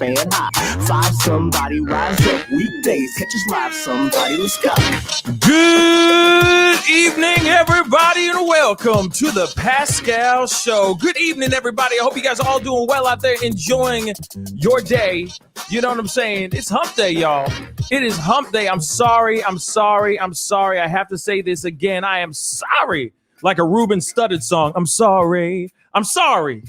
fan high. Five somebody rise up weekdays. Catch us live somebody. Let's go. Good evening, everybody, and welcome to the Pascal Show. Good evening, everybody. I hope you guys are all doing well out there, enjoying your day. You know what I'm saying? It's hump day, y'all. It is hump day. I'm sorry. I have to say this again. I am sorry. Like a Ruben Studdard song. I'm sorry,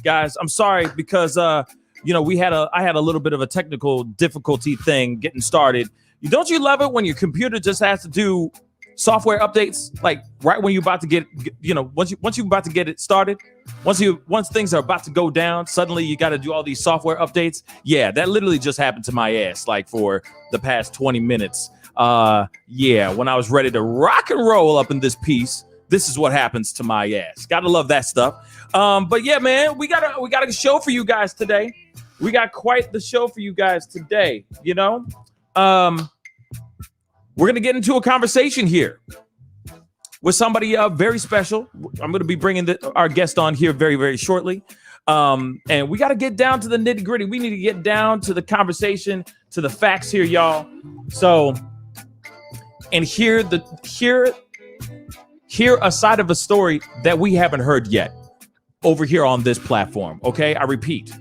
guys. I'm sorry because, I had a little bit of a technical difficulty thing getting started. Don't you love it when your computer just has to do software updates, like right when you're about to get, once you're about to get it started, once things are about to go down, suddenly you got to do all these software updates. Yeah, that literally just happened to my ass, like for the past 20 minutes. When I was ready to rock and roll up in this piece, this is what happens to my ass. Gotta love that stuff. But yeah, man, we got a show for you guys today. We got quite the show for you guys today. We're going to get into a conversation here with somebody very special. I'm going to be bringing our guest on here very, very shortly. And we got to get down to the nitty gritty. We need to get down to the conversation, to the facts here, y'all. So, and hear a side of a story that we haven't heard yet over here on this platform. Okay. I repeat,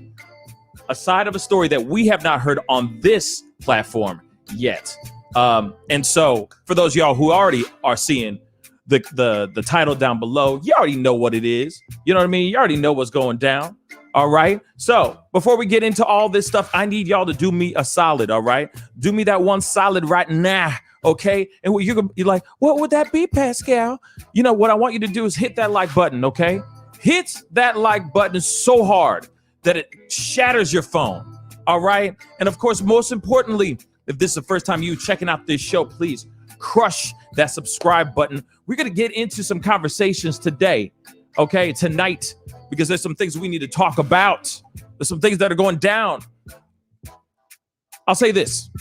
a side of a story that we have not heard on this platform yet. And so for those of y'all who already are seeing the title down below, you already know what it is. You know what I mean? You already know what's going down. All right. So before we get into all this stuff, I need y'all to do me a solid. All right. Do me that one solid right now. Okay. And you're like, what would that be, Pascal? You know, what I want you to do is hit that like button. Okay. Hit that like button so hard that it shatters your phone. All right. And of course, most importantly, if this is the first time you checking out this show, please crush that subscribe button. We're going to get into some conversations today, okay, tonight, because there's some things we need to talk about. There's some things that are going down. I'll say this.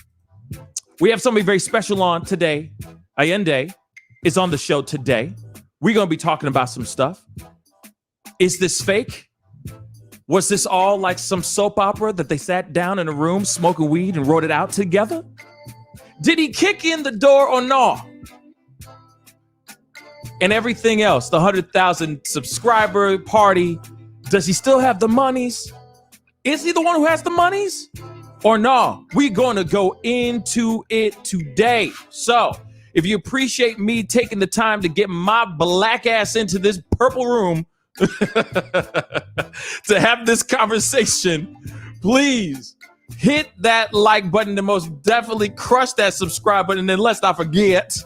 We have somebody very special on today. Ayindei is on the show today. We're going to be talking about some stuff. Is this fake? Was this all like some soap opera that they sat down in a room smoking weed and wrote it out together? Did he kick in the door or not? And everything else, the 100,000 subscriber party, does he still have the monies? Is he the one who has the monies? Or no? We're going to go into it today. So if you appreciate me taking the time to get my black ass into this purple room, to have this conversation, please hit that like button and most definitely crush that subscribe button. And then let's not forget,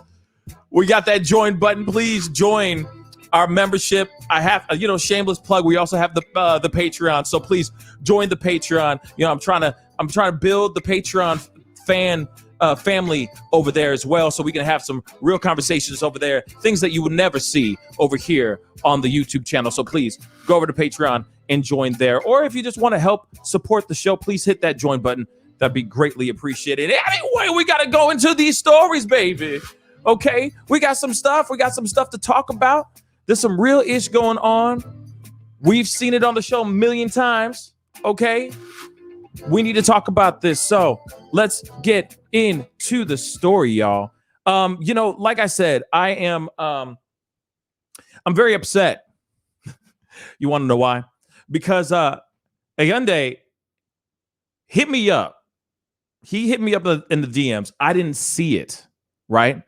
we got that join button. Please join our membership. I have, shameless plug. We also have the Patreon. So please join the Patreon. I'm trying to build the Patreon family over there as well, so we can have some real conversations over there, things that you would never see over here on the YouTube channel. So please go over to Patreon and join there. Or if you just want to help support the show, please hit that join button. That'd be greatly appreciated. Anyway, we got to go into these stories, baby. Okay, we got some stuff to talk about. There's some real ish going on. We've seen it on the show a million times. Okay, we need to talk about this. So let's get into the story, y'all. Like I said, I'm very upset. You want to know why? Because Ayindei hit me up. He hit me up in the DMs. I didn't see it, right?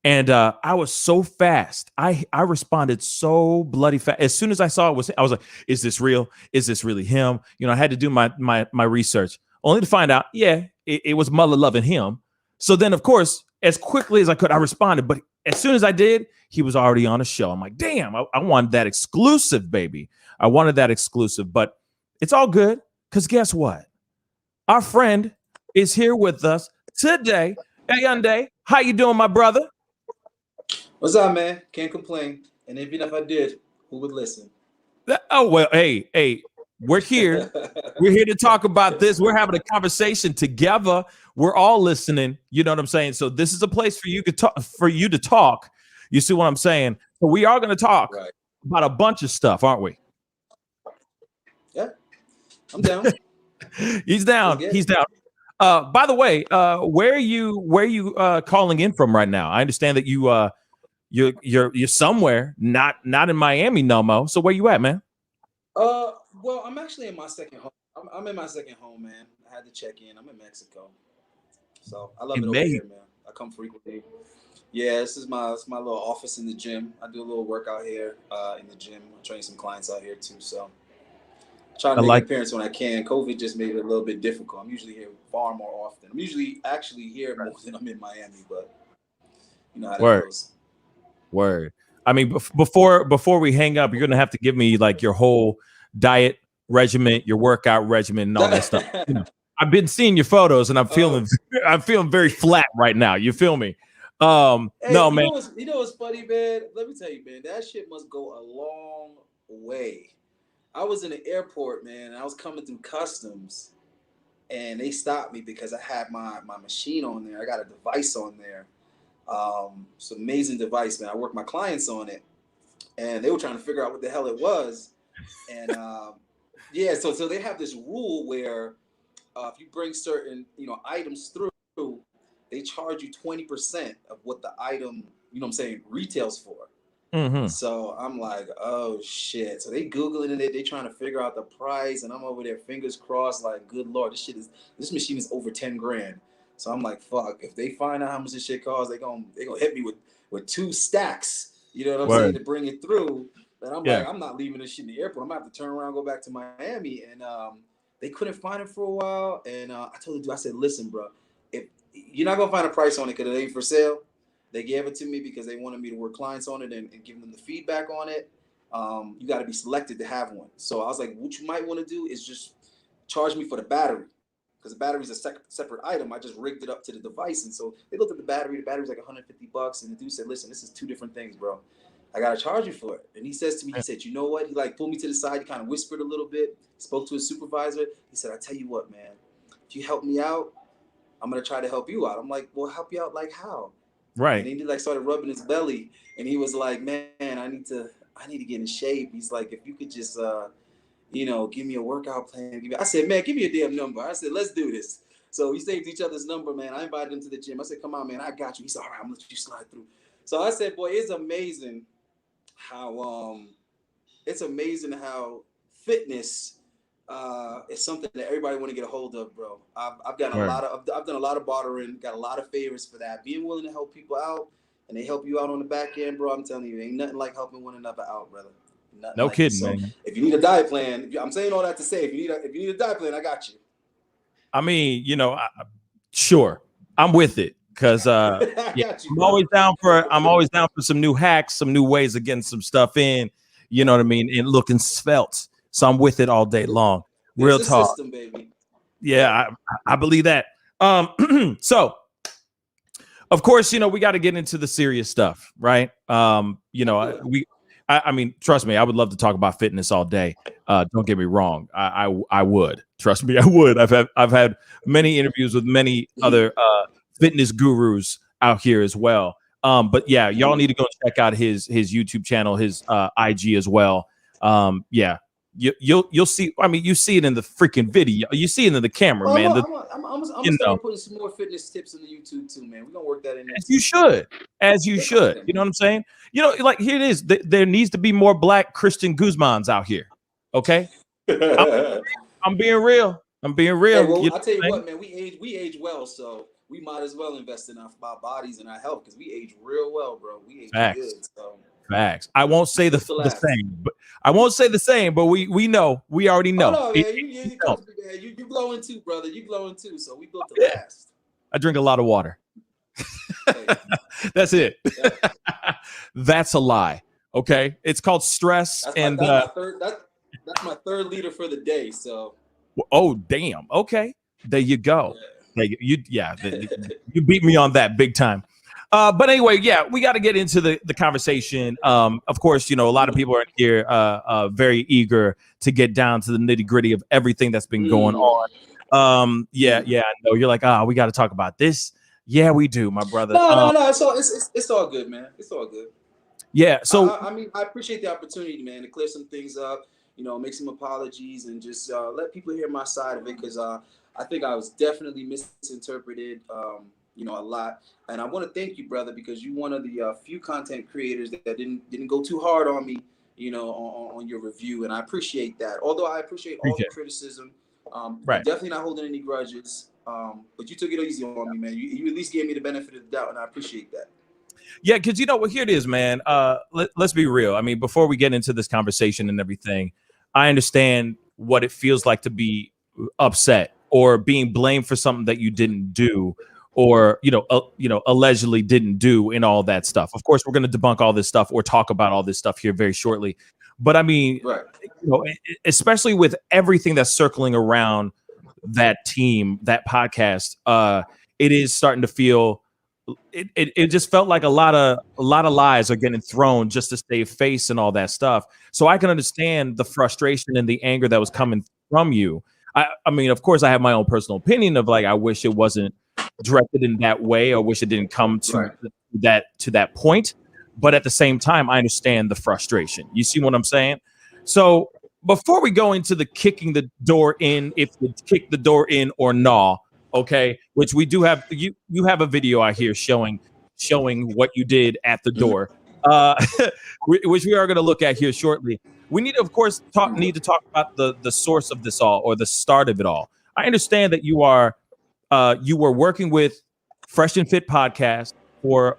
And I was so fast. I responded so bloody fast. As soon as I saw it, I was like, is this real? Is this really him? I had to do my research, only to find out, yeah, it was mother loving him. So then, of course, as quickly as I could, I responded. But as soon as I did, he was already on a show. I'm like, damn, I wanted that exclusive, baby. I wanted that exclusive. But it's all good, because guess what? Our friend is here with us today. Ayindei, how you doing, my brother? What's up, man? Can't complain. And even if I did, who would listen? Oh, well, hey, we're here. We're here to talk about this. We're having a conversation together. We're all listening. You know what I'm saying? So this is a place for you to talk. You see what I'm saying? So we are going to talk about a bunch of stuff, aren't we? Yeah, I'm down. He's down. He's down. By the way, where are you calling in from right now? I understand that you're somewhere, not in Miami no more. So where you at, man? Well, I'm actually in my second home. I'm in my second home, man. I had to check in. I'm in Mexico, so I love it over here, man. I come frequently. Yeah, this is my little office in the gym. I do a little workout here in the gym. I train some clients out here too, so I try to make an appearance when I can. COVID just made it a little bit difficult. I'm usually here far more often. I'm usually actually here more than I'm in Miami, but you know how that goes. Word. I mean, before we hang up, you're gonna have to give me like your whole diet regimen, your workout regimen, and all that stuff. You know, I've been seeing your photos, and I'm feeling very flat right now. You feel me? Hey, no, man. You know what's funny, man? Let me tell you, man. That shit must go a long way. I was in the airport, man, and I was coming through customs, and they stopped me because I had my machine on there. I got a device on there. It's an amazing device, man. I work my clients on it, and they were trying to figure out what the hell it was. And yeah, so they have this rule where if you bring certain items through, they charge you 20% of what the item retails for. Mm-hmm. So I'm like, oh shit. So they Googling it, they trying to figure out the price, and I'm over there fingers crossed, like, good Lord, this machine is over 10 grand. So I'm like, fuck, if they find out how much this shit costs, they gonna hit me with 2 stacks, you know what I'm saying, to bring it through. And I'm like, I'm not leaving this shit in the airport. I'm gonna have to turn around and go back to Miami. And they couldn't find it for a while. And I told the dude, I said, listen, bro, if you're not gonna find a price on it because it ain't for sale. They gave it to me because they wanted me to work clients on it and give them the feedback on it. You got to be selected to have one. So I was like, what you might want to do is just charge me for the battery, because the battery is a separate item. I just rigged it up to the device. And so they looked at the battery. The battery was like $150. And the dude said, listen, this is 2 different things, bro. I got to charge you for it. And he says to me, he said, you know what? He like pulled me to the side. He kind of whispered a little bit, spoke to his supervisor. He said, I tell you what, man, if you help me out, I'm going to try to help you out. I'm like, well, help you out like how? Right. And he like started rubbing his belly, and he was like, man, I need to get in shape. He's like, if you could just give me a workout plan. I said, man, give me a damn number. I said, let's do this. So we saved each other's number, man. I invited him to the gym. I said, come on, man, I got you. He said, all right, I'm gonna let you slide through. So I said, boy, it's amazing how fitness it's something that everybody want to get a hold of, bro. I've done a lot of bartering, got a lot of favors for that. Being willing to help people out, and they help you out on the back end, bro. I'm telling you, ain't nothing like helping one another out, brother. Nothing no like kidding, so man. if you need a diet plan, I'm saying all that to say, if you need a diet plan, I got you. I mean, sure, I'm with it, because I'm always down for some new hacks, some new ways of getting some stuff in. You know what I mean, and looking svelte. So I'm with it all day long. Real talk, system, baby. Yeah, I believe that. So, of course, we got to get into the serious stuff, right? I mean, trust me, I would love to talk about fitness all day. Don't get me wrong, I would. Trust me, I would. I've had many interviews with many other fitness gurus out here as well. But yeah, y'all need to go check out his YouTube channel, his IG as well. Yeah. You'll see. I mean, you see it in the freaking video. You see it in the camera, man. I'm gonna start putting some more fitness tips in the YouTube too, man. We're gonna work that in there. As you should. You know what I'm saying? Like here it is. There needs to be more Black Christian Guzmans out here. Okay, I'm being real. Hey, well, I'll tell you what, man. We age well, so we might as well invest in our bodies and our health, because we age real well, bro. We age good. So. Facts. I won't say the same, but we know. We already know. Oh, no, man. You glowing too, brother. You glowing too. So we built to last. I drink a lot of water. That's it. Yeah. That's a lie. Okay. It's called stress. That's my third liter for the day. So. Oh, damn. Okay. There you go. Yeah. You beat me on that big time. But anyway, yeah, we got to get into the conversation. Of course, a lot of people are here very eager to get down to the nitty gritty of everything that's been going on. Yeah, I know. You're like, we got to talk about this. Yeah, we do, my brother. No. It's all good, man. It's all good. Yeah. So I mean, I appreciate the opportunity, man, to clear some things up. make some apologies and just let people hear my side of it, because I think I was definitely misinterpreted, a lot. And I want to thank you, brother, because you one of the few content creators that didn't go too hard on me, on your review, and I appreciate that. Although I appreciate all the criticism, Right. definitely not holding any grudges. But you took it easy on me, man. You at least gave me the benefit of the doubt, and I appreciate that. Yeah, because here it is, man. Let's be real. I mean, before we get into this conversation and everything, I understand what it feels like to be upset or being blamed for something that you didn't do, or allegedly didn't do, and all that stuff. Of course, we're going to debunk all this stuff or talk about all this stuff here very shortly. But I mean, Right. Especially with everything that's circling around that team, that podcast, it is starting to feel. It just felt like a lot of lies are getting thrown just to save face and all that stuff. So I can understand the frustration and the anger that was coming from you. I mean, of course, I have my own personal opinion of, like, I wish it wasn't directed in that way, or wish it didn't come to that point. But at the same time, I understand the frustration. You see what I'm saying? So before we go into the kicking the door in, if you kick the door in or not. Okay, which we do have. You have a video I hear showing what you did at the door, which we are going to look at here shortly. We need to, of course, talk about the source of this all, or the start of it all. I understand that you were working with Fresh and Fit podcast for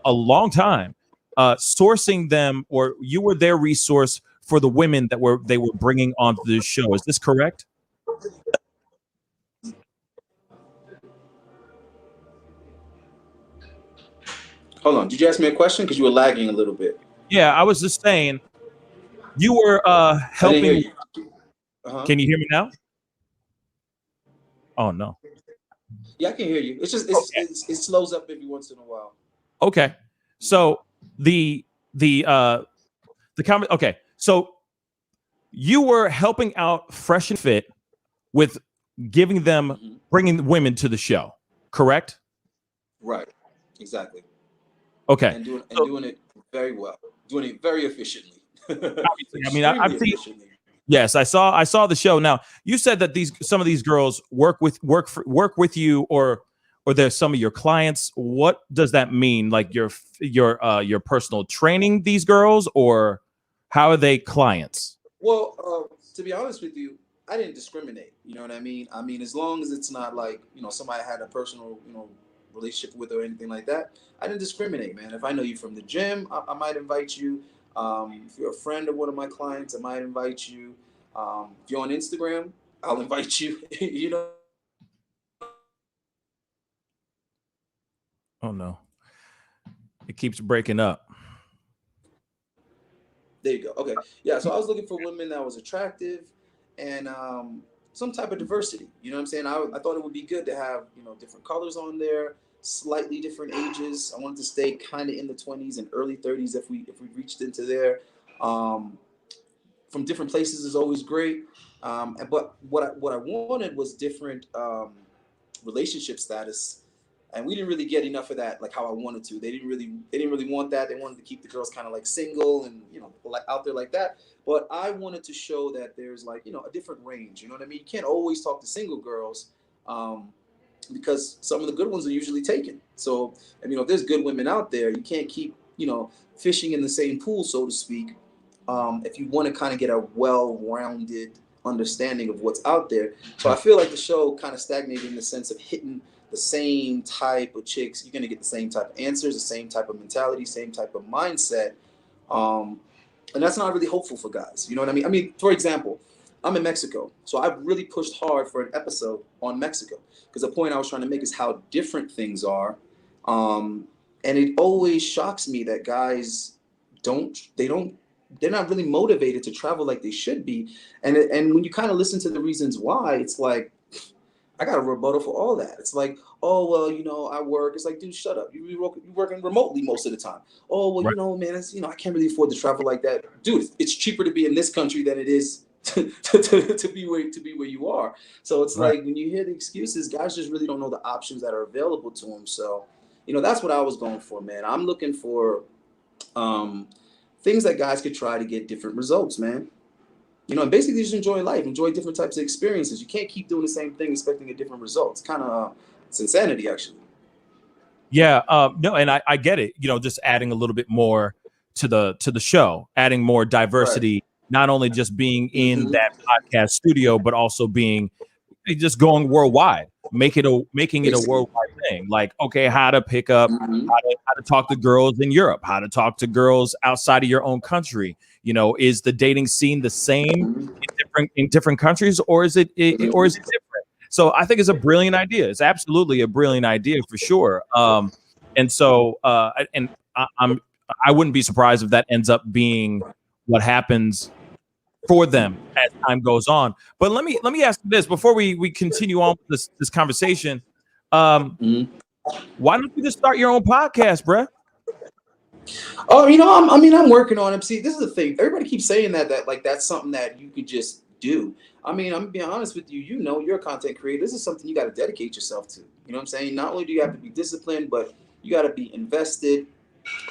a long time, sourcing them, or you were their resource for the women that they were bringing onto the show. Is this correct? Hold on. Did you ask me a question? Because you were lagging a little bit. Yeah, I was just saying you were helping. Can you hear me now? Oh no. Yeah, I can hear you. It's just it slows up every once in a while. Okay. So the comment. Okay. So you were helping out Fresh and Fit with bringing women to the show, correct? Right. Exactly. Okay. And doing it very well, doing it very efficiently. I mean, I've seen. Yes, I saw the show. Now, you said that some of these girls work with you, or they're some of your clients. What does that mean? Like your personal training these girls, or how are they clients? Well, to be honest with you, I didn't discriminate. You know what I mean? I mean, as long as it's not like, somebody I had a personal, relationship with or anything like that, I didn't discriminate, man. If I know you from the gym, I might invite you. If you're a friend of one of my clients, I might invite you. If you're on Instagram, I'll invite you. Oh no, it keeps breaking up. There you go. Okay. Yeah. So I was looking for women that was attractive and some type of diversity. You know what I'm saying? I thought it would be good to have, different colors on there, slightly different ages. I wanted to stay kind of in the 20s and early 30s if we reached into there. From different places is always great. But what I wanted was different relationship status. And we didn't really get enough of that, like how I wanted to. They didn't really want that. They wanted to keep the girls kind of like single and like out there like that. But I wanted to show that there's like a different range. You know what I mean? You can't always talk to single girls, because some of the good ones are usually taken. So if there's good women out there, you can't keep fishing in the same pool, so to speak. If you want to kind of get a well-rounded understanding of what's out there. So I feel like the show kind of stagnated in the sense of hitting the same type of chicks. You're going to get the same type of answers, the same type of mentality, same type of mindset. And that's not really hopeful for guys. You know what I mean? I mean, for example, I'm in Mexico. So I've really pushed hard for an episode on Mexico, because the point I was trying to make is how different things are. And it always shocks me that guys they're not really motivated to travel like they should be. And when you kind of listen to the reasons why, it's like, I got a rebuttal for all that. It's like, oh, well, I work. It's like, dude, shut up. You're working remotely most of the time. Oh, well, Right. Man, it's, I can't really afford to travel like that. Dude, it's cheaper to be in this country than it is to be where you are. So it's Right. like, when you hear the excuses, guys just really don't know the options that are available to them. So, that's what I was going for, man. I'm looking for things that guys could try to get different results, man. You know, and basically just enjoy life, enjoy different types of experiences. You can't keep doing the same thing expecting a different result. It's kind of it's insanity, actually. Yeah, no, and I get it. You know, just adding a little bit more to the show, adding more Right. diversity, not only just being in Mm-hmm. that podcast studio, but also being just going worldwide, making it a Basically. worldwide thing. Like, okay, how to pick up, Mm-hmm. how to talk to girls in Europe, how to talk to girls outside of your own country. You know, is the dating scene the same in different countries, or is or is it different? So I think it's a brilliant idea. It's absolutely a brilliant idea for sure. And so I'm I wouldn't be surprised if that ends up being what happens for them as time goes on. But let me ask you this before we continue on with this conversation. Um, Mm-hmm. why don't you just start your own podcast, bruh? Oh, you know, I mean, I'm working on it. See, this is the thing. Everybody keeps saying that like that's something that you could just do. I mean, I'm being honest with you. You know, you're a content creator. This is something you got to dedicate yourself to. You know what I'm saying? Not only do you have to be disciplined, but you got to be invested.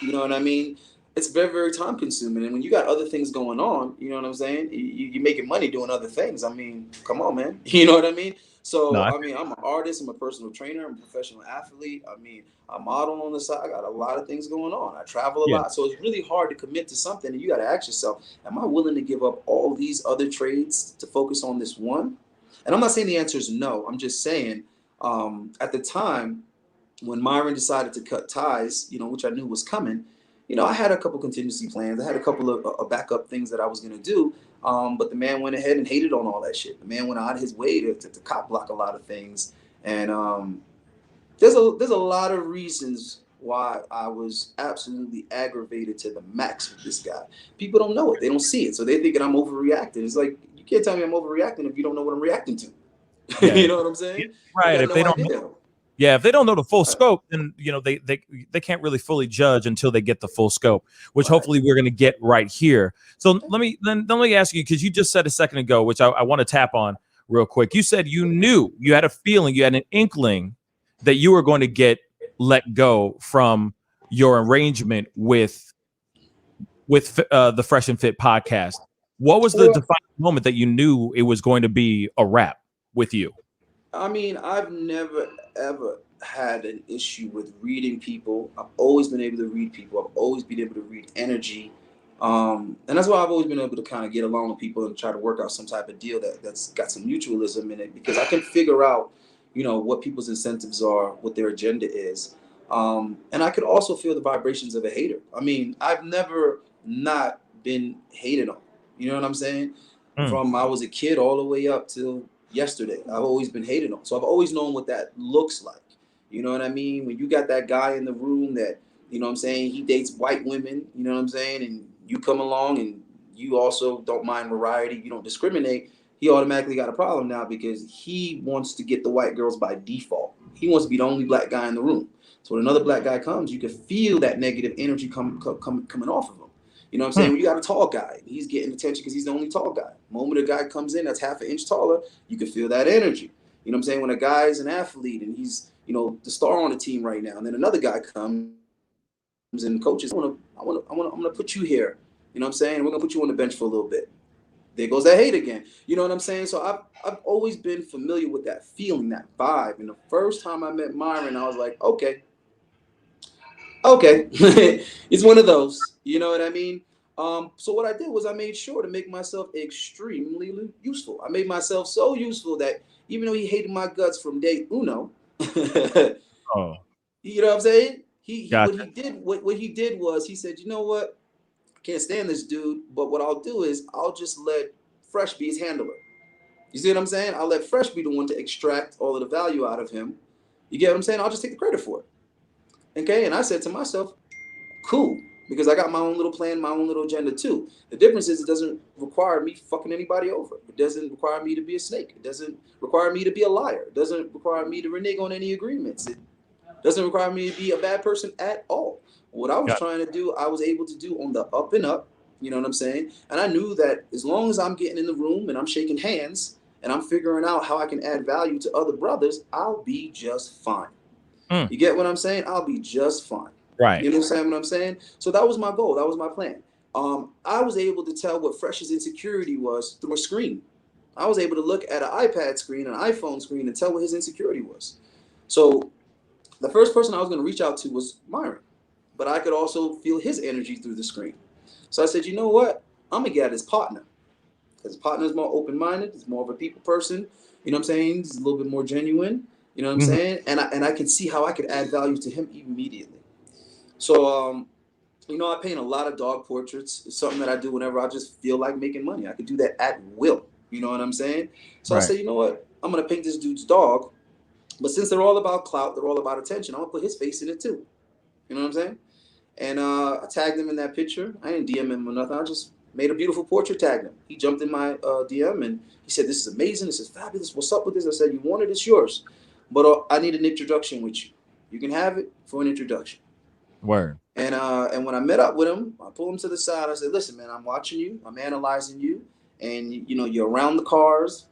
You know what I mean? It's very, very time consuming. And when you got other things going on, you know what I'm saying? You're making money doing other things. I mean, come on, man. You know what I mean? No, So, I mean, I'm an artist. I'm a personal trainer. I'm a professional athlete. I mean, I model on the side. I got a lot of things going on. I travel a yeah, lot. So it's really hard to commit to something. And you got to ask yourself, am I willing to give up all these other trades to focus on this one? And I'm not saying the answer is no. I'm just saying at the time, when Myron decided to cut ties, you know, which I knew was coming, you know, I had a couple contingency plans. I had a couple of backup things that I was going to do. But the man went ahead and hated on all that shit. The man went out of his way to cop block a lot of things. And there's a lot of reasons why I was absolutely aggravated to the max with this guy. People don't know it. They don't see it. So they're thinking I'm overreacting. It's like, you can't tell me I'm overreacting if you don't know what I'm reacting to. yeah, You know what I'm yeah, saying? You right. got If they no don't know, idea. yeah, if they don't know the full Right. scope, then you know they can't really fully judge until they get the full scope, which Right. hopefully we're going to get right here. So let me ask you, because you just said a second ago, which I want to tap on real quick. You said you knew, you had a feeling, you had an inkling that you were going to get let go from your arrangement with the Fresh and Fit podcast. What was the Well, defining moment that you knew it was going to be a wrap with you? I mean, I've never ever had an issue with reading people. I've always been able to read people. I've always been able to read energy. And that's why I've always been able to kind of get along with people and try to work out some type of deal that's got some mutualism in it, because I can figure out, you know, what people's incentives are, what their agenda is. And I could also feel the vibrations of a hater. I mean, I've never not been hated on. You know what I'm saying? Mm, From I was a kid all the way up till yesterday, I've always been hated on. So I've always known what that looks like. You know what I mean? When you got that guy in the room that, you know what I'm saying, he dates white women, you know what I'm saying, and you come along and you also don't mind variety, you don't discriminate, he automatically got a problem now because he wants to get the white girls by default. He wants to be the only black guy in the room. So when another black guy comes, you can feel that negative energy coming off of him. You know what I'm saying? mm, When you got a tall guy, he's getting attention because he's the only tall guy. The moment a guy comes in that's half an inch taller, you can feel that energy. You know what I'm saying? When a guy is an athlete and he's, you know, the star on the team right now, and then another guy comes and coaches, I'm gonna put you here. You know what I'm saying? We're gonna put you on the bench for a little bit. There goes that hate again. You know what I'm saying? So I've always been familiar with that feeling, that vibe. And the first time I met Myron, I was like, okay, it's one of those. You know what I mean? So what I did was I made sure to make myself extremely useful. I made myself so useful that even though he hated my guts from day uno, oh, you know what I'm saying? He gotcha. what he did was he said, you know what? I can't stand this dude, but what I'll do is I'll just let Fresh be his handler. You see what I'm saying? I'll let Fresh be the one to extract all of the value out of him. You get what I'm saying? I'll just take the credit for it. Okay, and I said to myself, cool, because I got my own little plan, my own little agenda too. The difference is it doesn't require me fucking anybody over. It doesn't require me to be a snake. It doesn't require me to be a liar. It doesn't require me to renege on any agreements. It doesn't require me to be a bad person at all. What I was Got trying to do, I was able to do on the up and up. You know what I'm saying? And I knew that as long as I'm getting in the room and I'm shaking hands and I'm figuring out how I can add value to other brothers, I'll be just fine. mm, You get what I'm saying? I'll be just fine. right. You understand what I'm saying? So that was my goal. That was my plan. I was able to tell what Fresh's insecurity was through a screen. I was able to look at an iPad screen, an iPhone screen, and tell what his insecurity was. So the first person I was going to reach out to was Myron, but I could also feel his energy through the screen. So I said, you know what? I'm going to get at his partner, because his partner is more open-minded. He's more of a people person. You know what I'm saying? He's a little bit more genuine. You know what I'm saying? And I can see how I could add value to him immediately. So, you know, I paint a lot of dog portraits. It's something that I do whenever I just feel like making money. I could do that at will. You know what I'm saying? So I said, you know what? I'm going to paint this dude's dog. But since they're all about clout, they're all about attention, I'm going to put his face in it too. You know what I'm saying? And I tagged him in that picture. I didn't DM him or nothing. I just made a beautiful portrait, tagged him. He jumped in my DM and he said, this is amazing. This is fabulous. What's up with this? I said, you want it? It's yours. But I need an introduction with you. You can have it for an introduction. Word. And when I met up with him, I pulled him to the side. I said, listen, man, I'm watching you. I'm analyzing you. And, you know, you're around the cars.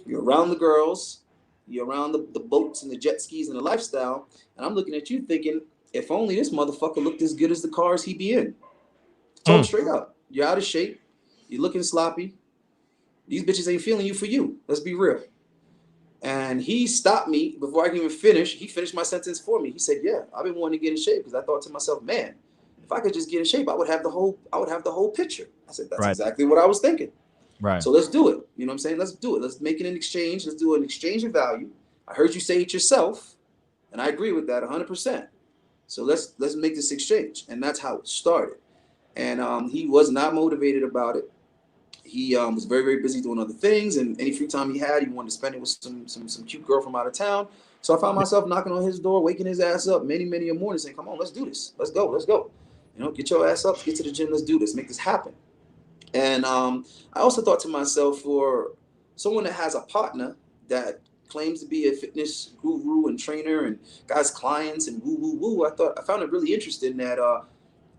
You're around the girls. You're around the boats and the jet skis and the lifestyle. And I'm looking at you thinking, if only this motherfucker looked as good as the cars he be in. Told him straight up. You're out of shape. You're looking sloppy. These bitches ain't feeling you for you. Let's be real. And he stopped me before I can even finish. He finished my sentence for me. He said, yeah, I've been wanting to get in shape because I thought to myself, man, if I could just get in shape, I would have the whole picture. I said, that's exactly what I was thinking. Right. So let's do it. You know what I'm saying? Let's do it. Let's make it an exchange. Let's do an exchange of value. I heard you say it yourself, and I agree with that 100%. So let's make this exchange. And that's how it started. And he was not motivated about it. He was very, very busy doing other things, and any free time he had, he wanted to spend it with some cute girl from out of town. So I found myself knocking on his door, waking his ass up many, many a morning, saying, come on, let's do this. Let's go. You know, get your ass up, get to the gym, let's do this, make this happen. And I also thought to myself, for someone that has a partner that claims to be a fitness guru and trainer and guys clients and woo, I found it really interesting that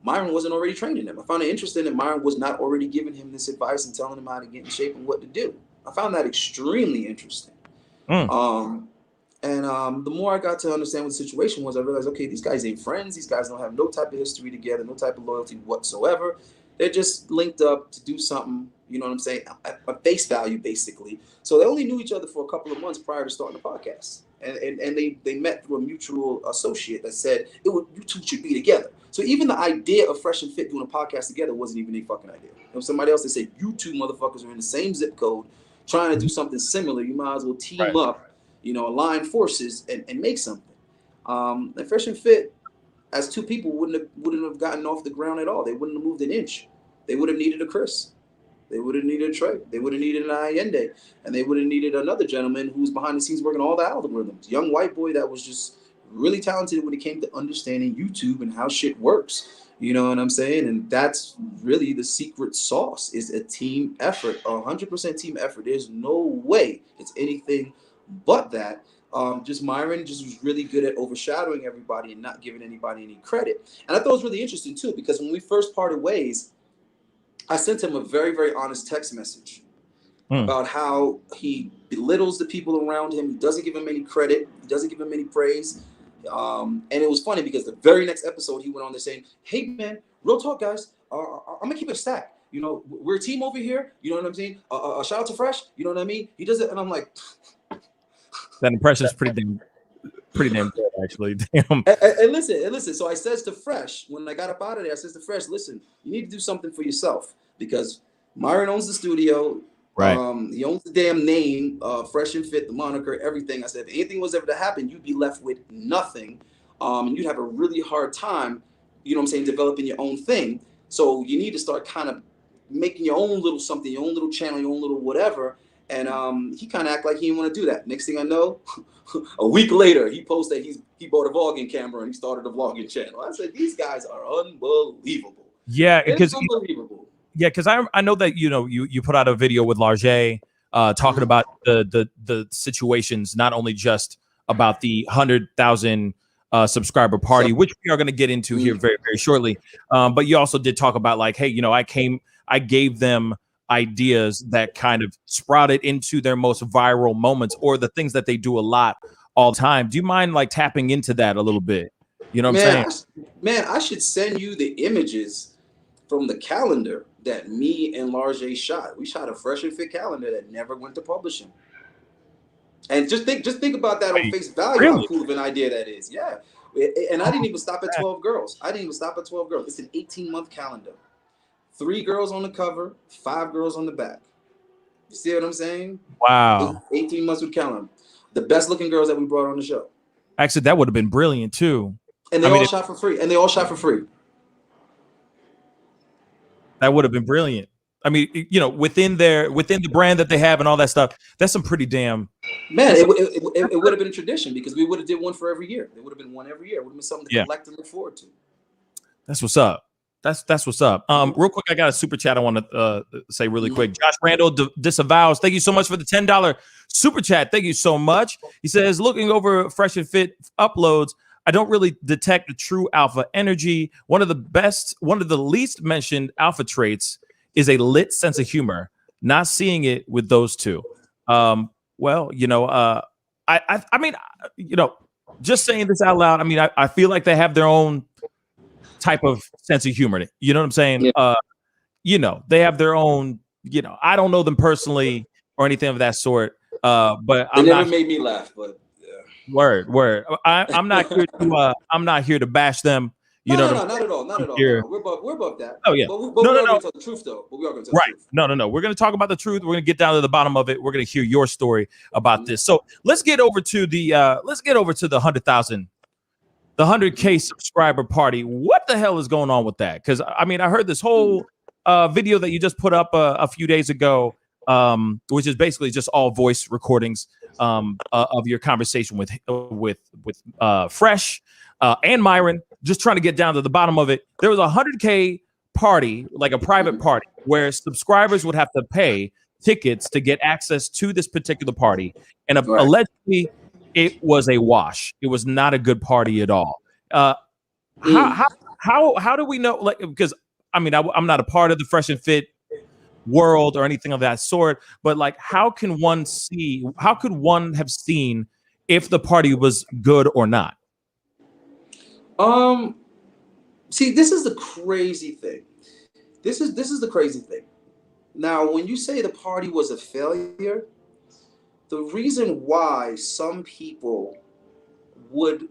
Myron wasn't already training him. I found it interesting that Myron was not already giving him this advice and telling him how to get in shape and what to do. I found that extremely interesting. The more I got to understand what the situation was, I realized, okay, these guys ain't friends. These guys don't have no type of history together, no type of loyalty whatsoever. They're just linked up to do something, you know what I'm saying, at face value, basically. So they only knew each other for a couple of months prior to starting the podcast. And they met through a mutual associate that said, you two should be together. So even the idea of Fresh and Fit doing a podcast together wasn't even a fucking idea. It was somebody else that said, you two motherfuckers are in the same zip code trying to do something similar. You might as well team up, you know, align forces and make something. And Fresh and Fit, as two people, wouldn't have gotten off the ground at all. They wouldn't have moved an inch. They would have needed a Chris. They would have needed a Trey. They would have needed an Ayindei. And they would have needed another gentleman who's behind the scenes working all the algorithms. Young white boy that was just really talented when it came to understanding YouTube and how shit works. You know what I'm saying? And that's really the secret sauce, is a team effort, 100% team effort. There's no way it's anything but that. Just Myron just was really good at overshadowing everybody and not giving anybody any credit. And I thought it was really interesting too, because when we first parted ways, I sent him a very, very honest text message about how he belittles the people around him. He doesn't give him any credit. He doesn't give him any praise. And it was funny because the very next episode he went on there saying, hey man, real talk guys, I'm gonna keep it a stack. You know, we're a team over here. You know what I'm saying? Shout out to Fresh. You know what I mean? He does it. And I'm like, that impression is pretty damn good, actually. Damn. And listen. So I says to Fresh, when I got up out of there, I says to Fresh, listen, you need to do something for yourself, because Myron owns the studio. Right. He owns the damn name, Fresh and Fit, the moniker, everything. I said, if anything was ever to happen, you'd be left with nothing. And you'd have a really hard time, you know what I'm saying, developing your own thing. So you need to start kind of making your own little something, your own little channel, your own little whatever. And he kind of act like he didn't want to do that. Next thing I know, a week later, he posted he bought a vlogging camera and he started a vlogging channel. I said, these guys are unbelievable. Yeah, because unbelievable. Yeah, because I know that you put out a video with Largé talking about the situations, not only just about the 100,000 subscriber party, which we are going to get into here very, very shortly. But you also did talk about, like, hey, I gave them ideas that kind of sprouted into their most viral moments, or the things that they do a lot all the time. Do you mind like tapping into that a little bit? You know what I'm saying? Man, I should send you the images from the calendar that me and Large A shot. We shot a Fresh and Fit calendar that never went to publishing. And just think about that on face value, how cool of an idea that is. Yeah. And I didn't even stop at 12 girls. It's an 18-month calendar. 3 girls on the cover, 5 girls on the back. You see what I'm saying? Wow. 18 months with calendar. The best looking girls that we brought on the show. Actually, that would have been brilliant too. And they all shot for free. That would have been brilliant. I mean, you know, within the brand that they have and all that stuff, that's some pretty damn. Man, it would have been a tradition because we would have did one for every year. There would have been one every year. It would have been something to collect and look forward to. That's what's up. That's what's up. Real quick, I got a super chat I want to say really quick. Josh Randall disavows. Thank you so much for the $10 super chat. Thank you so much. He says, looking over Fresh and Fit uploads, I don't really detect the true alpha energy. One of the least mentioned alpha traits is a lit sense of humor. Not seeing it with those two. Well, you know, I mean, you know, just saying this out loud. I mean, I feel like they have their own type of sense of humor. You know what I'm saying? Yeah. You know, they have their own. You know, I don't know them personally or anything of that sort. But they never made me laugh. But word. I'm not here to. I'm not here to bash them. You know, not at all. We're above that. Oh yeah. But we're going to tell the truth, though. But we are going to tell the truth. No. We're going to talk about the truth. We're going to get down to the bottom of it. We're going to hear your story about this. So let's get over to the 100,000, the 100K subscriber party. What the hell is going on with that? Because I mean, I heard this whole video that you just put up a few days ago, which is basically just all voice recordings of your conversation with Fresh and Myron. Just trying to get down to the bottom of it. There was a 100K party, like a private party, where subscribers would have to pay tickets to get access to this particular party. And allegedly, it was a wash. It was not a good party at all. How do we know? Like, because I mean, I'm not a part of the Fresh and Fit world or anything of that sort. But like, how could one have seen if the party was good or not? See, this is the crazy thing. This is the crazy thing. Now, when you say the party was a failure, the reason why some people would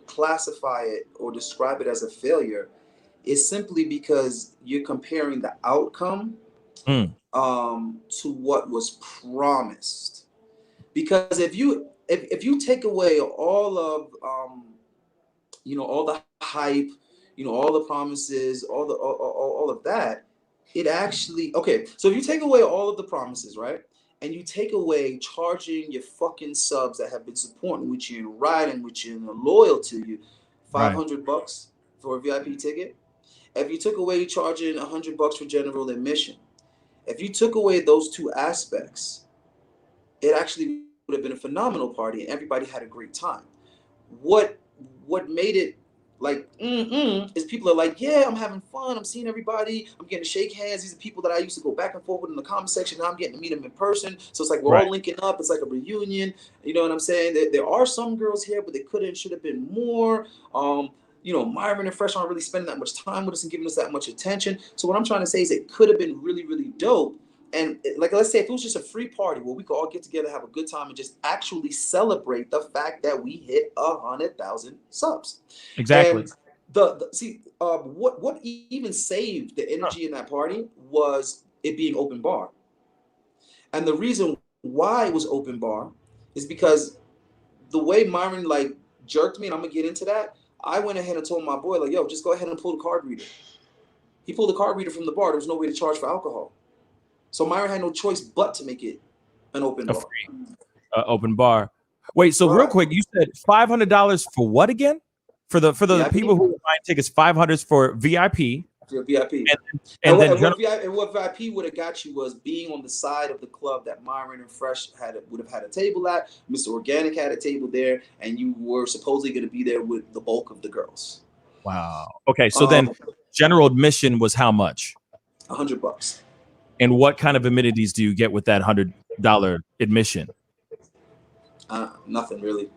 classify it or describe it as a failure is simply because you're comparing the outcome to what was promised. Because if you take away all of all the hype, all the promises, all of that, it actually so if you take away all of the promises, right, and you take away charging your fucking subs that have been supporting with you and riding with you and are loyal to you $500 for a VIP ticket, if you took away charging $100 for general admission, if you took away those two aspects, it actually would have been a phenomenal party and everybody had a great time. What made it like is people are like, yeah, I'm having fun, I'm seeing everybody, I'm getting to shake hands. These are people that I used to go back and forth with in the comment section. Now I'm getting to meet them in person. So it's like we're all linking up. It's like a reunion. You know what I'm saying? There are some girls here, but they could and should have been more. Myron and Fresh aren't really spending that much time with us and giving us that much attention. So what I'm trying to say is it could have been really, really dope. And like, let's say if it was just a free party where we could all get together, have a good time, and just actually celebrate the fact that we hit 100,000 subs. Exactly. And what even saved the energy in that party was it being open bar. And the reason why it was open bar is because the way Myron like jerked me, and I'm gonna get into that, I went ahead and told my boy, like, yo, just go ahead and pull the card reader. He pulled the card reader from the bar. There was no way to charge for alcohol. So Myron had no choice but to make it an open bar. Open bar. Wait, so real quick, you said $500 for what again? For the VIP? People who are buying tickets, $500 for VIP. For VIP. And what VIP would have got you was being on the side of the club that Myron and Fresh would have had a table at. Mr. Organic had a table there, and you were supposedly going to be there with the bulk of the girls. Wow. Okay, so then general admission was how much? $100. And what kind of amenities do you get with that $100 admission? Nothing really,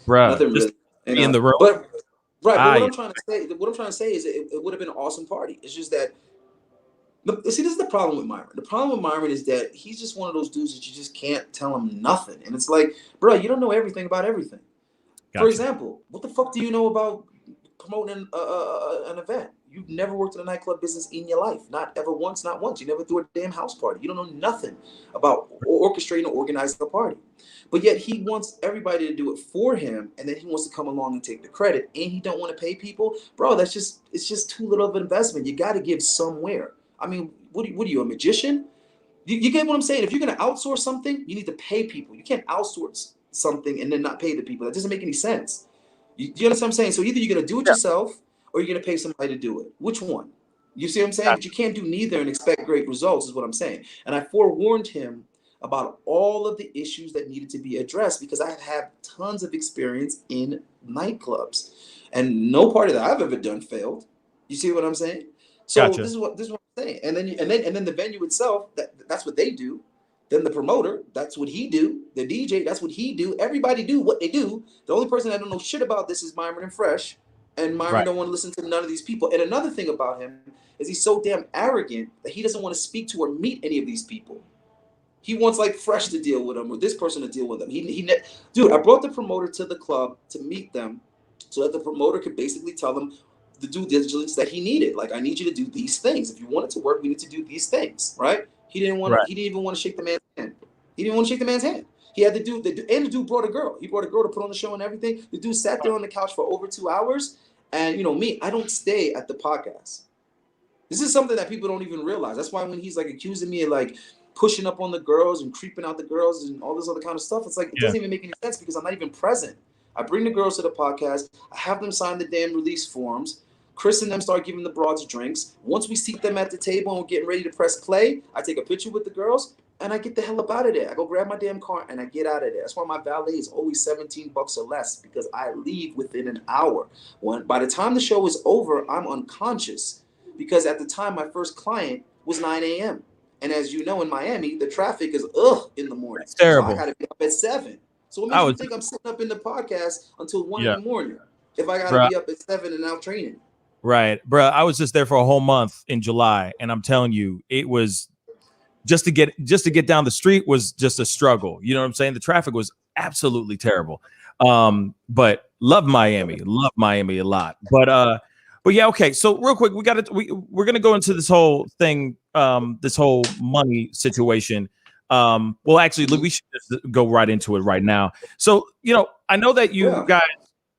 bro. Nothing really. Be in the room. But what I'm trying to say is it would have been an awesome party. It's just that See, this is the problem with Myron. The problem with Myron is that he's just one of those dudes that you just can't tell him nothing. And it's like, bro, you don't know everything about everything. Gotcha. For example, what the fuck do you know about promoting an event? You've never worked in a nightclub business in your life. Not ever once, not once. You never threw a damn house party. You don't know nothing about orchestrating or organizing a party. But yet he wants everybody to do it for him, and then he wants to come along and take the credit, and he don't want to pay people. Bro, it's just too little of an investment. You got to give somewhere. I mean, what are you, a magician? You get what I'm saying? If you're going to outsource something, you need to pay people. You can't outsource something and then not pay the people. That doesn't make any sense. You understand what I'm saying? So either you're going to do it yourself or you're going to pay somebody to do it. Which one? You see what I'm saying? But you can't do neither and expect great results is what I'm saying. And I forewarned him about all of the issues that needed to be addressed because I have had tons of experience in nightclubs. And no party that I've ever done failed. You see what I'm saying? So Gotcha. this is what I'm saying. And then the venue itself, that's what they do. Then the promoter, that's what he do. The DJ, that's what he do. Everybody do what they do. The only person that don't know shit about this is Myron and Fresh. And Myron don't want to listen to none of these people. And another thing about him is he's so damn arrogant that he doesn't want to speak to or meet any of these people. He wants like Fresh to deal with them or this person to deal with them. Dude, I brought the promoter to the club to meet them so that the promoter could basically tell them the due diligence that he needed. Like, I need you to do these things. If you want it to work, we need to do these things, right? He didn't want. He didn't even want to shake the man's hand. He didn't want to shake the man's hand. He had the dude, and the dude brought a girl. He brought a girl to put on the show and everything. The dude sat there on the couch for over 2 hours. And you know me, I don't stay at the podcast. This is something that people don't even realize. That's why when he's like accusing me of like pushing up on the girls and creeping out the girls and all this other kind of stuff, it's like it doesn't even make any sense because I'm not even present. I bring the girls to the podcast. I have them sign the damn release forms. Chris and them start giving the broads drinks. Once we seat them at the table and we're getting ready to press play, I take a picture with the girls and I get the hell up out of there. I go grab my damn car and I get out of there. That's why my valet is always $17 or less because I leave within an hour. By the time the show is over, I'm unconscious because at the time my first client was 9 a.m. And as you know, in Miami, the traffic is in the morning. It's terrible. So I got to be up at 7. So what makes you think I'm sitting up in the podcast until 1 in the morning if I got to be up at 7 and out training? Right, bro. I was just there for a whole month in July, and I'm telling you, it was just to get down the street was just a struggle. You know what I'm saying? The traffic was absolutely terrible. But love Miami a lot. But yeah, okay. So real quick, we're gonna go into this whole thing, this whole money situation. Well, actually, look, we should just go right into it right now. So I know that you guys,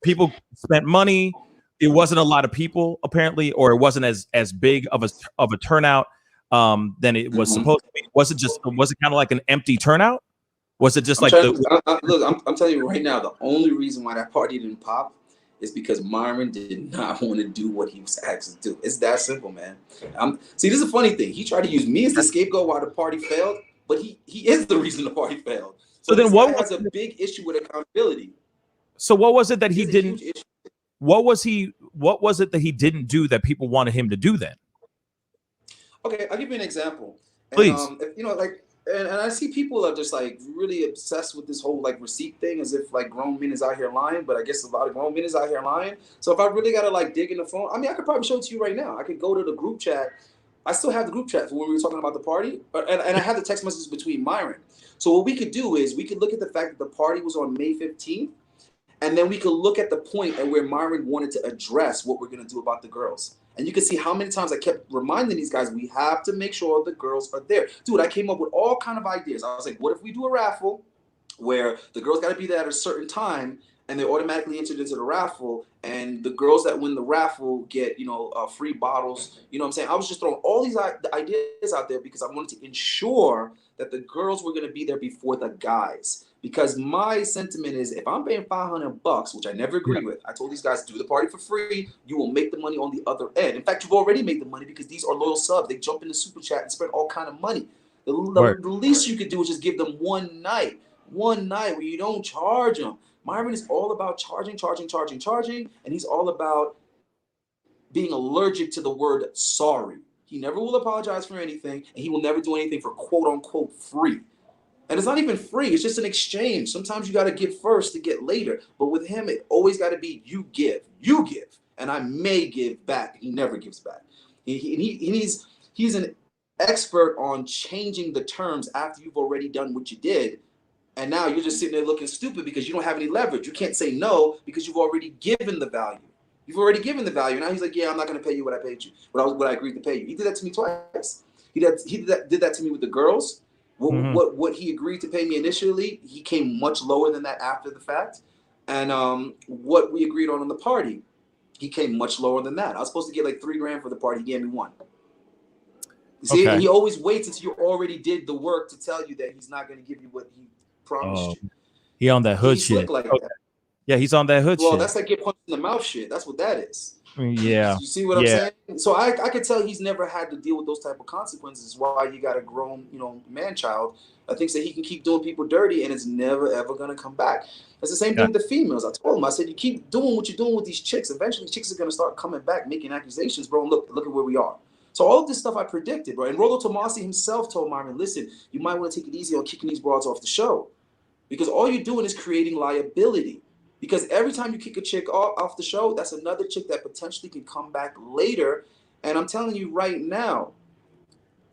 people spent money. It wasn't a lot of people apparently, or it wasn't as big of a turnout than it was supposed to be. Was it kind of like an empty turnout? Was it just look, I'm telling you right now, the only reason why that party didn't pop is because Myron did not want to do what he was asked to do. It's that simple, man. See, this is a funny thing. He tried to use me as the scapegoat while the party failed, but he is the reason the party failed. So then what has a big issue with accountability. So what was it that he didn't? What was it that he didn't do that people wanted him to do then? Okay, I'll give you an example. Please. And I see people are just like really obsessed with this whole like receipt thing as if like grown men is out here lying, but I guess a lot of grown men is out here lying. So if I really got to like dig in the phone, I mean, I could probably show it to you right now. I could go to the group chat. I still have the group chat for when we were talking about the party. And I have the text messages between Myron. So what we could do is we could look at the fact that the party was on May 15th. And then we could look at the point at where Myron wanted to address what we're going to do about the girls. And you can see how many times I kept reminding these guys, we have to make sure the girls are there. Dude, I came up with all kind of ideas. I was like, what if we do a raffle where the girls got to be there at a certain time and they're automatically entered into the raffle, and the girls that win the raffle get, free bottles. You know what I'm saying? I was just throwing all these ideas out there because I wanted to ensure that the girls were going to be there before the guys. Because my sentiment is, if I'm paying $500, which I never agree with, I told these guys, do the party for free. You will make the money on the other end. In fact, you've already made the money because these are loyal subs. They jump in the super chat and spend all kind of money. The least you could do is just give them one night where you don't charge them. Myron is all about charging, and he's all about being allergic to the word sorry. He never will apologize for anything, and he will never do anything for quote-unquote free. And it's not even free. It's just an exchange. Sometimes you got to give first to get later. But with him, it always got to be you give, and I may give back. He never gives back. He's an expert on changing the terms after you've already done what you did. And now you're just sitting there looking stupid because you don't have any leverage. You can't say no because you've already given the value. You've already given the value. Now he's like, yeah, I'm not going to pay you what I paid you, what I agreed to pay you. He did that to me twice. He did that to me with the girls. What he agreed to pay me initially, he came much lower than that after the fact. And what we agreed on the party, he came much lower than that. I was supposed to get like $3,000 for the party. He gave me $1,000. You see, and he always waits until you already did the work to tell you that he's not going to give you what he promised you. He on that hood shit. Like that. Yeah, he's on that hood shit. Well, that's like get punched in the mouth shit. That's what that is. Yeah. You see what I'm saying? So I could tell he's never had to deal with those type of consequences. Why you got a grown, man child that thinks that he can keep doing people dirty and it's never ever gonna come back. It's the same thing with the females. I told him, I said, you keep doing what you're doing with these chicks. Eventually, chicks are gonna start coming back, making accusations, bro. And look at where we are. So all of this stuff I predicted, bro. And Rollo Tomasi himself told Myron, listen, you might want to take it easy on kicking these broads off the show, because all you're doing is creating liability. Because every time you kick a chick off the show, that's another chick that potentially can come back later. And I'm telling you right now,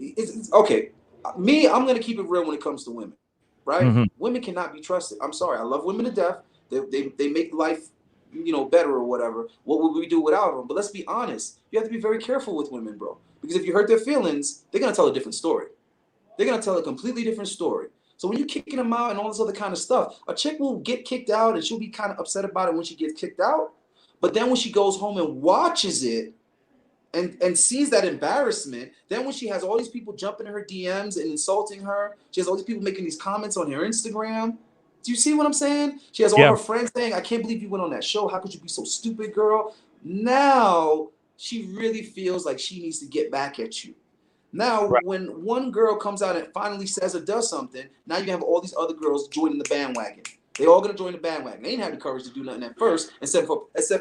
it's okay. Me, I'm going to keep it real when it comes to women, right? Mm-hmm. Women cannot be trusted. I'm sorry. I love women to death. They make life, better or whatever. What would we do without them? But let's be honest. You have to be very careful with women, bro. Because if you hurt their feelings, they're going to tell a different story. They're going to tell a completely different story. So when you're kicking them out and all this other kind of stuff, a chick will get kicked out and she'll be kind of upset about it when she gets kicked out. But then when she goes home and watches it and sees that embarrassment, then when she has all these people jumping in her DMs and insulting her, she has all these people making these comments on her Instagram. Do you see what I'm saying? She has all her friends saying, I can't believe you went on that show. How could you be so stupid, girl? Now she really feels like she needs to get back at you. Now, when one girl comes out and finally says or does something, now you have all these other girls joining the bandwagon. They're all going to join the bandwagon. They didn't have the courage to do nothing at first, except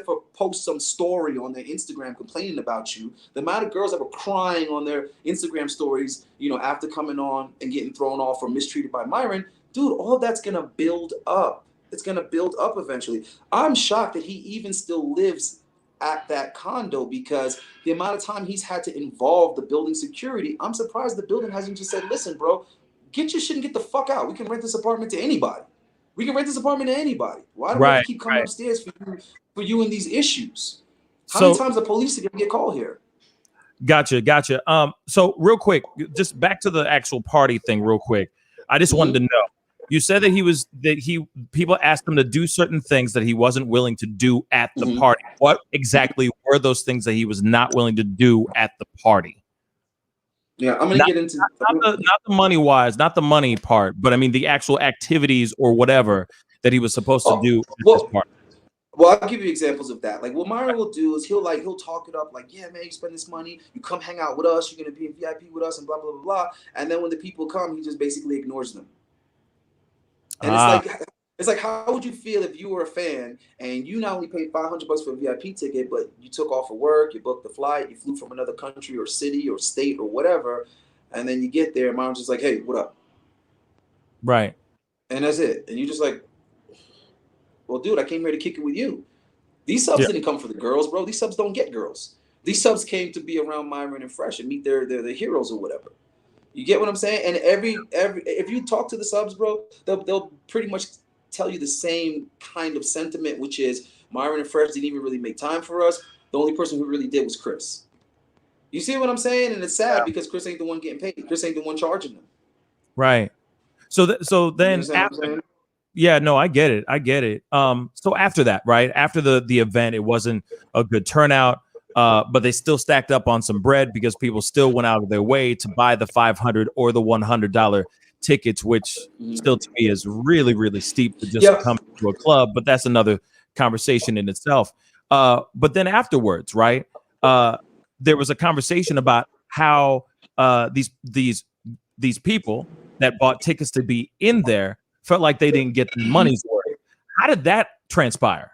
for post some story on their Instagram complaining about you. The amount of girls that were crying on their Instagram stories, after coming on and getting thrown off or mistreated by Myron, dude, all of that's going to build up. It's going to build up eventually. I'm shocked that he even still lives at that condo, because the amount of time he's had to involve the building security, I'm surprised the building hasn't just said, listen, bro, get your shit and get the fuck out. We can rent this apartment to anybody. Why do we have to keep coming upstairs for you and these issues? How many times the police are going to get called here? Gotcha. So real quick, just back to the actual party thing real quick. I just wanted to know. You said that people asked him to do certain things that he wasn't willing to do at the party. What exactly were those things that he was not willing to do at the party? Yeah, I'm going to get into not the money wise, not the money part, but I mean the actual activities or whatever that he was supposed to do at this party. Well, I'll give you examples of that. Like what Myron will do is he'll talk it up like, yeah, man, you spend this money, you come hang out with us, you're going to be in VIP with us and blah, blah, blah, blah. And then when the people come, he just basically ignores them. And it's like, how would you feel if you were a fan and you not only paid $500 for a VIP ticket, but you took off of work, you booked the flight, you flew from another country or city or state or whatever, and then you get there and Myron's just like, hey, what up? Right. And that's it. And you're just like, well, dude, I came here to kick it with you. These subs didn't come for the girls, bro. These subs don't get girls. These subs came to be around Myron and Fresh and meet their heroes or whatever. You get what I'm saying? And every if you talk to the subs, bro, they'll pretty much tell you the same kind of sentiment, which is Myron and Fresh didn't even really make time for us. The only person who really did was Chris. You see what I'm saying? And it's sad because Chris ain't the one getting paid. Chris ain't the one charging them. Right. So then after, yeah, no, I get it. So after that, right? After the event, it wasn't a good turnout. But they still stacked up on some bread because people still went out of their way to buy the $500 or the $100 tickets, which still to me is really, really steep to just come to a club. But that's another conversation in itself. But then afterwards, right? There was a conversation about how these people that bought tickets to be in there felt like they didn't get the money's worth. How did that transpire?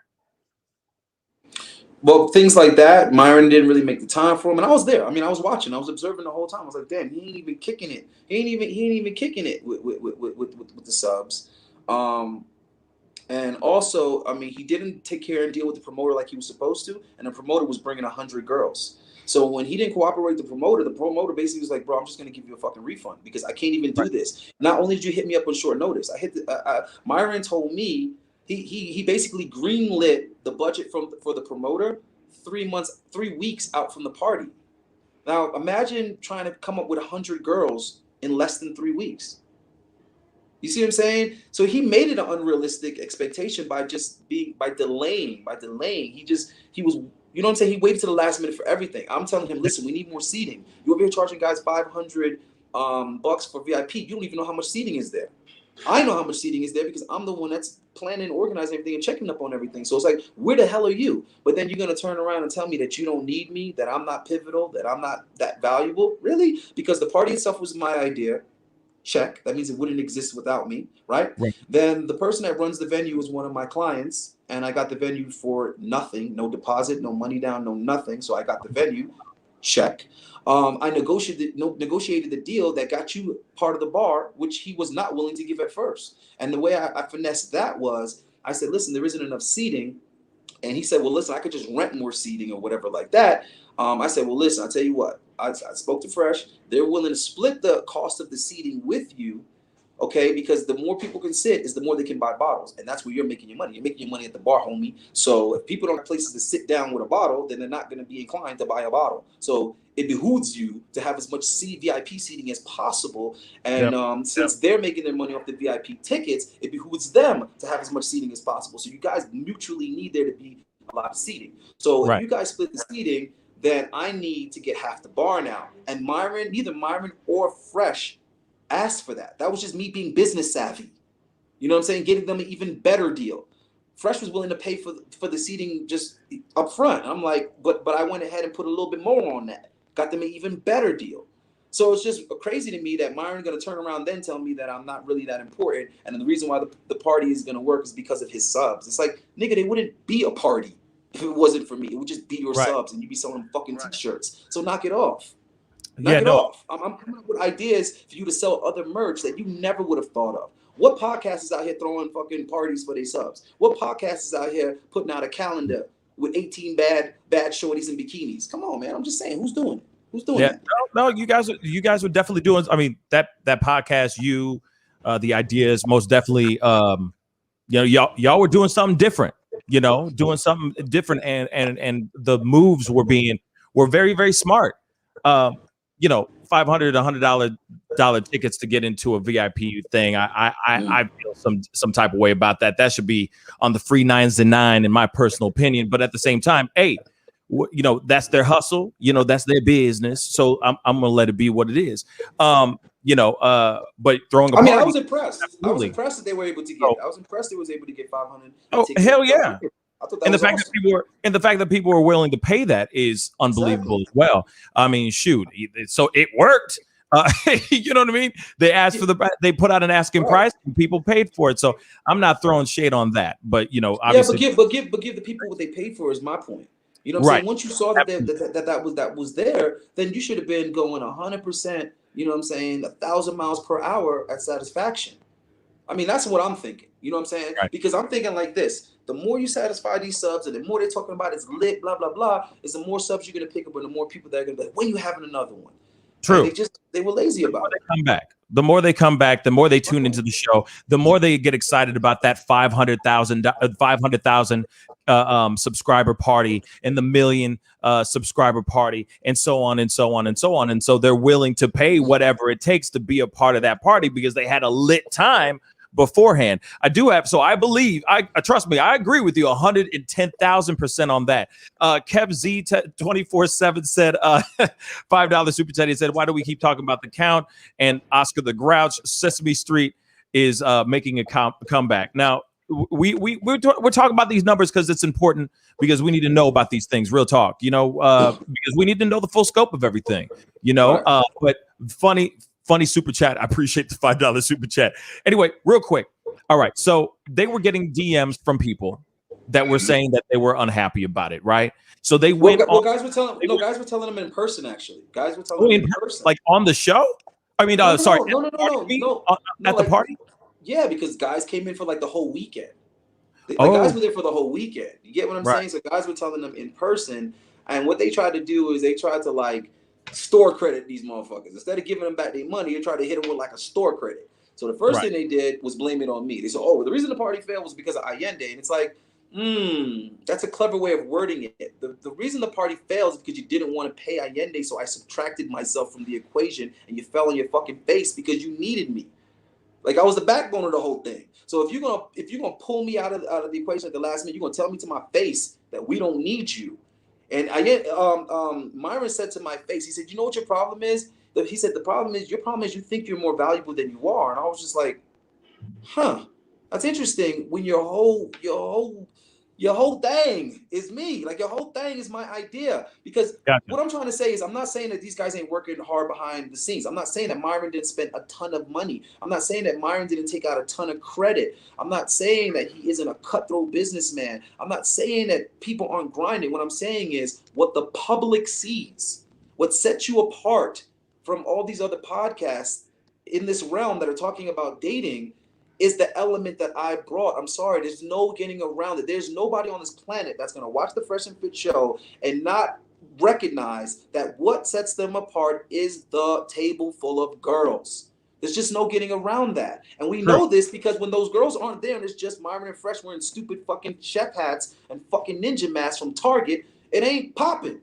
Well, things like that, Myron didn't really make the time for him, and I was there. I mean, I was watching, I was observing the whole time. I was like, damn, he ain't even kicking it. He ain't even kicking it with the subs. And also, I mean, he didn't take care and deal with the promoter like he was supposed to, and the promoter was bringing 100 girls. So when he didn't cooperate with the promoter basically was like, bro, I'm just going to give you a fucking refund because I can't even do this. Not only did you hit me up on short notice, Myron told me he basically greenlit the budget for the promoter 3 weeks out from the party. Now imagine trying to come up with 100 girls in less than 3 weeks. You see what I'm saying? So he made it an unrealistic expectation by delaying. He was, you know what I'm saying? He waited to the last minute for everything. I'm telling him, listen, we need more seating. You over here charging guys $500 bucks for VIP. You don't even know how much seating is there. I know how much seating is there because I'm the one that's planning and organizing everything and checking up on everything. So it's like, where the hell are you? But then you're going to turn around and tell me that you don't need me, that I'm not pivotal, that I'm not that valuable? Really? Because the party itself was my idea. Check. That means it wouldn't exist without me, right? Then the person that runs the venue is one of my clients, and I got the venue for nothing, no deposit, no money down, no nothing. So I got the venue. Check. I negotiated the deal that got you part of the bar, which he was not willing to give at first. And the way I finessed that was, I said, listen, there isn't enough seating. And he said, well, listen, I could just rent more seating or whatever like that. I said, well, listen, I'll tell you what. I spoke to Fresh. They're willing to split the cost of the seating with you, okay? Because the more people can sit is the more they can buy bottles. And that's where you're making your money. You're making your money at the bar, homie. So if people don't have places to sit down with a bottle, then they're not going to be inclined to buy a bottle. So it behooves you to have as much VIP seating as possible. And since they're making their money off the VIP tickets, it behooves them to have as much seating as possible. So you guys mutually need there to be a lot of seating. So if you guys split the seating, then I need to get half the bar now. And neither Myron or Fresh asked for that. That was just me being business savvy. You know what I'm saying? Getting them an even better deal. Fresh was willing to pay for the seating just up front. I'm like, but I went ahead and put a little bit more on that. Got them an even better deal. So it's just crazy to me that Myron going to turn around then tell me that I'm not really that important. And the reason why the party is going to work is because of his subs. It's like, nigga, they wouldn't be a party if it wasn't for me. It would just be your subs and you'd be selling fucking t-shirts. So knock it off. Knock it off. I'm coming up with ideas for you to sell other merch that you never would have thought of. What podcast is out here throwing fucking parties for their subs? What podcast is out here putting out a calendar with 18 bad shorties in bikinis? Come on, man. I'm just saying, who's doing it? Who's doing that? No, you guys were definitely doing. I mean, that podcast, the ideas, most definitely. Y'all were doing something different. Doing something different, and the moves were very, very smart. $500, $100 tickets to get into a VIP thing. I feel some type of way about that. That should be on the free 9s and 9, in my personal opinion. But at the same time, hey, that's their hustle. That's their business. So I'm gonna let it be what it is. But throwing. I was impressed. Absolutely. I was impressed that they were able to get. I was impressed they was able to get 500. Oh, hell yeah! And the fact that people were willing to pay that is unbelievable as well. I mean, shoot. So it worked. You know what I mean? They asked for they put out an asking price and people paid for it. So I'm not throwing shade on that, but obviously, but give the people what they paid for is my point. You know what I'm saying? Once you saw that was there, then you should have been going 100%. You know what I'm saying? 1,000 miles per hour at satisfaction. I mean, that's what I'm thinking. You know what I'm saying? Right. Because I'm thinking like this: the more you satisfy these subs, and the more they're talking about it's lit, blah blah blah, is the more subs you're gonna pick up, and the more people that are gonna be like, when you having another one? True. And they were lazy about it. The more they come back, the more they tune into the show, the more they get excited about that 500,000 subscriber party and the million subscriber party, and so on and so on and so on. And so they're willing to pay whatever it takes to be a part of that party because they had a lit time beforehand. I believe, trust me, I agree with you 110,000% on that. Kev Z 24/7 said $5 super chat. He said, why do we keep talking about the count? And Oscar the Grouch, Sesame Street is making a comeback. Now we're talking about these numbers because it's important, because we need to know about these things. Real talk, because we need to know the full scope of everything. But funny super chat. I appreciate the $5 super chat. Anyway, real quick. All right. So they were getting DMs from people that were saying that they were unhappy about it, right? So they went. Guys were telling them in person. Actually, guys were telling them in person, like on the show. I mean, no, sorry, no, at the party. Yeah, because guys came in for like the whole weekend. Guys were there for the whole weekend. You get what I'm saying? So guys were telling them in person And what they tried to do is they tried to like store credit these motherfuckers. Instead of giving them back their money, they tried to hit them with like a store credit. So the first thing they did was blame it on me. They said, oh, well, the reason the party failed was because of Ayindei. And it's like, that's a clever way of wording it. The reason the party fails is because you didn't want to pay Ayindei, so I subtracted myself from the equation, and you fell on your fucking face because you needed me. Like I was the backbone of the whole thing. So if you're gonna pull me out of the equation at the last minute, you're gonna tell me to my face that we don't need you. And Myron said to my face, he said, you know what your problem is? He said, your problem is you think you're more valuable than you are. And I was just like, huh, that's interesting when your whole thing is me. Like your whole thing is my idea. Because what I'm trying to say is I'm not saying that these guys ain't working hard behind the scenes. I'm not saying that Myron didn't spend a ton of money. I'm not saying that Myron didn't take out a ton of credit. I'm not saying that he isn't a cutthroat businessman. I'm not saying that people aren't grinding. What I'm saying is what the public sees, what sets you apart from all these other podcasts in this realm that are talking about dating is the element that I brought. I'm sorry, there's no getting around it. There's nobody on this planet that's going to watch the Fresh and Fit show and not recognize that what sets them apart is the table full of girls. There's just no getting around that. And we know this because when those girls aren't there and it's just Myron and Fresh wearing stupid fucking chef hats and fucking ninja masks from Target, it ain't popping.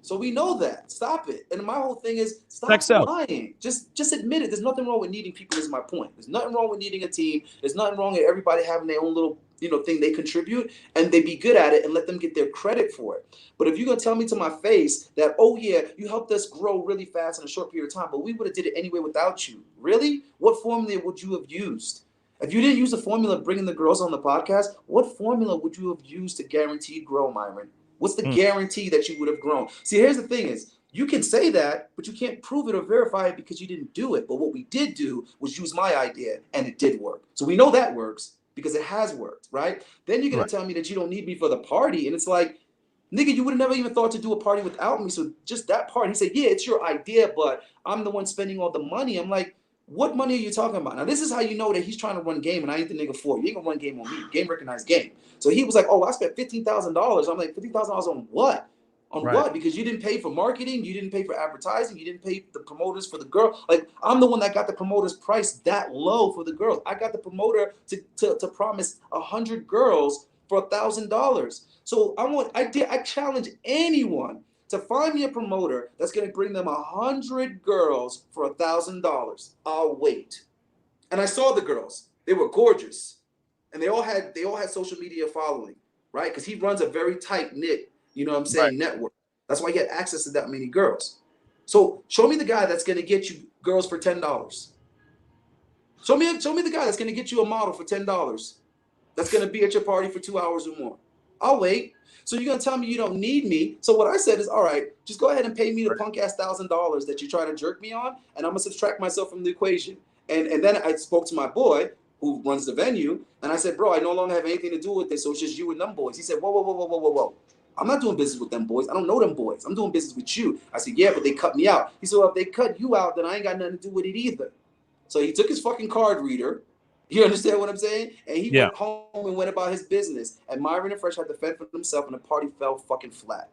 So we know that. Stop it. And my whole thing is stop lying. Just admit it. There's nothing wrong with needing people is my point. There's nothing wrong with needing a team. There's nothing wrong with everybody having their own little, thing they contribute and they be good at it and let them get their credit for it. But if you're going to tell me to my face that, oh yeah, you helped us grow really fast in a short period of time, but we would have did it anyway without you. Really? What formula would you have used? If you didn't use the formula of bringing the girls on the podcast, what formula would you have used to guarantee grow, Myron? What's the guarantee that you would have grown? See, here's the thing is, you can say that, but you can't prove it or verify it because you didn't do it. But what we did do was use my idea, and it did work. So we know that works because it has worked, right? Then you're going to tell me that you don't need me for the party. And it's like, nigga, you would have never even thought to do a party without me. So just that part. He said, yeah, it's your idea, but I'm the one spending all the money. I'm like, what money are you talking about? Now, this is how you know that he's trying to run game, and I ain't the nigga for you. You ain't gonna run game on me. Game recognized game. So he was like, oh, I spent $15,000. I'm like, $15,000 on what? On what? Because you didn't pay for marketing, you didn't pay for advertising, you didn't pay the promoters for the girl. Like, I'm the one that got the promoter's price that low for the girls. I got the promoter to promise 100 girls for $1,000. So I challenge anyone to find me a promoter that's going to bring them 100 girls for $1,000. I'll wait. And I saw the girls. They were gorgeous. And they all had social media following, right? Because he runs a very tight-knit, network. That's why he had access to that many girls. So show me the guy that's going to get you girls for $10. Show me the guy that's going to get you a model for $10. That's going to be at your party for 2 hours or more. I'll wait. So you're going to tell me you don't need me. So what I said is, all right, just go ahead and pay me the punk ass $1,000 that you try to jerk me on, and I'm going to subtract myself from the equation. And then I spoke to my boy who runs the venue, and I said, bro, I no longer have anything to do with this, so it's just you and them boys. He said, whoa. I'm not doing business with them boys. I don't know them boys. I'm doing business with you. I said, yeah, but they cut me out. He said, well, if they cut you out, then I ain't got nothing to do with it either. So he took his fucking card reader. You understand what I'm saying? And he went home and went about his business. And Myron and Fresh had to fend for themselves, and the party fell fucking flat.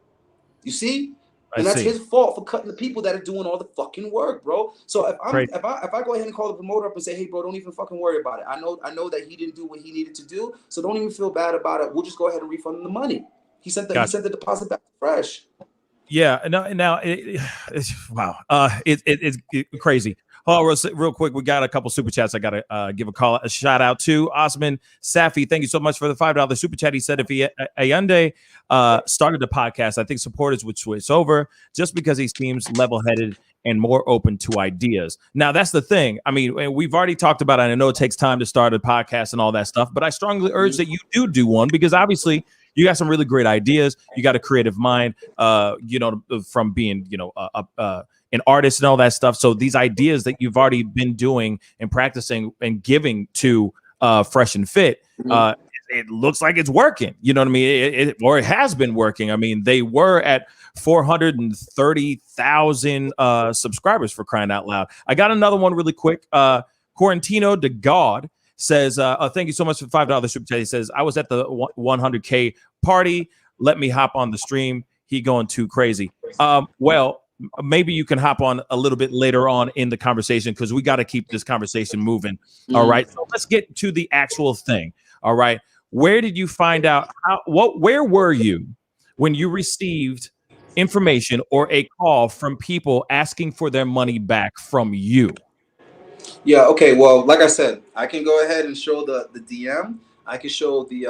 You see? And that's his fault for cutting the people that are doing all the fucking work, bro. So if I go ahead and call the promoter up and say, hey, bro, don't even fucking worry about it. I know that he didn't do what he needed to do, so don't even feel bad about it. We'll just go ahead and refund him the money. He sent the deposit back to Fresh. Yeah. Now it's wow. It's crazy. Oh, real quick, we got a couple super chats. I got to give a shout out to Osman Safi. Thank you so much for the $5 super chat. He said if Ayindei started the podcast, I think supporters would switch over just because he seems level-headed and more open to ideas. Now, that's the thing. I mean, we've already talked about it. I know it takes time to start a podcast and all that stuff, but I strongly urge that you do one because obviously you got some really great ideas. You got a creative mind, from being, an artist and all that stuff. So these ideas that you've already been doing and practicing and giving to Fresh and Fit, it looks like it's working. You know what I mean? It has been working. I mean, they were at 430,000 subscribers, for crying out loud. I got another one really quick. Quarantino de God says, thank you so much for $5 super chat. He says, I was at the 100K party. Let me hop on the stream. he going too crazy. Well, maybe you can hop on a little bit later on in the conversation because we got to keep this conversation moving. All right. So let's get to the actual thing. All right. Where did you find out where were you when you received information or a call from people asking for their money back from you? Yeah, okay. Well, like I said, I can go ahead and show the DM. I can show the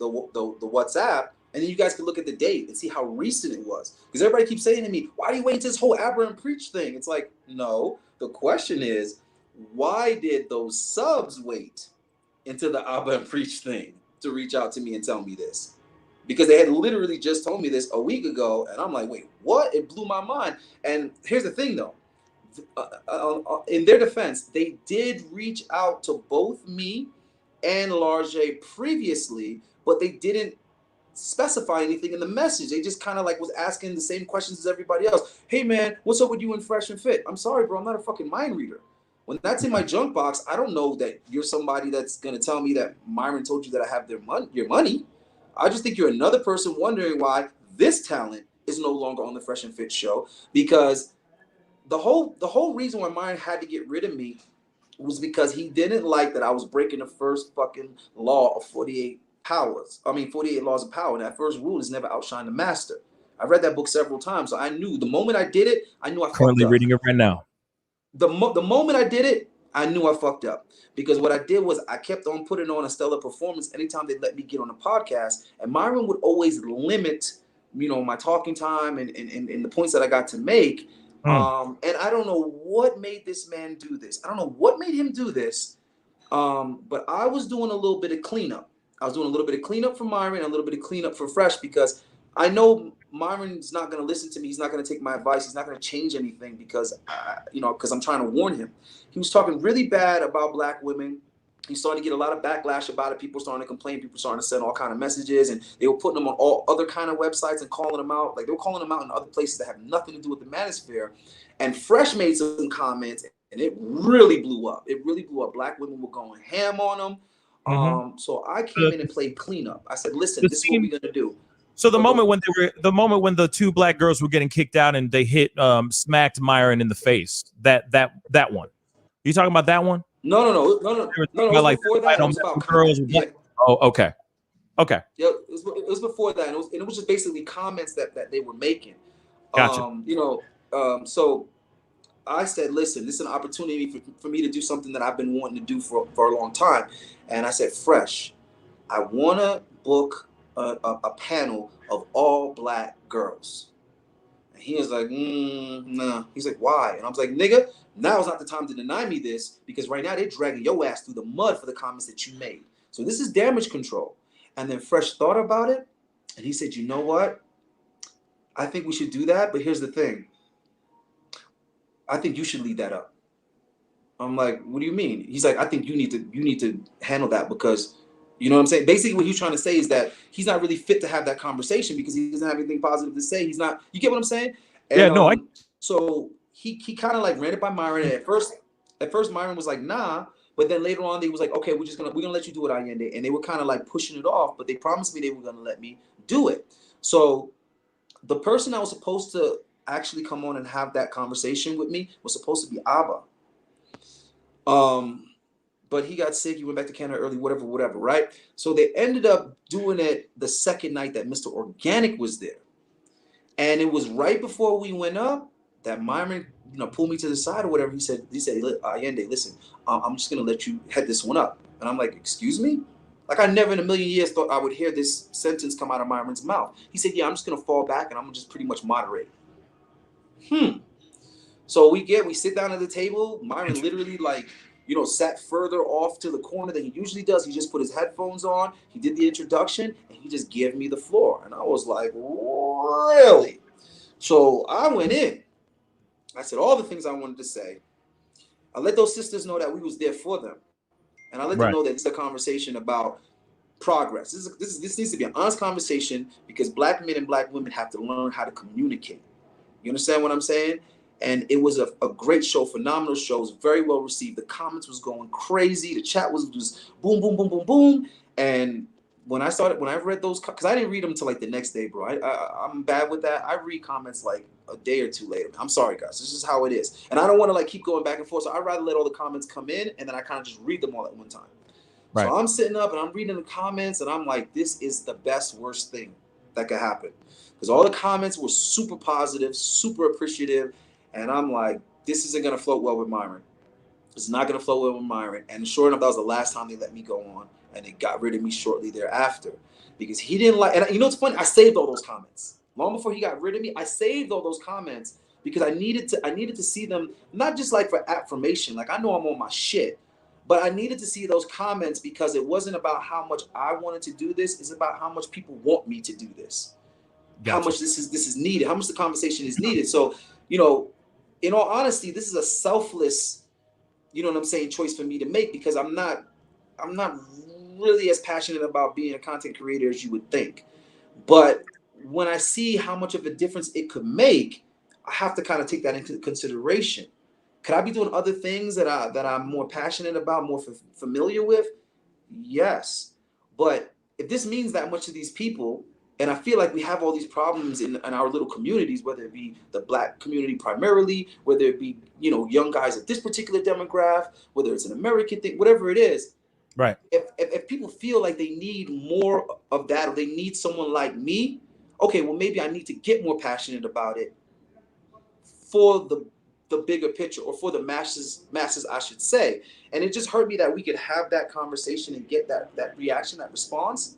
WhatsApp, and then you guys can look at the date and see how recent it was. Because everybody keeps saying to me, "Why do you wait until this whole aberrant preach thing?" It's like, no. The question is, why did those subs wait until the aberrant preach thing to reach out to me and tell me this? Because they had literally just told me this a week ago, and I'm like, wait, what? It blew my mind. And here's the thing, though. In their defense, they did reach out to both me and Large previously, but they didn't specify anything in the message. They just kind of like was asking the same questions as everybody else. Hey man, what's up with you in Fresh and Fit? I'm sorry, bro, I'm not a fucking mind reader. When that's in my junk box, I don't know that you're somebody that's gonna tell me that Myron told you that I have your money. I just think you're another person wondering why this talent is no longer on the Fresh and Fit show, because the whole reason why Myron had to get rid of me was because he didn't like that I was breaking the first fucking law of 48 powers. I mean, 48 laws of power. And that first rule is never outshine the master. I read that book several times, so I knew the moment I did it, I knew I Currently fucked up. reading it right now. The moment I did it, I knew I fucked up, because what I did was I kept on putting on a stellar performance anytime they let me get on a podcast, and Myron would always limit, my talking time and the points that I got to make. And I don't know what made this man do this. I don't know what made him do this. But I was doing a little bit of cleanup. I was doing a little bit of cleanup for Myron, and a little bit of cleanup for Fresh, because I know Myron's not going to listen to me. He's not going to take my advice. He's not going to change anything because, because I'm trying to warn him. He was talking really bad about black women. He's starting to get a lot of backlash about it. People starting to complain. People starting to send all kind of messages, and they were putting them on all other kind of websites and calling them out. Like, they were calling them out in other places that have nothing to do with the manosphere. And Fresh made some comments, and it really blew up. It really blew up. Black women were going ham on them. So I came in and played cleanup. I said, listen, this is what we're gonna do. So the moment when the two black girls were getting kicked out and they smacked Myron in the face, that one. You talking about that one? No. It was like before that. It was about girls. Yeah. Oh, okay. Yeah, it was before that, and it was just basically comments that they were making. Gotcha. So I said, listen, this is an opportunity for me to do something that I've been wanting to do for a long time. And I said, Fresh, I want to book a panel of all black girls. And he was like, nah. He's like, why? And I was like, nigga, now is not the time to deny me this, because right now they're dragging your ass through the mud for the comments that you made. So this is damage control. And then Fresh thought about it, and he said, you know what? I think we should do that, but here's the thing. I think you should lead that up. I'm like, what do you mean? He's like, I think you need to handle that, because, you know what I'm saying? Basically, what he's trying to say is that he's not really fit to have that conversation because he doesn't have anything positive to say. He's not. You get what I'm saying? And, yeah. No. So he kind of like ran it by Myron. And at first Myron was like, nah. But then later on, they was like, okay, we're gonna let you do it, Ayindei. And they were kind of like pushing it off, but they promised me they were gonna let me do it. So the person that was supposed to actually come on and have that conversation with me was supposed to be Abba. But he got sick. He went back to Canada early, whatever, right? So they ended up doing it the second night that Mr. Organic was there. And it was right before we went up that Myron, pulled me to the side or whatever. He said, Ayindei, listen, I'm just going to let you head this one up. And I'm like, excuse me? Like, I never in a million years thought I would hear this sentence come out of Myron's mouth. He said, yeah, I'm just going to fall back and I'm going to just pretty much moderate. So we sit down at the table. Myron literally sat further off to the corner than he usually does. He just put his headphones on. He did the introduction and he just gave me the floor. And I was like, really? So I went in. I said all the things I wanted to say. I let those sisters know that we was there for them. And I let them know that it's a conversation about progress. This needs to be an honest conversation, because black men and black women have to learn how to communicate. You understand what I'm saying? And it was a great show, phenomenal show. It was very well received. The comments was going crazy. The chat was boom, boom, boom, boom, boom. And when I read those, because I didn't read them until like the next day, bro. I'm bad with that. I read comments like a day or two later. I'm sorry, guys. This is how it is, and I don't want to like keep going back and forth. So I'd rather let all the comments come in, and then I kind of just read them all at one time. Right. So I'm sitting up and I'm reading the comments, and I'm like, this is the worst thing that could happen, because all the comments were super positive, super appreciative, and I'm like, this isn't gonna float well with Myron. It's not gonna float well with Myron. And sure enough, that was the last time they let me go on. And they got rid of me shortly thereafter because he didn't like. And you know what's funny? I saved all those comments long before he got rid of me. I saved all those comments because I needed to see them, not just like for affirmation. Like, I know I'm on my shit, but I needed to see those comments because it wasn't about how much I wanted to do this. It's about how much people want me to do this. Gotcha. How much this is needed. How much the conversation is needed. So, you know, in all honesty, this is a selfless, you know what I'm saying, choice for me to make, because I'm not really as passionate about being a content creator as you would think. But when I see how much of a difference it could make, I have to kind of take that into consideration. Could I be doing other things that I'm more passionate about, more familiar with? Yes. But if this means that much to these people, and I feel like we have all these problems in our little communities, whether it be the Black community primarily, whether it be, you know, young guys of this particular demographic, whether it's an American thing, whatever it is. Right. If people feel like they need more of that, or they need someone like me, okay, well, maybe I need to get more passionate about it for the bigger picture, or for the masses, I should say. And it just hurt me that we could have that conversation and get that reaction, that response,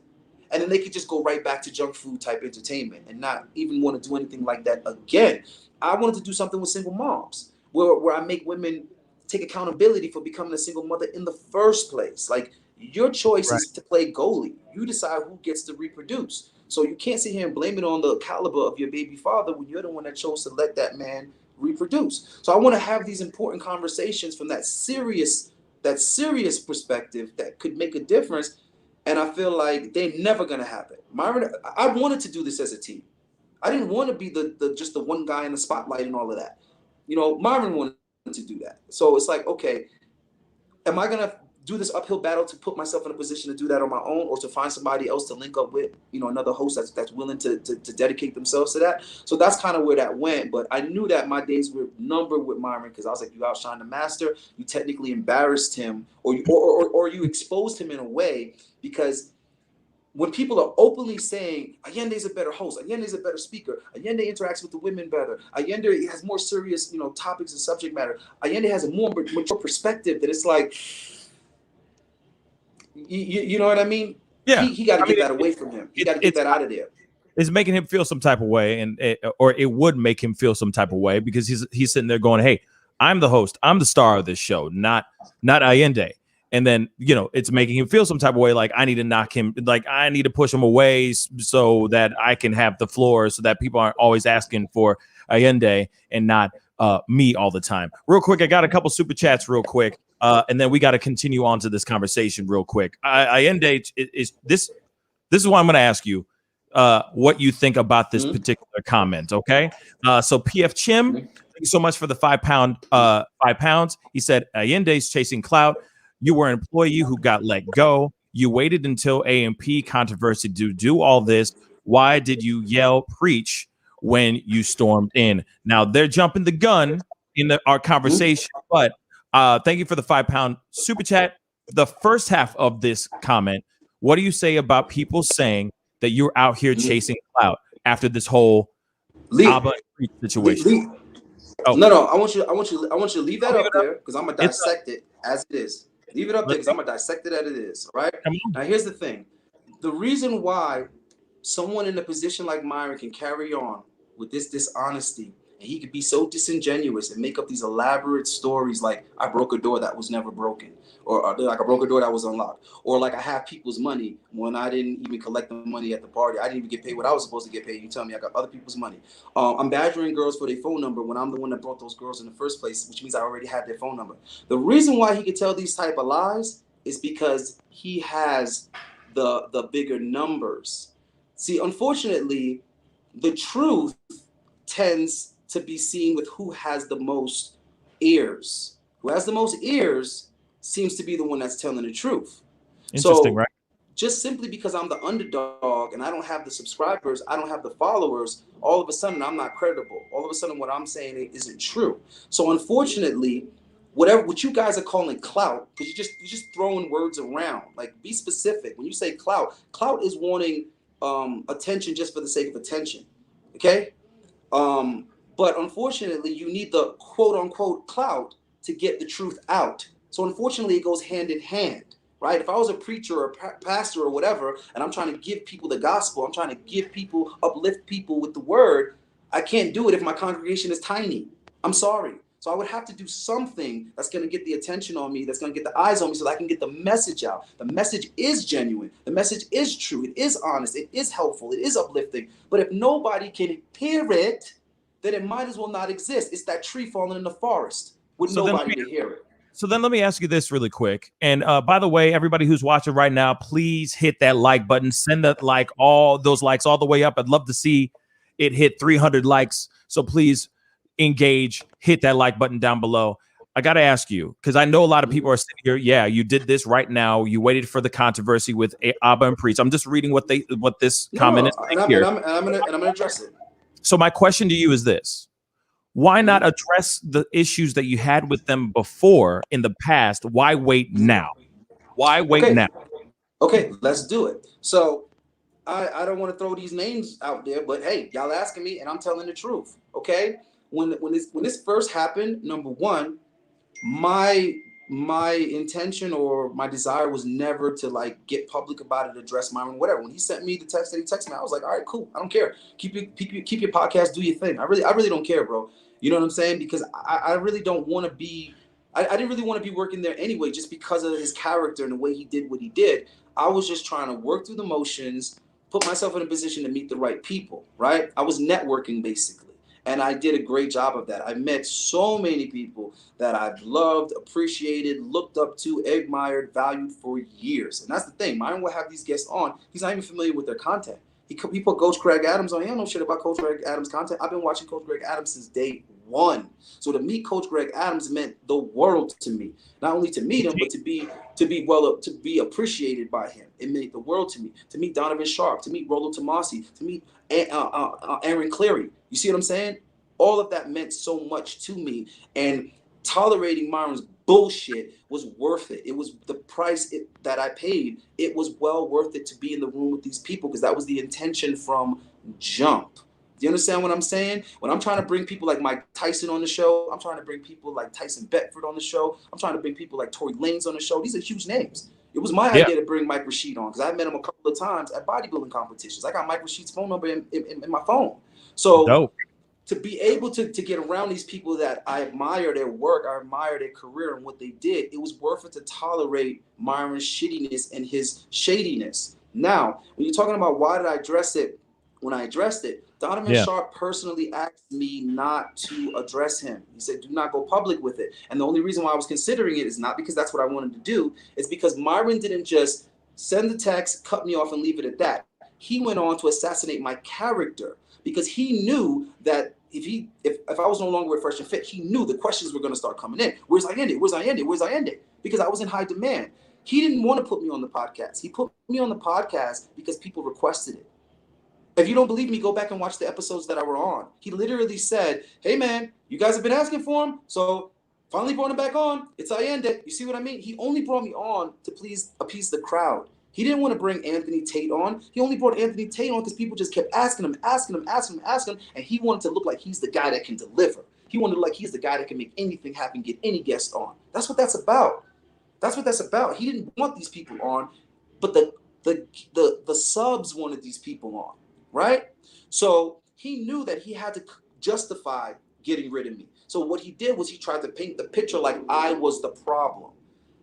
and then they could just go right back to junk food type entertainment and not even want to do anything like that again. I wanted to do something with single moms, where I make women take accountability for becoming a single mother in the first place. Like, your choice is to play goalie. You decide who gets to reproduce. So you can't sit here and blame it on the caliber of your baby father when you're the one that chose to let that man reproduce. So I want to have these important conversations from that serious perspective that could make a difference. And I feel like they're never gonna happen. Myron, I wanted to do this as a team. I didn't want to be just the one guy in the spotlight and all of that. You know, Myron wanted to do that. So it's like, okay, am I gonna do this uphill battle to put myself in a position to do that on my own, or to find somebody else to link up with, you know, another host that's willing to dedicate themselves to that? So that's kind of where that went. But I knew that my days were numbered with Myron, because I was like, you outshined the master. You technically embarrassed him, or you exposed him in a way, because when people are openly saying Ayindei's a better host, Ayindei's a better speaker, Ayindei interacts with the women better, Ayindei has more serious, you know, topics and subject matter, Ayindei has a more mature perspective, that it's like, you know what I mean? Yeah, he got to get that away from him. He got to get that out of there. It's making him feel some type of way, or it would make him feel some type of way, because he's sitting there going, "Hey, I'm the host. I'm the star of this show, not Ayindei." And then, you know, it's making him feel some type of way, like I need to knock him, like I need to push him away so that I can have the floor, so that people aren't always asking for Ayindei and not me all the time. Real quick, I got a couple super chats real quick, and then we got to continue on to this conversation real quick. Ayindei, is this is what I'm going to ask you, what you think about this particular comment, okay? So PF Chim, thank you so much for the £5. He said, Ayindei's chasing clout. You were an employee who got let go. You waited until A&P controversy to do all this. Why did you yell preach when you stormed in? Now, they're jumping the gun in our conversation, but thank you for the £5 super chat. The first half of this comment, what do you say about people saying that you're out here chasing clout after this whole ABBA situation? No, I want you to leave that up there, because I'm gonna dissect it as it is. Leave it up there, because I'm gonna dissect it as it is. All right. Now here's the thing: the reason why someone in a position like Myron can carry on with this dishonesty, and he could be so disingenuous and make up these elaborate stories like I broke a door that was never broken, or like I broke a door that was unlocked, or like I have people's money when I didn't even collect the money at the party. I didn't even get paid what I was supposed to get paid. You tell me I got other people's money. I'm badgering girls for their phone number when I'm the one that brought those girls in the first place, which means I already had their phone number. The reason why he could tell these type of lies is because he has the bigger numbers. See, unfortunately, the truth tends to be seen with who has the most ears. Who has the most ears seems to be the one that's telling the truth. Interesting, so, right? just simply because I'm the underdog and I don't have the subscribers, I don't have the followers, all of a sudden I'm not credible. All of a sudden what I'm saying isn't true. So unfortunately, what you guys are calling clout, because you're just throwing words around. Like, be specific. When you say clout, clout is wanting attention just for the sake of attention. Okay? But unfortunately, you need the quote unquote clout to get the truth out. So unfortunately, it goes hand in hand. Right? If I was a preacher or a pastor or whatever, and I'm trying to give people the gospel, I'm trying to give people, uplift people with the word, I can't do it if my congregation is tiny. I'm sorry. So I would have to do something that's going to get the attention on me, that's going to get the eyes on me so that I can get the message out. The message is genuine. The message is true. It is honest. It is helpful. It is uplifting. But if nobody can hear it, then it might as well not exist. It's that tree falling in the forest with nobody to hear it. So then let me ask you this really quick. And by the way, everybody who's watching right now, please hit that like button. Send that all those likes all the way up. I'd love to see it hit 300 likes. So please engage, hit that like button down below. I got to ask you, because I know a lot of people are sitting here. Yeah, you did this right now. You waited for the controversy with Abba and Priest. I'm just reading what this comment is here. And I'm gonna address it. So my question to you is this. Why not address the issues that you had with them before in the past? Why wait now? Why wait now? Okay, let's do it. So I don't want to throw these names out there, but hey, y'all asking me and I'm telling the truth. Okay. When this first happened, number one, my intention or my desire was never to like get public about it, address Myron, whatever. When he sent me the text that he texted me, I was like, all right, cool. I don't care. Keep your podcast, do your thing. I really don't care, bro. You know what I'm saying? Because I really don't want to be, I didn't really want to be working there anyway, just because of his character and the way he did what he did. I was just trying to work through the motions, put myself in a position to meet the right people, right? I was networking basically. And I did a great job of that. I met so many people that I've loved, appreciated, looked up to, admired, valued for years. And that's the thing. Myron will have these guests on. He's not even familiar with their content. He put Coach Greg Adams on. He don't know shit about Coach Greg Adams' content. I've been watching Coach Greg Adams since day one. So to meet Coach Greg Adams meant the world to me. Not only to meet him, but to be appreciated by him. It meant the world to me. To meet Donovan Sharp, to meet Rollo Tomasi, to meet Aaron Cleary. You see what I'm saying? All of that meant so much to me. And tolerating Myron's bullshit was worth it. It was the price that I paid. It was well worth it to be in the room with these people because that was the intention from jump. Do you understand what I'm saying? When I'm trying to bring people like Mike Tyson on the show, I'm trying to bring people like Tyson Beckford on the show, I'm trying to bring people like Tory Lanez on the show. These are huge names. It was my idea to bring Mike Rashid on because I met him a couple of times at bodybuilding competitions. I got Mike Rashid's phone number in my phone. So to be able to get around these people that I admire their work, I admire their career and what they did, it was worth it to tolerate Myron's shittiness and his shadiness. Now, when you're talking about why did I address it, when I addressed it, Donovan Sharp personally asked me not to address him. He said, do not go public with it. And the only reason why I was considering it is not because that's what I wanted to do. It's because Myron didn't just send the text, cut me off, and leave it at that. He went on to assassinate my character because he knew that if I was no longer with Fresh and Fit, he knew the questions were going to start coming in. Where's Ayindei? Where's Ayindei? Where's Ayindei? Because I was in high demand. He didn't want to put me on the podcast. He put me on the podcast because people requested it. If you don't believe me, go back and watch the episodes that I were on. He literally said, hey, man, you guys have been asking for him, so finally brought him back on. It's Ayindei. You see what I mean? He only brought me on to appease the crowd. He didn't want to bring Anthony Tate on. He only brought Anthony Tate on because people just kept asking him, and he wanted to look like he's the guy that can deliver. He wanted to look like he's the guy that can make anything happen, get any guest on. That's what that's about. That's what that's about. He didn't want these people on, but the subs wanted these people on. Right? So he knew that he had to justify getting rid of me. So what he did was he tried to paint the picture like I was the problem.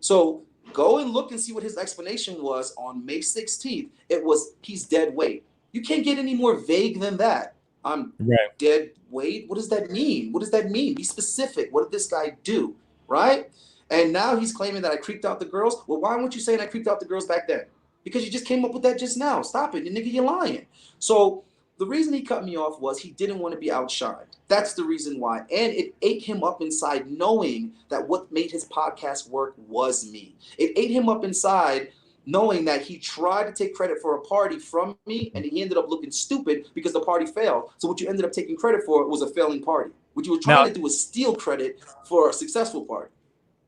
So go and look and see what his explanation was on May 16th. It was, he's dead weight. You can't get any more vague than that. I'm dead weight. What does that mean? What does that mean? Be specific. What did this guy do? Right? And now he's claiming that I creeped out the girls. Well, why weren't you saying I creeped out the girls back then? Because you just came up with that just now. Stop it. You nigga, you're lying. So the reason he cut me off was he didn't want to be outshined. That's the reason why. And it ate him up inside knowing that what made his podcast work was me. It ate him up inside knowing that he tried to take credit for a party from me, and he ended up looking stupid because the party failed. So what you ended up taking credit for was a failing party. What you were trying to do was steal credit for a successful party.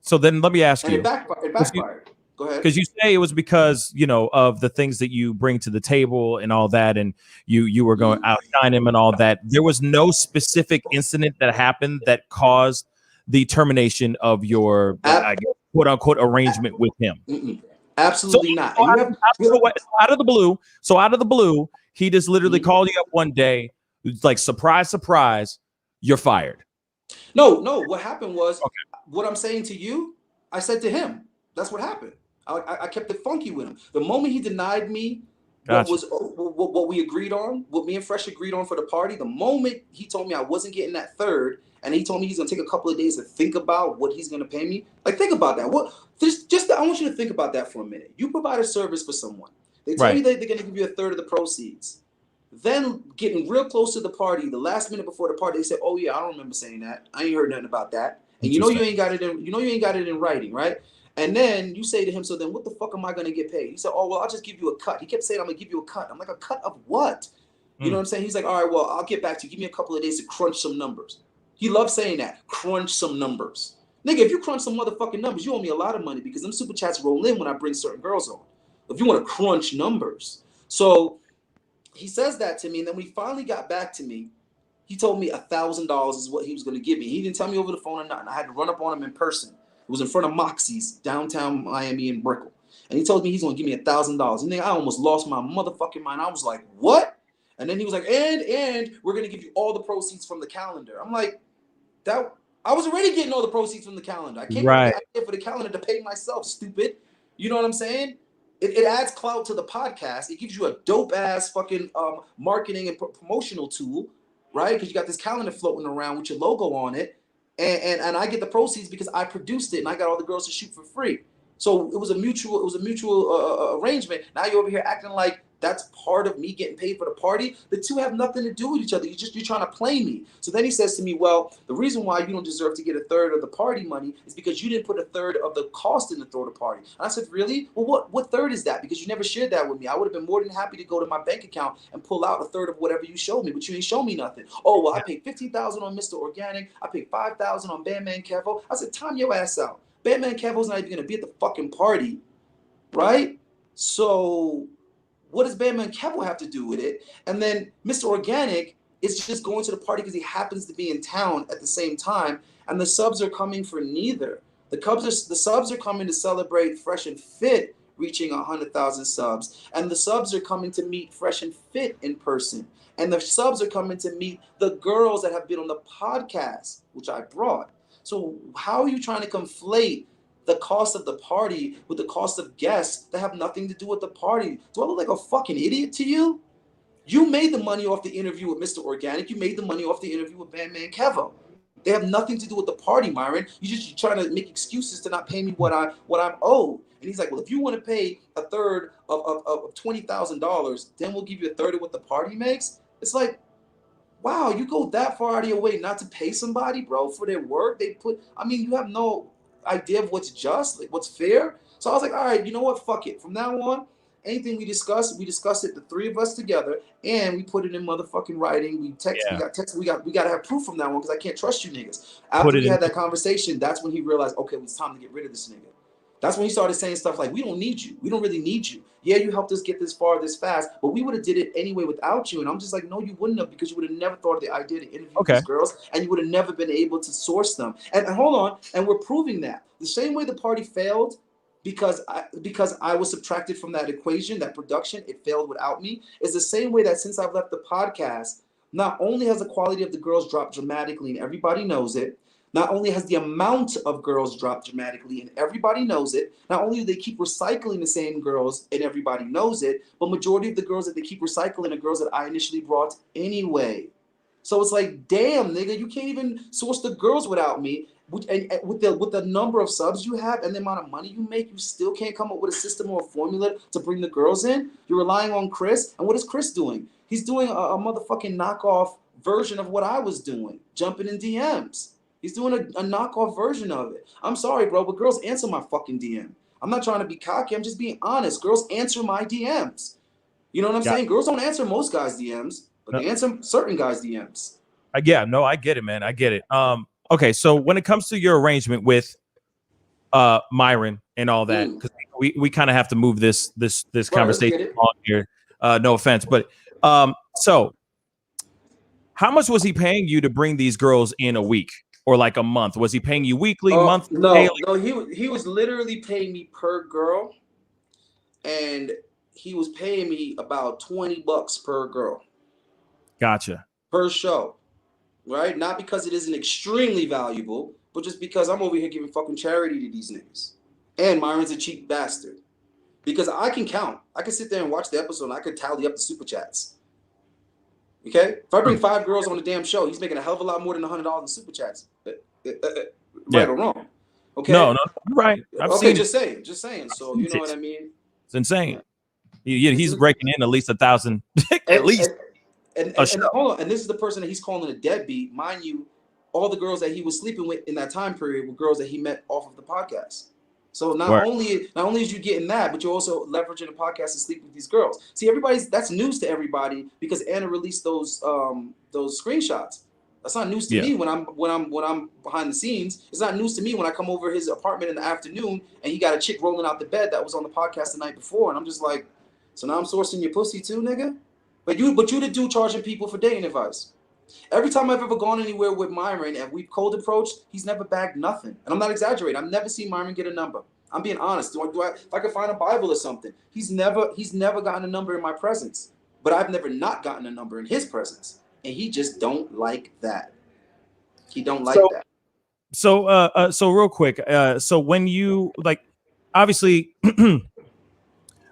So then let me ask and you. it backfired. Go ahead. Because you say it was because, you know, of the things that you bring to the table and all that, and you were going outshine him and all that. There was no specific incident that happened that caused the termination of your I guess, quote unquote arrangement with him. Absolutely not. Out of the blue, he just literally called you up one day. It's like, surprise, you're fired. No. What happened was, what I'm saying to you, I said to him. That's what happened. I kept it funky with him. The moment he denied me what we agreed on, what me and Fresh agreed on for the party, the moment he told me I wasn't getting that third, and he told me he's gonna take a couple of days to think about what he's gonna pay me. Like, think about that. I want you to think about that for a minute. You provide a service for someone. They tell you that they're gonna give you a third of the proceeds. Then getting real close to the party, the last minute before the party, they said, "Oh yeah, I don't remember saying that. I ain't heard nothing about that." And you ain't got it in writing, right? And then you say to him, "So then what the fuck am I going to get paid?" He said, "Oh, well, I'll just give you a cut." He kept saying, "I'm going to give you a cut." I'm like, "A cut of what?" You know what I'm saying? He's like, "All right, well, I'll get back to you. Give me a couple of days to crunch some numbers." He loves saying that. Crunch some numbers. Nigga, if you crunch some motherfucking numbers, you owe me a lot of money, because them super chats roll in when I bring certain girls on. If you want to crunch numbers. So he says that to me. And then when he finally got back to me, he told me $1,000 is what he was going to give me. He didn't tell me over the phone or nothing. I had to run up on him in person. It was in front of Moxie's, downtown Miami in Brickell. And he told me he's going to give me $1,000. And then I almost lost my motherfucking mind. I was like, what? And then he was like, and we're going to give you all the proceeds from the calendar. I'm like, that I was already getting all the proceeds from the calendar. I came up with the idea for the calendar to pay myself, stupid. You know what I'm saying? It adds clout to the podcast. It gives you a dope ass fucking marketing and promotional tool, right? Because you got this calendar floating around with your logo on it. And I get the proceeds because I produced it and I got all the girls to shoot for free. So it was a mutual arrangement. Now you're over here acting like that's part of me getting paid for the party. The two have nothing to do with each other. You're trying to play me. So then he says to me, well, the reason why you don't deserve to get a third of the party money is because you didn't put a third of the cost in to throw the party. And I said, really? Well, what third is that? Because you never shared that with me. I would have been more than happy to go to my bank account and pull out a third of whatever you showed me, but you ain't show me nothing. Oh, well, I paid $15,000 on Mr. Organic. I paid $5,000 on Bandman Kevo. I said, time your ass out. Bandman Kevo's not even going to be at the fucking party, right? So what does Bandman Kevo have to do with it? And then Mr. Organic is just going to the party because he happens to be in town at the same time, and the subs are coming for neither. The subs are coming to celebrate Fresh and Fit reaching 100,000 subs, and the subs are coming to meet Fresh and Fit in person, and the subs are coming to meet the girls that have been on the podcast, which I brought. So how are you trying to conflate the cost of the party with the cost of guests that have nothing to do with the party? Do I look like a fucking idiot to you? You made the money off the interview with Mr. Organic. You made the money off the interview with Bandman Kevo. They have nothing to do with the party, Myron. You're trying to make excuses to not pay me what I'm owed. And he's like, well, if you want to pay a third of $20,000, then we'll give you a third of what the party makes. It's like, wow, you go that far out of your way not to pay somebody, bro, for their work they put. I mean, you have no idea of what's just, like what's fair. So I was like, all right, you know what? Fuck it. From now on, anything we discuss it, the three of us together, and we put it in motherfucking writing. We text, we got to have proof from that one because I can't trust you niggas. After we had that conversation, that's when he realized, okay, it was time to get rid of this nigga. That's when he started saying stuff like, we don't need you. We don't really need you. Yeah, you helped us get this far, this fast, but we would have did it anyway without you. And I'm just like, no, you wouldn't have, because you would have never thought of the idea to interview these girls, and you would have never been able to source them. And hold on, and we're proving that. The same way the party failed because I was subtracted from that equation, that production, it failed without me, is the same way that since I've left the podcast, not only has the quality of the girls dropped dramatically and everybody knows it, not only has the amount of girls dropped dramatically and everybody knows it, not only do they keep recycling the same girls and everybody knows it, but majority of the girls that they keep recycling are girls that I initially brought anyway. So it's like, damn, nigga, you can't even source the girls without me. And with the number of subs you have and the amount of money you make, you still can't come up with a system or a formula to bring the girls in. You're relying on Chris. And what is Chris doing? He's doing a motherfucking knockoff version of what I was doing, jumping in DMs. He's doing a knockoff version of it. I'm sorry, bro, but girls answer my fucking DM. I'm not trying to be cocky. I'm just being honest. Girls answer my DMs. You know what I'm saying? Girls don't answer most guys' DMs, but they answer certain guys' DMs. Yeah, no, I get it, man. I get it. Okay, so when it comes to your arrangement with Myron and all that, because we kind of have to move this conversation on here. No offense, but so how much was he paying you to bring these girls in a week or like a month? Was he paying you weekly, monthly? No, he was literally paying me per girl, and he was paying me about $20 per girl. Gotcha. Per show, right? Not because it isn't extremely valuable, but just because I'm over here giving fucking charity to these niggas. And Myron's a cheap bastard. Because I can count. I can sit there and watch the episode and I could tally up the super chats. Okay? If I bring 5 girls on the damn show, he's making a hell of a lot more than $100 in super chats. Right or wrong? Okay? No, you're right. I've seen just saying. So you know what I mean? It's insane. He's breaking in at least 1,000 at least. And hold on, and this is the person that he's calling a deadbeat. Mind you, all the girls that he was sleeping with in that time period were girls that he met off of the podcast. So not only is you getting that, but you're also leveraging the podcast to sleep with these girls. See, that's news to everybody because Anna released those screenshots. That's not news to me when I'm behind the scenes. It's not news to me when I come over his apartment in the afternoon and he got a chick rolling out the bed that was on the podcast the night before, and I'm just like, so now I'm sourcing your pussy too, nigga? But you the dude charging people for dating advice. Every time I've ever gone anywhere with Myron and we've cold approached, he's never bagged nothing. And I'm not exaggerating. I've never seen Myron get a number. I'm being honest. If I could find a Bible or something, he's never gotten a number in my presence. But I've never not gotten a number in his presence. And he just don't like that. He don't like that. So real quick, so when you obviously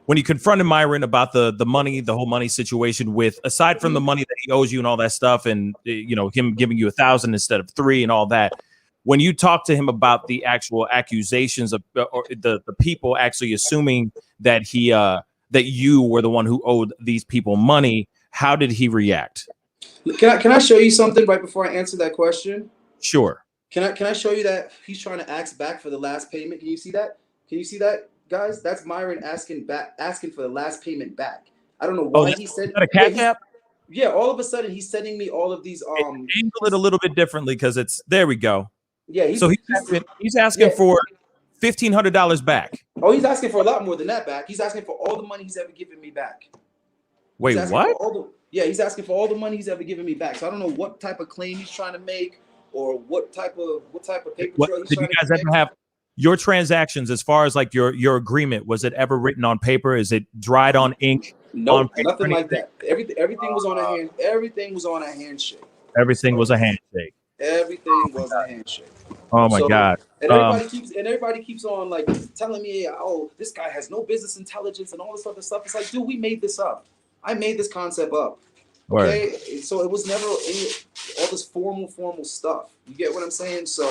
when you confronted Myron about the money, the whole money situation with, aside from the money that he owes you and all that stuff, and him giving you 1,000 instead of 3 and all that, when you talked to him about the actual accusations of or the people actually assuming that that you were the one who owed these people money, how did he react? Can I show you something right before I answer that question? Sure. Can I show you that he's trying to ask back for the last payment? Can you see that? Guys, that's Myron asking for the last payment back. I don't know why he said that a CashApp. Yeah, all of a sudden he's sending me all of these. Angle it a little bit differently because it's there. We go. Yeah, he's asking for $1,500 back. Oh, he's asking for a lot more than that back. He's asking for all the money he's ever given me back. Wait, what? He's asking for all the money he's ever given me back. So I don't know what type of claim he's trying to make or what type of paper trail he's did trying you guys to ever make. have your transactions, as far as like your agreement? Was it ever written on paper? Is it dried on ink? No, nothing like that. Everything was on a hand. Everything was on a handshake. Everything was a handshake. Everything was a handshake. Oh my God! And everybody keeps on like telling me, "Oh, this guy has no business intelligence and all this other stuff." It's like, dude, we made this up. I made this concept up. Okay, so it was never all this formal stuff. You get what I'm saying? So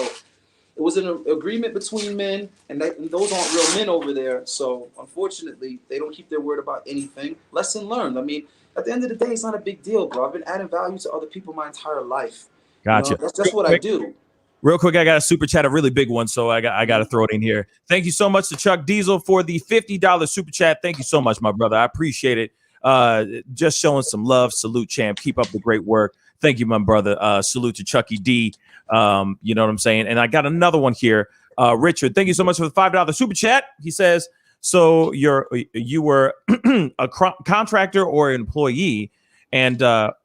it was an agreement between men, and those aren't real men over there. So unfortunately, they don't keep their word about anything. Lesson learned. I mean, at the end of the day, it's not a big deal, bro. I've been adding value to other people my entire life. Gotcha. You know, that's what I do. Real quick, I got a super chat, a really big one, so I got to throw it in here. Thank you so much to Chuck Diesel for the $50 super chat. Thank you so much, my brother. I appreciate it. Just showing some love. Salute, champ. Keep up the great work. Thank you, my brother. Salute to Chucky D. You know what I'm saying? And I got another one here. Richard, thank you so much for the $5 super chat. He says, so you were a contractor or employee, and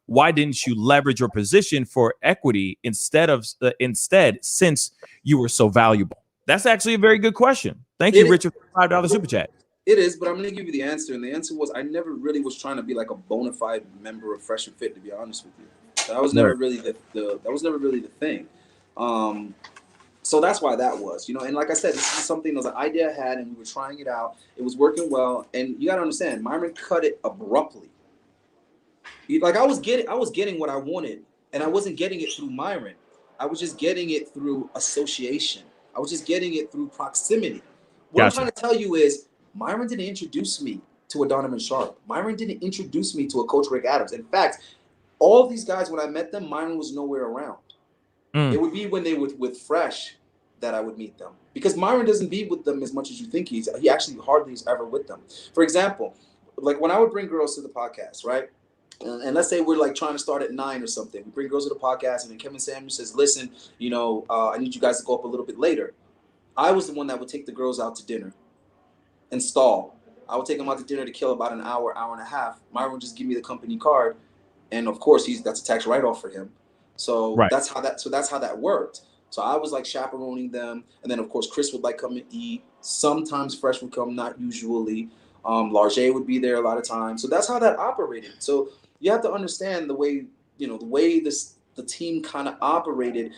why didn't you leverage your position for equity instead since you were so valuable? That's actually a very good question. Thank you, Richard, for $5 super chat. It is, but I'm going to give you the answer. And the answer was I never really was trying to be like a bona fide member of Fresh and Fit, to be honest with you. That was never really the thing. So that's why that was, and like I said, this is something that was an idea I had, and we were trying it out. It was working well, and you got to understand, Myron cut it abruptly. Like I was getting what I wanted, and I wasn't getting it through Myron. I was just getting it through association. I was just getting it through proximity. What I'm trying to tell you is, Myron didn't introduce me to a Donovan Sharp. Myron didn't introduce me to a Coach Rick Adams. In fact, all of these guys, when I met them, Myron was nowhere around. It would be when they were with Fresh that I would meet them. because Myron doesn't be with them as much as you think he actually hardly is ever with them. For example, like when I would bring girls to the podcast, right? And let's say we're like trying to start at 9 or something. We bring girls to the podcast, and then Kevin Samuels says, "Listen, I need you guys to go up a little bit later." I was the one that would take the girls out to dinner and stall. I would take them out to dinner to kill about an hour, hour and a half. Myron would just give me the company card, and of course that's a tax write-off for him. So that's how that worked. So I was like chaperoning them, and then of course Chris would like come and eat. Sometimes Fresh would come, not usually. Largé would be there a lot of times. So that's how that operated. So you have to understand the way the team kind of operated.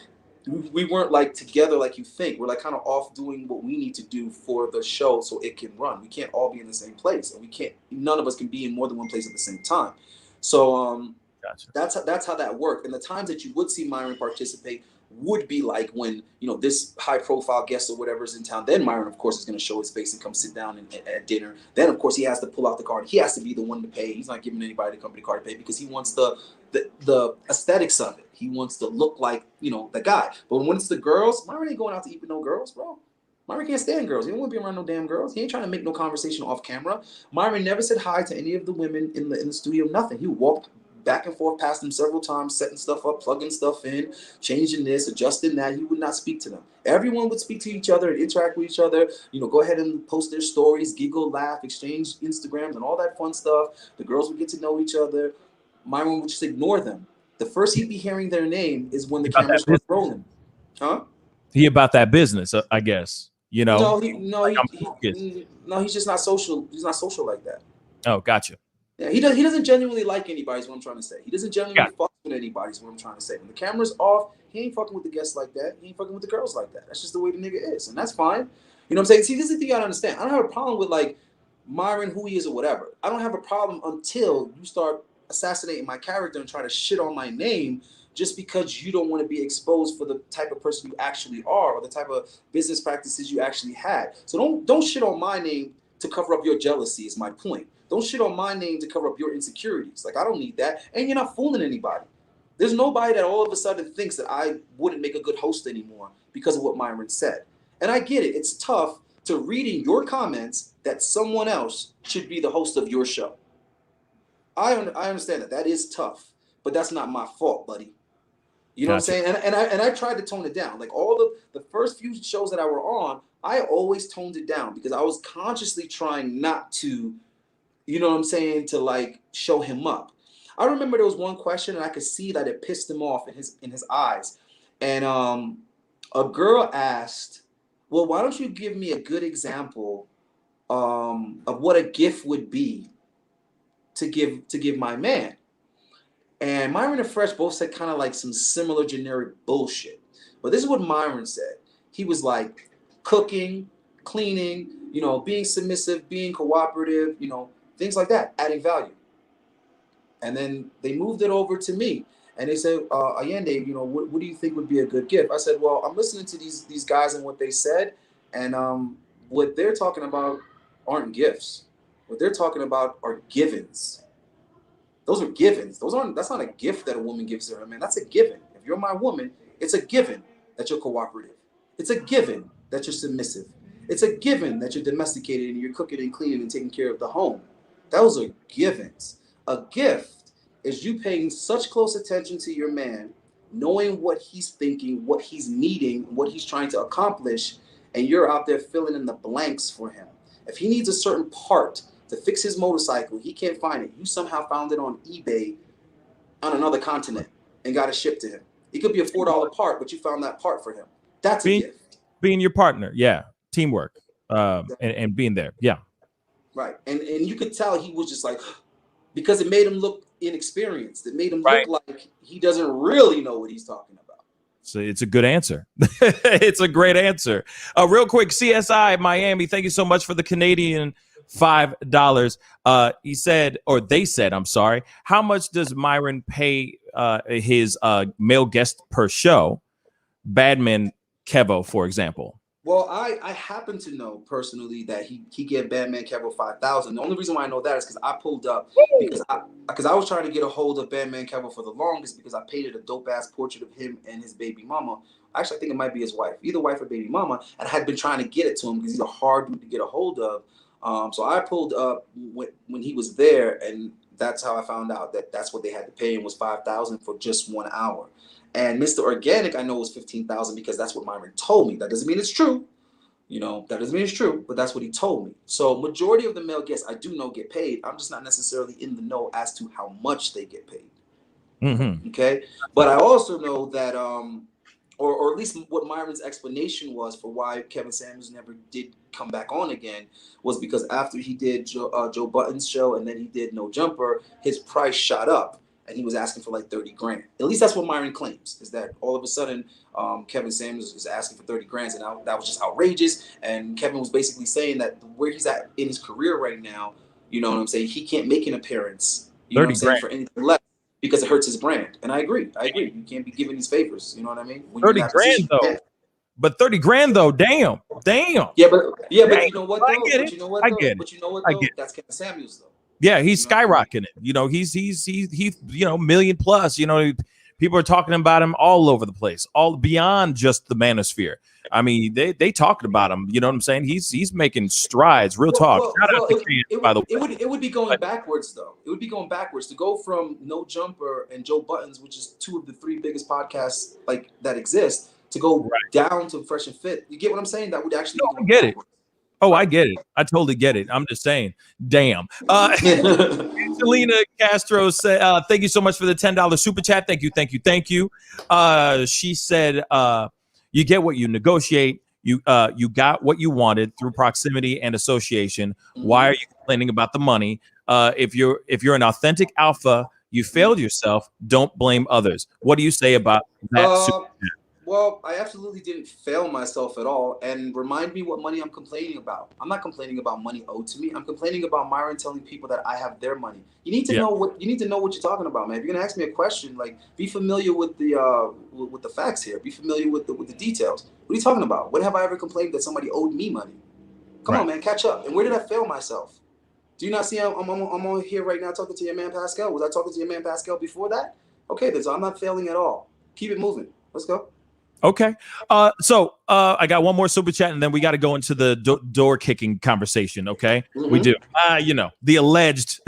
We weren't like together like you think. We're like kind of off doing what we need to do for the show so it can run. We can't all be in the same place, and none of us can be in more than one place at the same time. So gotcha. That's how that worked. And the times that you would see Myron participate would be like when this high profile guest or whatever is in town. Then Myron, of course, is going to show his face and come sit down at dinner. Then of course he has to pull out the card. He has to be the one to pay. He's not giving anybody the company card to pay because he wants the aesthetics of it. He wants to look like the guy. But when it's the girls, Myron ain't going out to eat with no girls, bro. Myron can't stand girls. He don't want to be around no damn girls. He ain't trying to make no conversation off camera. Myron never said hi to any of the women in the studio. Nothing. He walked back and forth past them several times, setting stuff up, plugging stuff in, changing this, adjusting that. He would not speak to them. Everyone would speak to each other and interact with each other. Go ahead and post their stories, giggle, laugh, exchange Instagrams and all that fun stuff. The girls would get to know each other. Myron would just ignore them. The first he'd be hearing their name is when the cameras start rolling. Huh? He about that business, I guess. No, he's just not social. He's not social like that. Oh, gotcha. Yeah, he doesn't genuinely like anybody is what I'm trying to say. He doesn't genuinely fuck with anybody is what I'm trying to say. When the camera's off, he ain't fucking with the guests like that. He ain't fucking with the girls like that. That's just the way the nigga is. And that's fine. You know what I'm saying? See, this is the thing you gotta understand. I don't have a problem with like Myron, who he is or whatever. I don't have a problem until you start assassinating my character and try to shit on my name just because you don't want to be exposed for the type of person you actually are or the type of business practices you actually had. So don't shit on my name to cover up your jealousy is my point. Don't shit on my name to cover up your insecurities. Like, I don't need that. And you're not fooling anybody. There's nobody that all of a sudden thinks that I wouldn't make a good host anymore because of what Myron said. And I get it. It's tough to reading your comments that someone else should be the host of your show. I understand that. That is tough. But that's not my fault, buddy. You know what I'm saying? And I tried to tone it down. Like all the first few shows that I were on, I always toned it down because I was consciously trying not to, you know what I'm saying, to like show him up. I remember there was one question and I could see that it pissed him off in his eyes. And a girl asked, well, why don't you give me a good example of what a gift would be to give my man? And Myron and Fresh both said kind of like some similar generic bullshit. But this is what Myron said. He was like cooking, cleaning, being submissive, being cooperative, things like that, adding value. And then they moved it over to me. And they said, Ayindei, what do you think would be a good gift? I said, well, I'm listening to these guys and what they said. And what they're talking about aren't gifts. What they're talking about are givens. Those are givens. That's not a gift that a woman gives to her man. That's a given. If you're my woman, it's a given that you're cooperative. It's a given that you're submissive. It's a given that you're domesticated and you're cooking and cleaning and taking care of the home. Those are givens. A gift is you paying such close attention to your man, knowing what he's thinking, what he's needing, what he's trying to accomplish, and you're out there filling in the blanks for him. If he needs a certain part to fix his motorcycle, he can't find it. You somehow found it on eBay on another continent and got it shipped to him. It could be a $4 part, but you found that part for him. That's a gift. Being your partner, yeah. Teamwork, and being there, yeah. Right, and you could tell he was just like, because it made him look inexperienced. It made him look like he doesn't really know what he's talking about. So it's a good answer. It's a great answer. Real quick, CSI Miami, thank you so much for the Canadian $5. He said, or they said, I'm sorry, how much does Myron pay his male guest per show? Badman Kevo, for example. Well, I happen to know personally that he gave Batman Cavill 5,000. The only reason why I know that is because I pulled up because I was trying to get a hold of Batman Cavill for the longest because I painted a dope ass portrait of him and his baby mama. Actually, I think it might be his wife, either wife or baby mama, and I had been trying to get it to him because he's a hard dude to get a hold of. So I pulled up when he was there, and that's how I found out that that's what they had to pay him was 5,000 for just 1 hour. And Mr. Organic, I know was 15,000 because that's what Myron told me. That doesn't mean it's true. That doesn't mean it's true, but that's what he told me. So majority of the male guests I do know get paid. I'm just not necessarily in the know as to how much they get paid. Mm-hmm. Okay. But I also know that, or at least what Myron's explanation was for why Kevin Samuels never did come back on again was because after he did Joe Budden's show and then he did No Jumper, his price shot up. And he was asking for like 30 grand. At least that's what Myron claims, is that all of a sudden Kevin Samuels is asking for 30 grand. And that was just outrageous. And Kevin was basically saying that where he's at in his career right now, you know what I'm saying? He can't make an appearance, you know what I'm saying, for anything less because it hurts his brand. And I agree. You can't be giving these favors. You know what I mean? When 30 grand though. Yeah. But 30 grand though, damn. Yeah, but you know what though? I get it. But you know what though? That's Kevin Samuels though. Yeah, he's skyrocketing it. He's million plus. People are talking about him all over the place, all beyond just the manosphere. I mean, they talking about him. You know what I'm saying? He's making strides. Real talk. It would be going backwards though. It would be going backwards to go from No Jumper and Joe Buttons, which is two of the three biggest podcasts like that exist, to go down to Fresh and Fit. You get what I'm saying? That would actually get it. Oh, I get it. I totally get it. I'm just saying, damn. Angelina Castro said, thank you so much for the $10 super chat. Thank you. She said, you get what you negotiate. You got what you wanted through proximity and association. Why are you complaining about the money? If you're an authentic alpha, you failed yourself. Don't blame others. What do you say about that super chat? Well, I absolutely didn't fail myself at all. And remind me what money I'm complaining about. I'm not complaining about money owed to me. I'm complaining about Myron telling people that I have their money. You need to know what you're talking about, man. If you're gonna ask me a question, like be familiar with the facts here. Be familiar with the details. What are you talking about? When have I ever complained that somebody owed me money? Come on, man, catch up. And where did I fail myself? Do you not see I'm on here right now talking to your man Pascal? Was I talking to your man Pascal before that? Okay, then so I'm not failing at all. Keep it moving. Let's go. Okay. So I got one more super chat and then we got to go into the door kicking conversation. Okay. Mm-hmm. We do. The alleged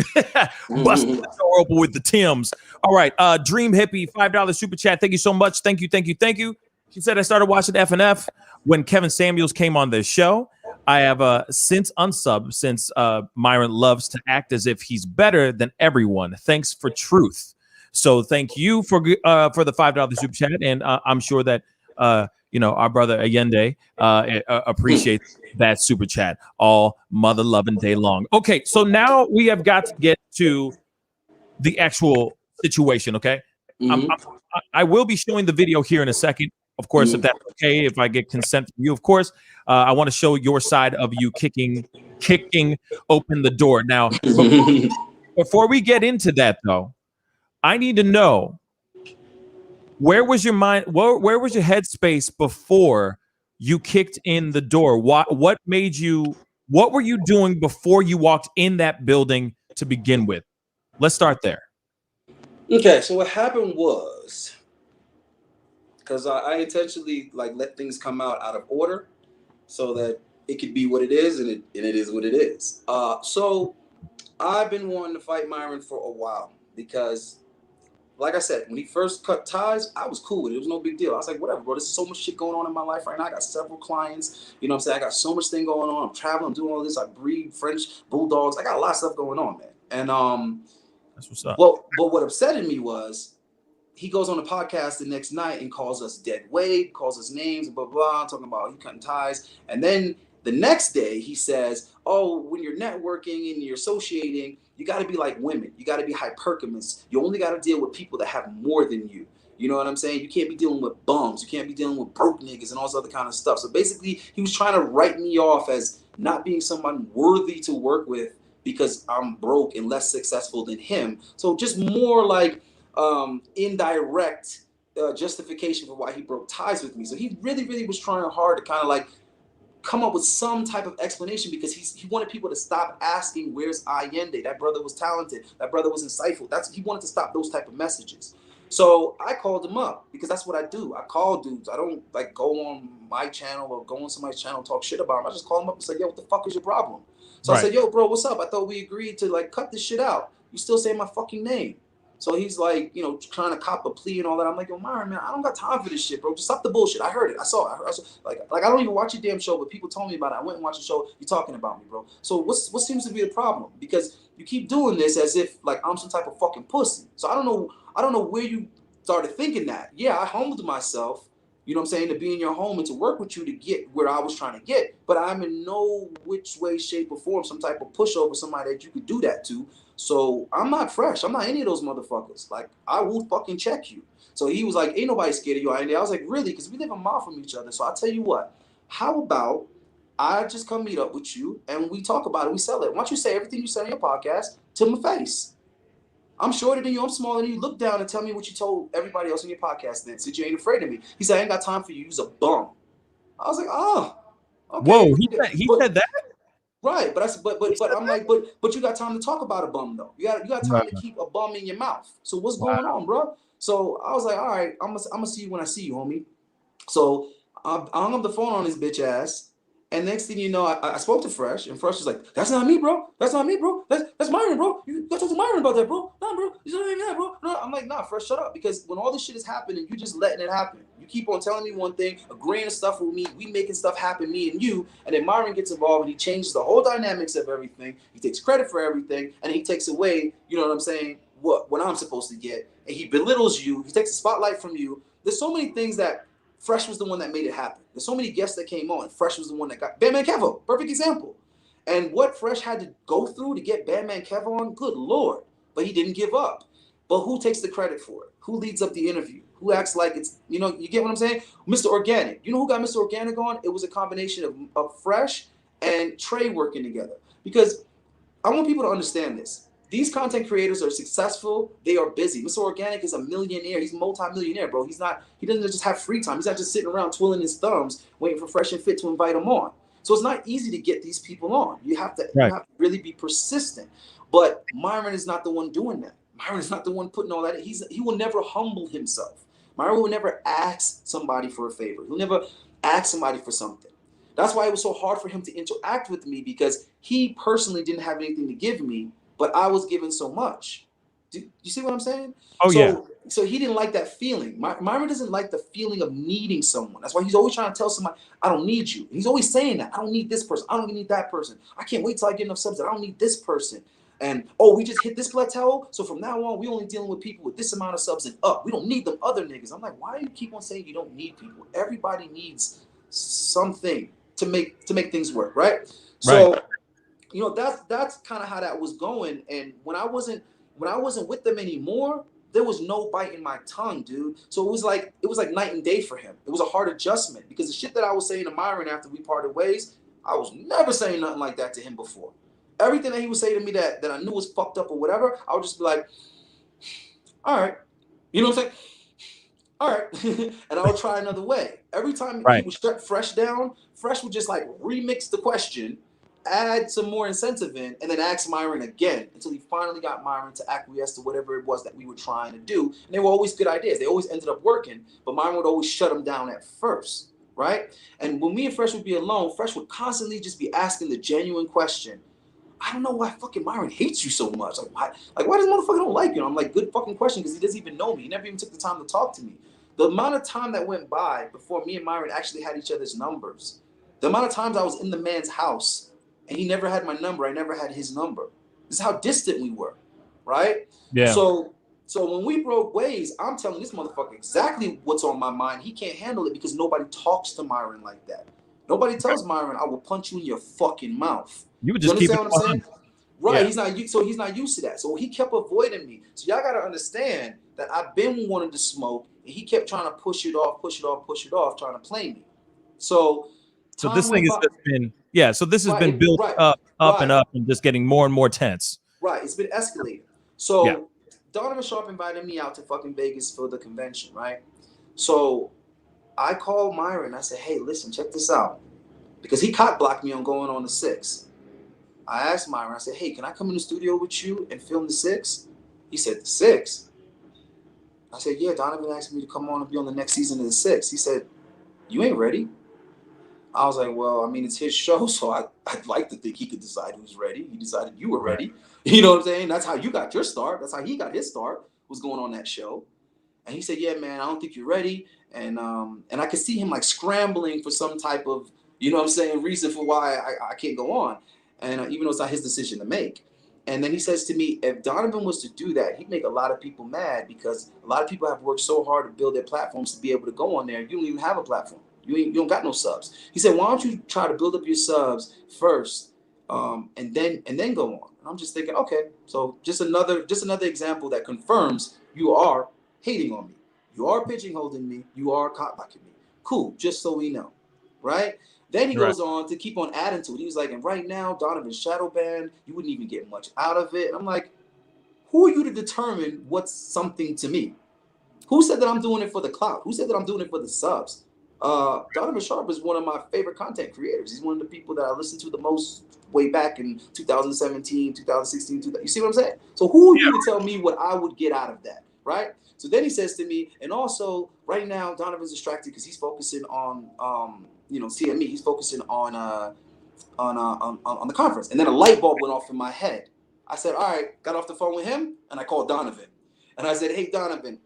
busting the door open with the Tims. All right. Dream Hippie, $5 super chat. Thank you so much. Thank you. She said, I started watching FNF when Kevin Samuels came on this show. I have since unsubbed since Myron loves to act as if he's better than everyone. Thanks for truth. So thank you for the $5 super chat. And I'm sure that our brother Ayindei appreciates that super chat all mother loving day long. Okay, so now we have got to get to the actual situation. Okay, I will be showing the video here in a second, of course, if that's okay. If I get consent from you, of course, I want to show your side of you kicking open the door. Now, before we get into that, though, I need to know. Where was your mind? Where was your headspace before you kicked in the door? What made you? What were you doing before you walked in that building to begin with? Let's start there. Okay, so what happened was because I intentionally let things come out of order so that it could be what it is, and it is what it is. So I've been wanting to fight Myron for a while because. Like I said, when he first cut ties, I was cool with it. It was no big deal. I was like, whatever, bro. There's so much shit going on in my life right now. I got several clients. You know what I'm saying? I got so much thing going on. I'm traveling. I'm doing all this. I breed French bulldogs. I got a lot of stuff going on, man. And that's what's up. Well, but what upsetted me was he goes on the podcast the next night and calls us dead weight, calls us names, blah, blah, talking about you cutting ties. And then the next day he says, oh, when you're networking and you're associating, you got to be like women. You got to be hypergamous. You only got to deal with people that have more than you. You know what I'm saying? You can't be dealing with bums. You can't be dealing with broke niggas and all this other kind of stuff. So basically, he was trying to write me off as not being someone worthy to work with because I'm broke and less successful than him. So just more like indirect justification for why he broke ties with me. So he really, really was trying hard to kind of come up with some type of explanation because he wanted people to stop asking, where's Ayindei? That brother was talented. That brother was insightful. He wanted to stop those type of messages. So I called him up because that's what I do. I call dudes. I don't like go on my channel or go on somebody's channel and talk shit about him. I just call him up and say, yo, what the fuck is your problem? So I said, yo, bro, what's up? I thought we agreed to like cut this shit out. You still saying my fucking name. So he's like, you know, trying to cop a plea and all that. I'm like, yo, Myron, man, I don't got time for this shit, bro. Just stop the bullshit. I heard it. I saw it. I saw, like I don't even watch your damn show, but people told me about it. I went and watched the show. You're talking about me, bro. So what seems to be the problem? Because you keep doing this as if like I'm some type of fucking pussy. So I don't know where you started thinking that. Yeah, I humbled myself, you know what I'm saying, to be in your home and to work with you to get where I was trying to get. But I'm in no which way, shape, or form some type of pushover, somebody that you could do that to. So I'm not fresh. I'm not any of those motherfuckers. Like, I will fucking check you. So he was like, ain't nobody scared of you. I was like, really? Because we live a mile from each other. So I'll tell you what, how about I just come meet up with you and we talk about it, we sell it. Why don't you say everything you said on your podcast to my face? I'm shorter than you, I'm smaller than you. Look down and tell me what you told everybody else on your podcast then, since you ain't afraid of me. He said, I ain't got time for you. You's a bum. I was like, oh, okay. Whoa, he said that? Right, but I'm like, but you got time to talk about a bum though. You got time to keep a bum in your mouth. So what's going on, bro? So I was like, all right, I'm gonna see you when I see you, homie. So I hung up the phone on his bitch ass. And next thing you know, I spoke to Fresh, and Fresh was like, "That's not me, bro. That's not me, bro. That's Myron, bro. You got to talk to Myron about that, bro. Nah, bro. You don't even that, bro." No, I'm like, "Nah, Fresh, shut up." Because when all this shit is happening, you just letting it happen. You keep on telling me one thing, agreeing to stuff with me, we making stuff happen, me and you, and then Myron gets involved and he changes the whole dynamics of everything. He takes credit for everything, and he takes away, you know what I'm saying, what I'm supposed to get, and he belittles you. He takes the spotlight from you. There's so many things that Fresh was the one that made it happen. There's so many guests that came on. Fresh was the one that got Bandman Kevo, perfect example. And what Fresh had to go through to get Bandman Kevo on, good Lord. But he didn't give up. But who takes the credit for it? Who leads up the interview? Who acts like it's, you know, you get what I'm saying? Mr. Organic. You know who got Mr. Organic on? It was a combination of Fresh and Trey working together. Because I want people to understand this. These content creators are successful. They are busy. Mr. Organic is a millionaire. He's a multi-millionaire, bro. He doesn't just have free time. He's not just sitting around twiddling his thumbs waiting for Fresh and Fit to invite him on. So it's not easy to get these people on. You have to really be persistent. But Myron is not the one doing that. Myron is not the one putting all that. He will never humble himself. Myron will never ask somebody for a favor. He'll never ask somebody for something. That's why it was so hard for him to interact with me, because he personally didn't have anything to give me, but I was given so much. Do you see what I'm saying? So he didn't like that feeling. Myron doesn't like the feeling of needing someone. That's why he's always trying to tell somebody, I don't need you. He's always saying that. I don't need this person. I don't need that person. I can't wait till I get enough subs that I don't need this person. And, oh, we just hit this plateau, so from now on, we only dealing with people with this amount of subs and up. We don't need them other niggas. I'm like, why do you keep on saying you don't need people? Everybody needs something to make things work, right? So, you know, that's kind of how that was going. And when I wasn't with them anymore, there was no bite in my tongue, dude. So it was like night and day for him. It was a hard adjustment, because the shit that I was saying to Myron after we parted ways, I was never saying nothing like that to him before. Everything that he would say to me that I knew was fucked up or whatever, I would just be like, all right. You know what I'm saying? All right. And I would try another way. Every time he would shut Fresh down, Fresh would just like remix the question, add some more incentive in, and then ask Myron again until he finally got Myron to acquiesce to whatever it was that we were trying to do. And they were always good ideas. They always ended up working, but Myron would always shut them down at first, right? And when me and Fresh would be alone, Fresh would constantly just be asking the genuine question, I don't know why fucking Myron hates you so much. Like why does motherfucker don't like you? And I'm like, good fucking question, because he doesn't even know me. He never even took the time to talk to me. The amount of time that went by before me and Myron actually had each other's numbers, the amount of times I was in the man's house and he never had my number, I never had his number. This is how distant we were, right? Yeah. So when we broke ways, I'm telling this motherfucker exactly what's on my mind. He can't handle it because nobody talks to Myron like that. Nobody tells Myron, I will punch you in your fucking mouth. You would just understand what I'm saying? Right. Yeah. He's not used to that. So he kept avoiding me. So y'all gotta understand that I've been wanting to smoke, and he kept trying to push it off, trying to play me. So this thing has just been this has been built up and up and just getting more and more tense. Right. It's been escalating. So Donovan Sharp invited me out to fucking Vegas for the convention, right? So I called Myron. I said, hey, listen, check this out. because he cock blocked me on going on the 6th. I asked Myron, I said, hey, can I come in the studio with you and film the 6th? He said, the 6th? I said, yeah, Donovan asked me to come on and be on the next season of the 6th. He said, you ain't ready. I was like, well, I mean, it's his show, so I'd like to think he could decide who's ready. He decided you were ready. You know what I'm saying? That's how you got your start. That's how he got his start, was going on that show. And he said, yeah, man, I don't think you're ready. And I could see him like scrambling for some type of, you know what I'm saying, reason for why I can't go on. And even though it's not his decision to make. And then he says to me, if Donovan was to do that, he'd make a lot of people mad, because a lot of people have worked so hard to build their platforms to be able to go on there. You don't even have a platform. You don't got no subs. He said, why don't you try to build up your subs first, and then go on? And I'm just thinking, okay, so just another example that confirms you are hating on me. You are pigeonholing me. You are cock-blocking me. Cool, just so we know, right? Then he goes on to keep on adding to it. He was like, and right now, Donovan's shadow banned. You wouldn't even get much out of it. And I'm like, who are you to determine what's something to me? Who said that I'm doing it for the clout? Who said that I'm doing it for the subs? Donovan Sharp is one of my favorite content creators. He's one of the people that I listened to the most way back in 2017, 2016, 2000. You see what I'm saying? So who are you to tell me what I would get out of that, right? So then he says to me, and also right now Donovan's distracted because he's focusing on CME. He's focusing on the conference. And then a light bulb went off in my head. I said, all right, got off the phone with him, and I called Donovan. And I said, hey, Donovan,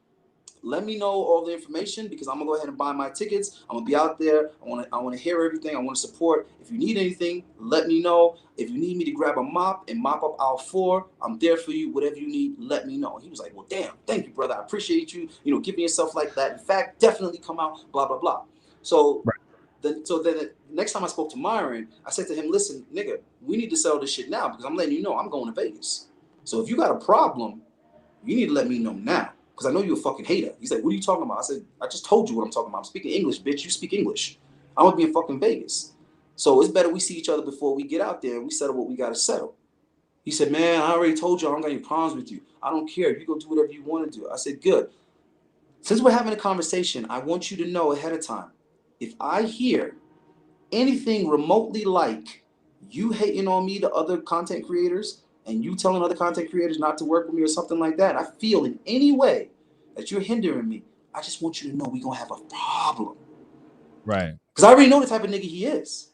let me know all the information, because I'm gonna go ahead and buy my tickets. I'm gonna be out there. I want to hear everything. I want to support. If you need anything, let me know. If you need me to grab a mop and mop up aisle 4, I'm there for you. Whatever you need, let me know. He was like, well, damn, thank you, brother. I appreciate you. Giving yourself like that. In fact, definitely come out. Blah blah blah. So. Right. Then the next time I spoke to Myron, I said to him, listen, nigga, we need to sell this shit now, because I'm letting you know I'm going to Vegas. So if you got a problem, you need to let me know now, because I know you're a fucking hater. He's like, what are you talking about? I said, I just told you what I'm talking about. I'm speaking English, bitch. You speak English. I'm going to be in fucking Vegas. So it's better we see each other before we get out there and we settle what we got to settle. He said, man, I already told you I don't got any problems with you. I don't care. You go do whatever you want to do. I said, good. Since we're having a conversation, I want you to know ahead of time, if I hear anything remotely like you hating on me to other content creators and you telling other content creators not to work with me or something like that, I feel in any way that you're hindering me, I just want you to know we're going to have a problem. Right. Because I already know the type of nigga he is.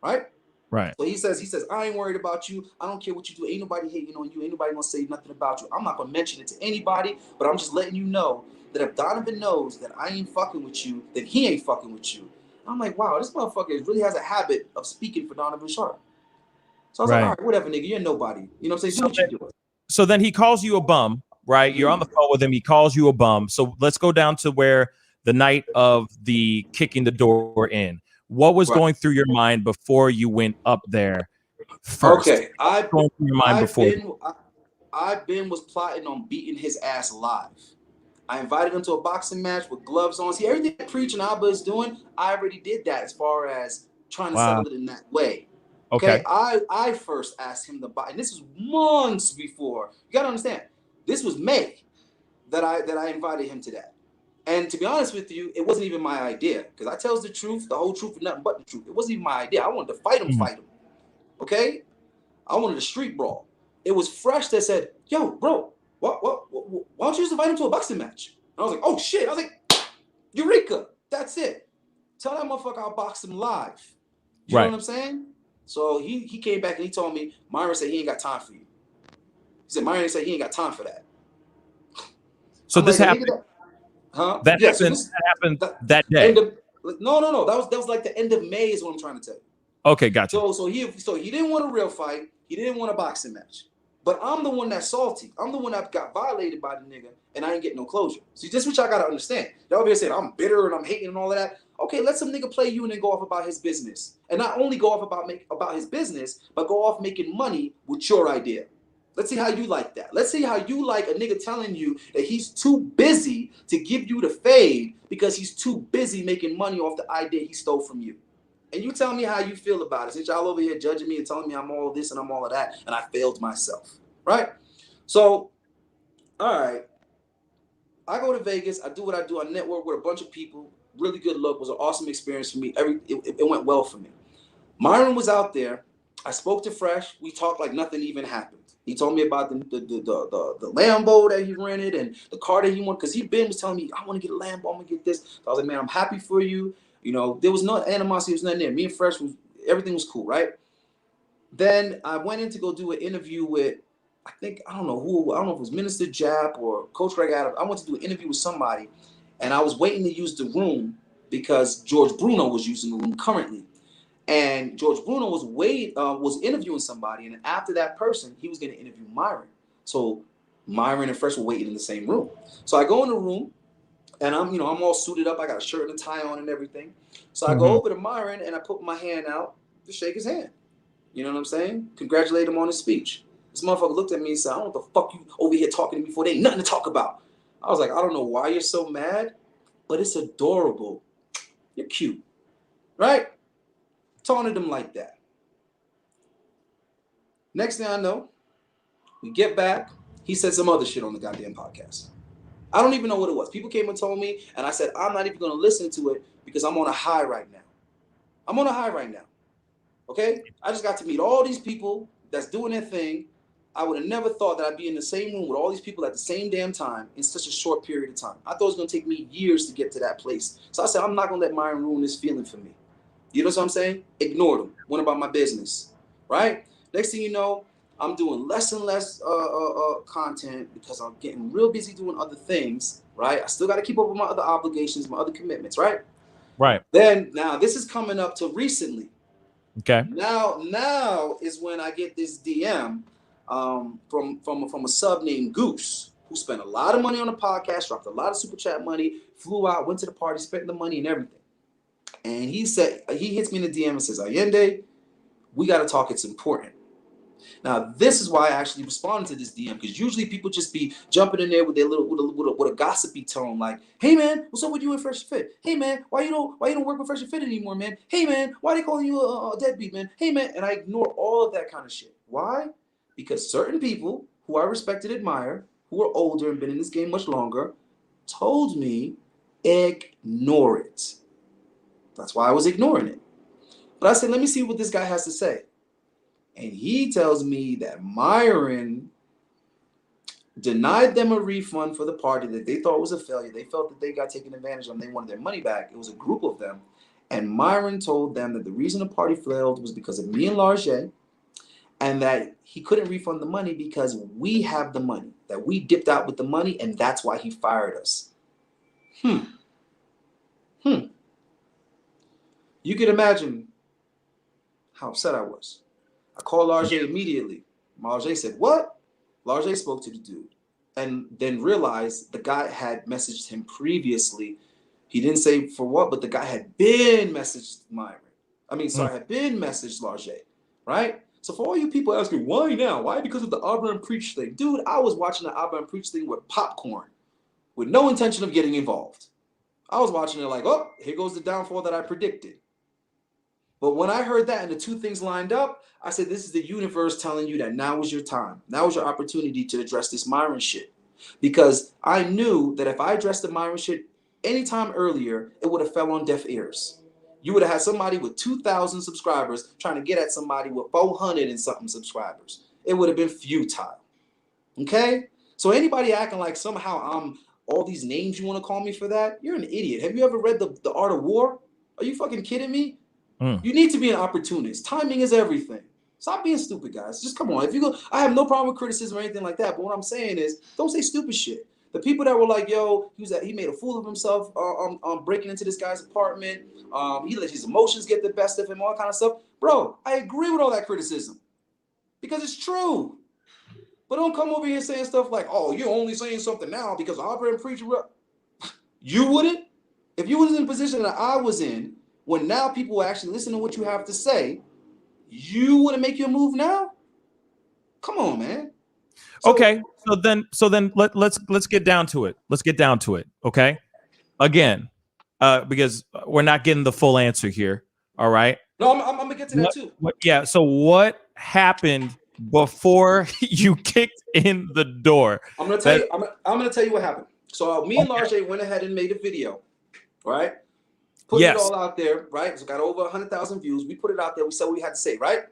Right? Right. So he says, I ain't worried about you. I don't care what you do. Ain't nobody hating on you. Ain't nobody going to say nothing about you. I'm not going to mention it to anybody, but I'm just letting you know that if Donovan knows that I ain't fucking with you, then he ain't fucking with you. I'm like, wow, this motherfucker really has a habit of speaking for Donovan Sharp. So I was like, all right, whatever, nigga, you're nobody. You know what I'm saying? Do what you're doing. So then he calls you a bum, right? You're on the phone with him. He calls you a bum. So let's go down to where the night of the kicking the door in. What was going through your mind before you went up there first? Okay, I've was plotting on beating his ass live. I invited him to a boxing match with gloves on. See, everything that Preach and Abba is doing, I already did that as far as trying to settle it in that way. Okay. I first asked him to buy, and this is months before. You gotta understand, this was May that I invited him to that. And to be honest with you, it wasn't even my idea, because I tells the truth, the whole truth, and nothing but the truth. It wasn't even my idea. I wanted to fight him. Okay? I wanted a street brawl. It was Fresh that said, yo, bro, why don't you just invite him to a boxing match? And I was like, oh shit. I was like, Eureka, that's it. Tell that motherfucker I'll box him live. You know what I'm saying? So he came back and he told me, Myron said he ain't got time for you. He said, Myron said he ain't got time for that. So this happened. That happened that day. No. That was like the end of May is what I'm trying to tell you. Okay, gotcha. So he didn't want a real fight. He didn't want a boxing match. But I'm the one that's salty. I'm the one that got violated by the nigga, and I ain't getting no closure. See, this is what y'all gotta understand. Y'all be saying I'm bitter and I'm hating and all of that. Okay, let some nigga play you and then go off about his business, and not only go off about his business, but go off making money with your idea. Let's see how you like that. Let's see how you like a nigga telling you that he's too busy to give you the fade because he's too busy making money off the idea he stole from you. And you tell me how you feel about it, since y'all over here judging me and telling me I'm all of this and I'm all of that, and I failed myself, right? So, all right, I go to Vegas, I do what I do, I network with a bunch of people, really good look, was an awesome experience for me. It went well for me. Myron was out there. I spoke to Fresh. We talked like nothing even happened. He told me about the Lambo that he rented and the car that he wanted, because Ben was telling me, I want to get a Lambo, I'm gonna get this. So I was like, man, I'm happy for you. You know, there was no animosity, there was nothing there. Me and Fresh everything was cool, right? Then I went in to go do an interview with, I don't know if it was Minister Jap or Coach Greg Adams. I went to do an interview with somebody, and I was waiting to use the room because George Bruno was using the room currently. And George Bruno was interviewing somebody, and after that person, he was going to interview Myron. So Myron and Fresh were waiting in the same room. So I go in the room, and I'm all suited up. I got a shirt and a tie on and everything. So I go over to Myron, and I put my hand out to shake his hand. You know what I'm saying? Congratulate him on his speech. This motherfucker looked at me and said, I don't know what the fuck you over here talking to me for. There ain't nothing to talk about. I was like, I don't know why you're so mad, but it's adorable. You're cute, right? Taunted him like that. Next thing I know, we get back. He said some other shit on the goddamn podcast. I don't even know what it was. People came and told me, and I said, I'm not even going to listen to it because I'm on a high right now. I'm on a high right now. Okay? I just got to meet all these people that's doing their thing. I would have never thought that I'd be in the same room with all these people at the same damn time in such a short period of time. I thought it was going to take me years to get to that place. So I said, I'm not going to let Myron ruin this feeling for me. You know what I'm saying? Ignored him. Went about my business. Right? Next thing you know, I'm doing less and less content because I'm getting real busy doing other things. Right? I still got to keep up with my other obligations, my other commitments. Right? Right. Then now this is coming up to recently. Okay. Now is when I get this DM from a sub named Goose, who spent a lot of money on the podcast, dropped a lot of super chat money, flew out, went to the party, spent the money and everything. And he hits me in the DM and says, Ayindei, we got to talk. It's important. Now, this is why I actually responded to this DM, because usually people just be jumping in there with their with a gossipy tone, like, "Hey man, what's up with you and Fresh and Fit? Hey man, why you don't work with Fresh and Fit anymore, man? Hey man, why they calling you a deadbeat, man? Hey man," and I ignore all of that kind of shit. Why? Because certain people who I respect and admire, who are older and been in this game much longer, told me ignore it. That's why I was ignoring it. But I said, let me see what this guy has to say. And he tells me that Myron denied them a refund for the party that they thought was a failure. They felt that they got taken advantage of and they wanted their money back. It was a group of them. And Myron told them that the reason the party failed was because of me and Largé, and that he couldn't refund the money because we have the money, that we dipped out with the money, and that's why he fired us. You can imagine how upset I was. I called Largé immediately. Largé said, what? Largé spoke to the dude and then realized the guy had messaged him previously. He didn't say for what, but the guy had been messaged Myron. Had been messaged Largé, right? So for all you people asking, why now? Why? Because of the Auburn Preach thing. Dude, I was watching the Auburn Preach thing with popcorn, with no intention of getting involved. I was watching it like, oh, here goes the downfall that I predicted. But when I heard that and the two things lined up, I said, this is the universe telling you that now is your time. Now is your opportunity to address this Myron shit. Because I knew that if I addressed the Myron shit anytime earlier, it would have fell on deaf ears. You would have had somebody with 2,000 subscribers trying to get at somebody with 400 and something subscribers. It would have been futile. Okay? So anybody acting like somehow I'm all these names you want to call me for that, you're an idiot. Have you ever read The Art of War? Are you fucking kidding me? You need to be an opportunist. Timing is everything. Stop being stupid, guys. Just come on. If you go, I have no problem with criticism or anything like that. But what I'm saying is, don't say stupid shit. The people that were like, "Yo, he made a fool of himself breaking into this guy's apartment. He let his emotions get the best of him, all that kind of stuff." Bro, I agree with all that criticism because it's true. But don't come over here saying stuff like, "Oh, you're only saying something now because Auburn Preacher." You wouldn't, if you was in the position that I was in. When now people will actually listen to what you have to say, you want to make your move now? Come on, man. Okay, so then let's get down to it. Let's get down to it. Okay, again, because we're not getting the full answer here. All right. No, I'm gonna get to that too. Yeah. So what happened before you kicked in the door? I'm gonna tell you what happened. So me and Largé went ahead and made a video, right? Put it all out there, right? So got over 100,000 views. We put it out there. We said what we had to say, right?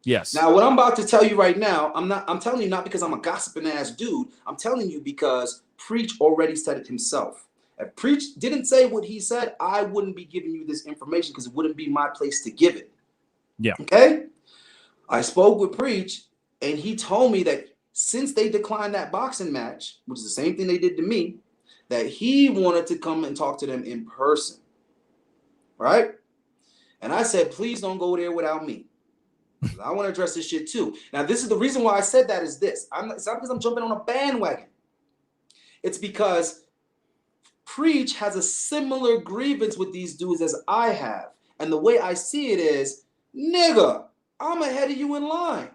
Yes. Now, what I'm about to tell you right now, I'm telling you not because I'm a gossiping ass dude. I'm telling you because Preach already said it himself. If Preach didn't say what he said, I wouldn't be giving you this information because it wouldn't be my place to give it. Yeah. Okay? I spoke with Preach, and he told me that since they declined that boxing match, which is the same thing they did to me, that he wanted to come and talk to them in person. Right? And I said, please don't go there without me. I want to address this shit too. Now, this is the reason why I said that is this. It's not because I'm jumping on a bandwagon. It's because Preach has a similar grievance with these dudes as I have. And the way I see it is, nigga, I'm ahead of you in line.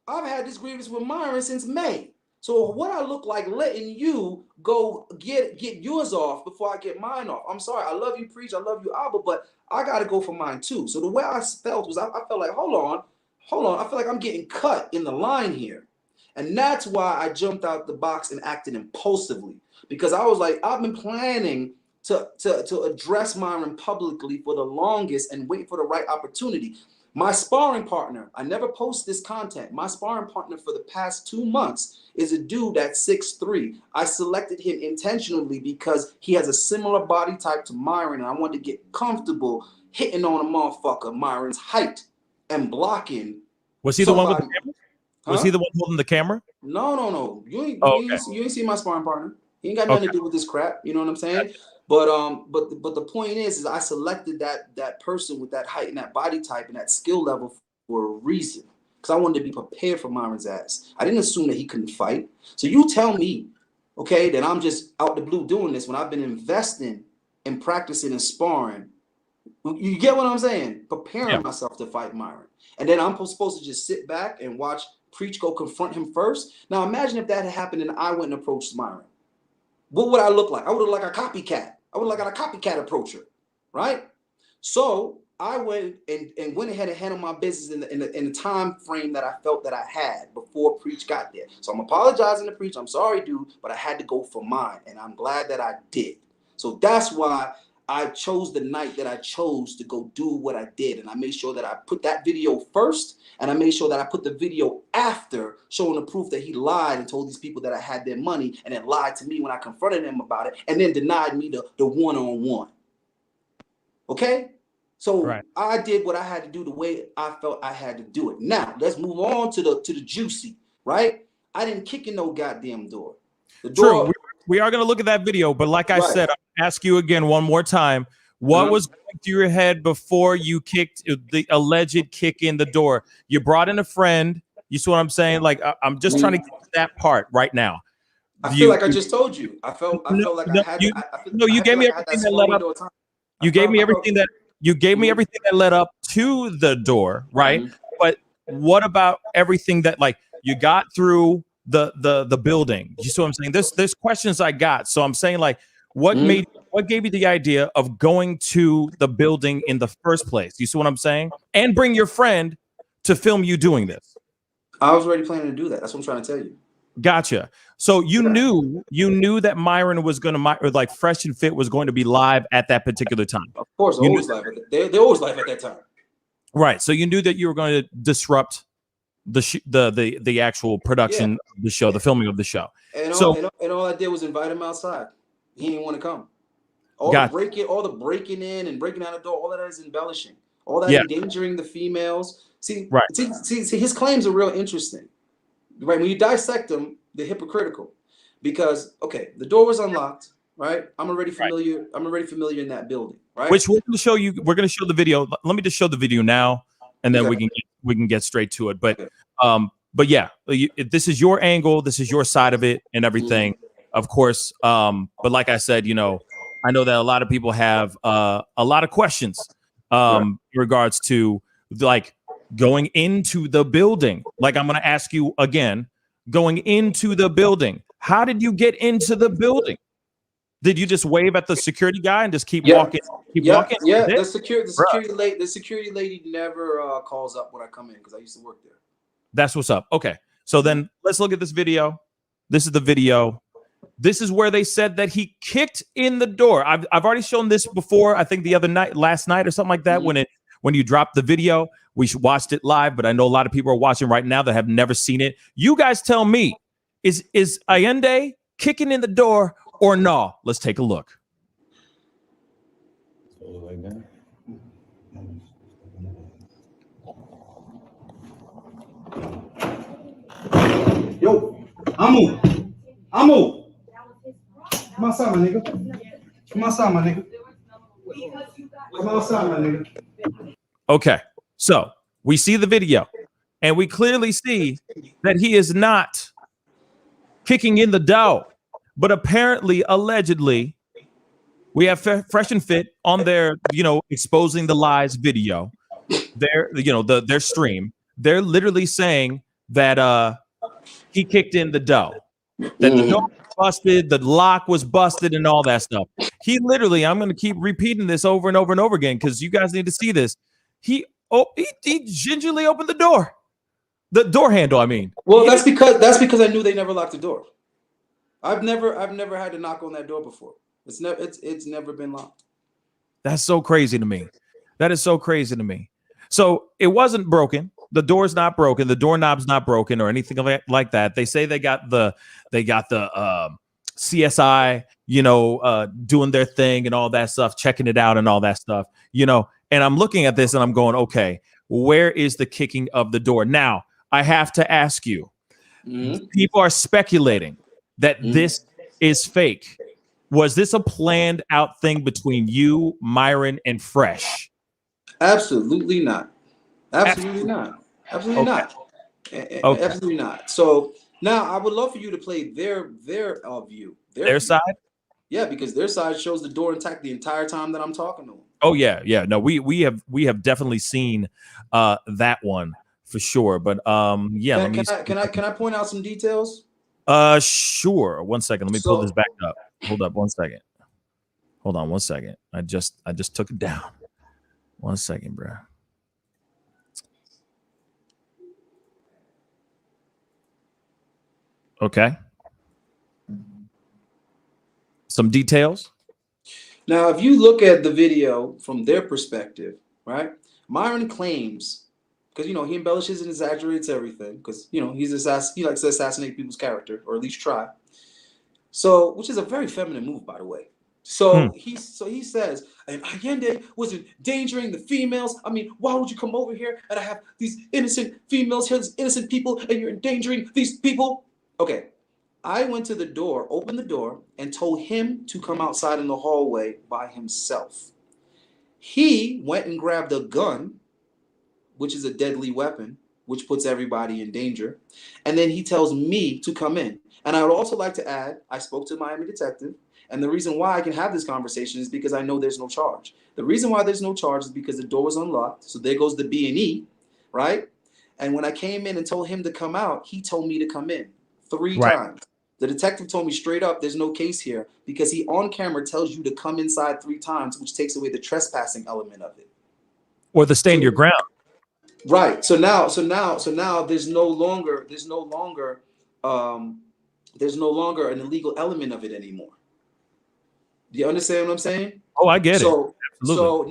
I've had this grievance with Myron since May. So what I look like letting you go get yours off before I get mine off? I'm sorry. I love you, Preach. I love you, Abba, but I got to go for mine too. So the way I felt was I felt like, hold on. I feel like I'm getting cut in the line here. And that's why I jumped out the box and acted impulsively. Because I was like, I've been planning to address Myron publicly for the longest and wait for the right opportunity. My sparring partner, I never post this content. My sparring partner for the past 2 months is a dude that's 6'3". I selected him intentionally because he has a similar body type to Myron, and I wanted to get comfortable hitting on a motherfucker Myron's height and blocking. Was he the one with the camera? Was he the one holding the camera? No. You ain't see my sparring partner. He ain't got nothing to do with this crap. You know what I'm saying? But the point is I selected that person with that height and that body type and that skill level for a reason. Because I wanted to be prepared for Myron's ass. I didn't assume that he couldn't fight. So you tell me, okay, that I'm just out the blue doing this when I've been investing and practicing and sparring. You get what I'm saying? Preparing myself to fight Myron. And then I'm supposed to just sit back and watch Preach go confront him first. Now imagine if that had happened and I went and approached Myron. What would I look like? I would look like a copycat. I would look like a copycat approacher, right? So I went and went ahead and handled my business in the time frame that I felt that I had before Preach got there. So I'm apologizing to Preach. I'm sorry, dude, but I had to go for mine, and I'm glad that I did. So that's why I chose the night that I chose to go do what I did. And I made sure that I put that video first, and I made sure that I put the video after, showing the proof that he lied and told these people that I had their money, and then lied to me when I confronted him about it, and then denied me the one-on-one. Okay? So I did what I had to do the way I felt I had to do it. Now, let's move on to the juicy, right? I didn't kick in no goddamn door. The door. True. We are going to look at that video, but like I said, I'll ask you again one more time. What was going through your head before you kicked the alleged kick in the door? You brought in a friend. You see what I'm saying? Like, I'm just trying to get to that part right now. I feel like I just told you. I felt like I had. You gave me everything that led up. You gave me everything that. You gave me everything that led up to the door, right? But what about everything that, like, you got through the building? You see what I'm saying? There's questions I got. So I'm saying, like, what gave you the idea of going to the building in the first place? You see what I'm saying? And bring your friend to film you doing this. I was already planning to do that. That's what I'm trying to tell you. Gotcha. So you knew that Myron was going to, like, Fresh and Fit was going to be live at that particular time. Of course, always live at that. They always live at that time. Right. So you knew that you were going to disrupt the actual production of the show, the filming of the show. And all I did was invite him outside. He didn't want to come. All the breaking in and breaking out the door, all of that is embellishing. All that endangering the females. See, his claims are real interesting. Right, when you dissect them, they're hypocritical, because the door was unlocked. Right, I'm already familiar. I'm already familiar in that building. Right, which we're going to show you. We're going to show the video. Let me just show the video now, and then we can get straight to it. But yeah, this is your angle. This is your side of it, and everything, of course. But like I said, I know that a lot of people have a lot of questions in regards to, like, going into the building. Like, I'm going to ask you again, going into the building. How did you get into the building? Did you just wave at the security guy and just keep walking? Walking? Yeah. The security lady never calls up when I come in, because I used to work there. That's what's up. Okay. So then let's look at this video. This is the video. This is where they said that he kicked in the door. I've already shown this before. I think the other night, last night or something like that, when you dropped the video, we watched it live. But I know a lot of people are watching right now that have never seen it. You guys tell me, is Ayindei kicking in the door or no? Let's take a look. Yo, Amu. Come outside, my nigga. Come outside, my nigga. Come outside, my nigga. Okay, so we see the video, and we clearly see that he is not kicking in the door, but apparently, allegedly, we have Fresh and Fit on their, exposing the lies video. Their stream. They're literally saying that he kicked in the dough, that the door was busted, the lock was busted, and all that stuff. He literally, I'm going to keep repeating this over and over and over again because you guys need to see this. He gingerly opened the door handle. I mean, well, that's because I knew they never locked the door. I've never had to knock on that door before. It's never been locked. That's so crazy to me. That is so crazy to me. So it wasn't broken. The door's not broken. The doorknob's not broken or anything like that. They say they got the CSI, doing their thing and all that stuff, checking it out and all that stuff, and I'm looking at this and I'm going, okay, where is the kicking of the door? Now, I have to ask you, people are speculating that this is fake. Was this a planned out thing between you, Myron, and Fresh? Absolutely not. Absolutely not. Absolutely not. Absolutely not. So now I would love for you to play their view. Their side? Yeah, because their side shows the door intact the entire time that I'm talking to them. Oh yeah. No, we have definitely seen that one for sure. But yeah, can I point out some details? Sure. 1 second. Let me pull this back up. Hold up 1 second. Hold on 1 second. I just took it down. 1 second, bro. Okay. Some details. Now, if you look at the video from their perspective, right? Myron claims, because he embellishes and exaggerates everything, because he likes to assassinate people's character, or at least try. So, which is a very feminine move, by the way. So he says, and Ayindei was endangering the females. I mean, why would you come over here and I have these innocent females here, these innocent people, and you're endangering these people? Okay, I went to the door, opened the door, and told him to come outside in the hallway by himself. He went and grabbed a gun, which is a deadly weapon, which puts everybody in danger. And then he tells me to come in. And I would also like to add, I spoke to Miami detective, and the reason why I can have this conversation is because I know there's no charge. The reason why there's no charge is because the door was unlocked. So there goes the B&E, right? And when I came in and told him to come out, he told me to come in 3 times. The detective told me straight up, there's no case here, because he on camera tells you to come inside 3 times, which takes away the trespassing element of it. Or the stand your ground. Right. So now there's no longer an illegal element of it anymore. Do you understand what I'm saying? Oh, I get it. Absolutely. So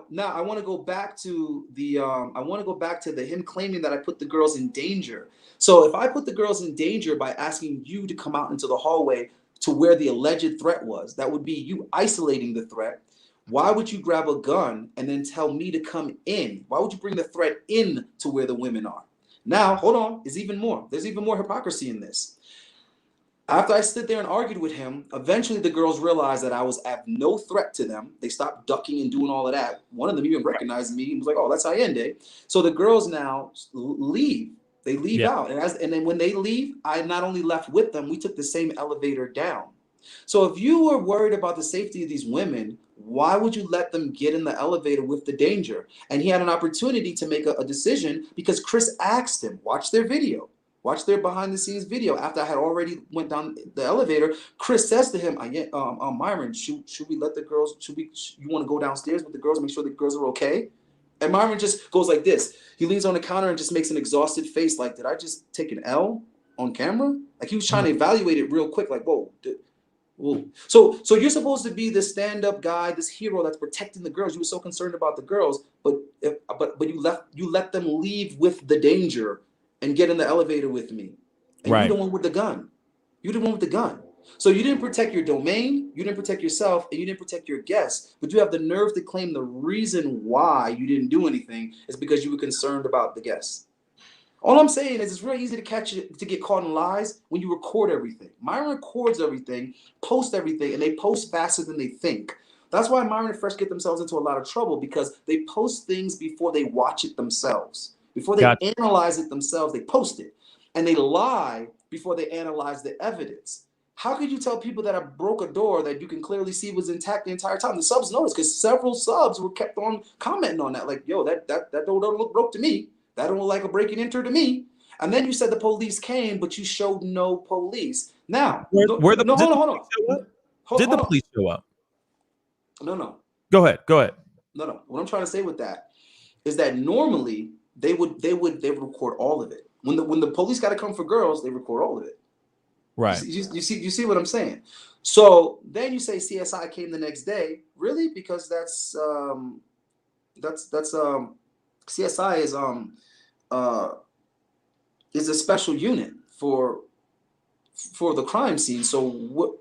now I want to go back to him claiming that I put the girls in danger. So if I put the girls in danger by asking you to come out into the hallway to where the alleged threat was, that would be you isolating the threat. Why would you grab a gun and then tell me to come in? Why would you bring the threat in to where the women are? Now, hold on. There's even more hypocrisy in this. After I stood there and argued with him, eventually the girls realized that I was at no threat to them. They stopped ducking and doing all of that. One of them even recognized me and was like, "Oh, that's Ayindei." So the girls now leave. They leave out. And then when they leave, I not only left with them, we took the same elevator down. So if you were worried about the safety of these women, why would you let them get in the elevator with the danger? And he had an opportunity to make a decision because Chris asked him, watch their video. Watch their behind the scenes video. After I had already went down the elevator, Chris says to him, Myron, should we let the girls, you want to go downstairs with the girls, make sure the girls are okay? And Myron just goes like this. He leans on the counter and just makes an exhausted face like, did I just take an L on camera? Like he was trying to evaluate it real quick. Like, whoa. Whoa. So you're supposed to be the stand-up guy, this hero that's protecting the girls. You were so concerned about the girls, but you let them leave with the danger and get in the elevator with me. And Right. you're the one with the gun. You're the one with the gun. So you didn't protect your domain, you didn't protect yourself, and you didn't protect your guests. But you have the nerve to claim the reason why you didn't do anything is because you were concerned about the guests. All I'm saying is it's really easy to get caught in lies when you record everything. Myron records everything, posts everything, and they post faster than they think. That's why Myron and Fresh get themselves into a lot of trouble, because they post things before they watch it themselves. Before they analyze it themselves, they post it. And they lie before they analyze the evidence. How could you tell people that I broke a door that you can clearly see was intact the entire time? The subs noticed because several subs were kept on commenting on that. Like, yo, that door don't look broke to me. That don't look like a break and enter to me. And then you said the police came, but you showed no police. Now, hold on. Did the police show up? No. Go ahead. No. What I'm trying to say with that is that normally they would record all of it. When the police got to come for girls, they record all of it. Right. You see what I'm saying? So then you say CSI came the next day. Really? Because that's CSI is a special unit for the crime scene. So what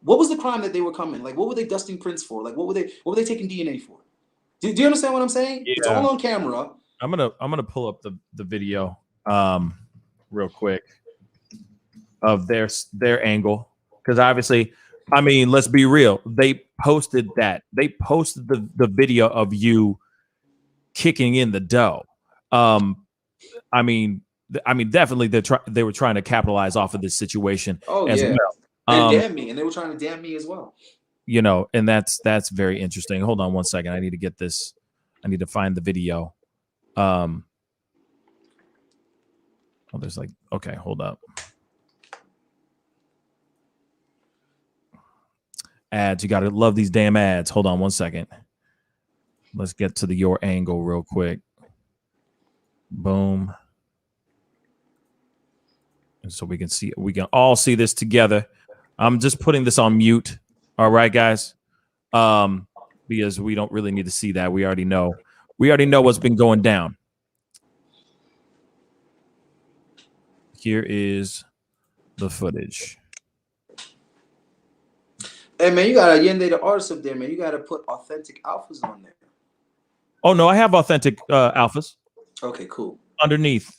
was the crime that they were coming? Like, what were they dusting prints for? Like, what were they taking DNA for? Do you understand what I'm saying? Yeah. It's all on camera. I'm gonna pull up the video real quick of their angle, because obviously, I mean, let's be real. They posted that. They posted the video of you kicking in the dough. I mean, definitely they were trying to capitalize off of this situation. Oh as yeah, well. And damn me, and they were trying to damn me as well. You know, and that's very interesting. Hold on one second. I need to get this. I need to find the video. Oh, there's like, okay, hold up. Ads, you gotta love these damn ads. Hold on one second. Let's get to your angle real quick. Boom. And so we can all see this together. I'm just putting this on mute. All right, guys. Because we don't really need to see that. We already know what's been going down. Here is the footage. Hey man, you got Ayindei the artist up there, man. You got to put authentic alphas on there. Oh no, I have authentic alphas. Okay, cool. Underneath.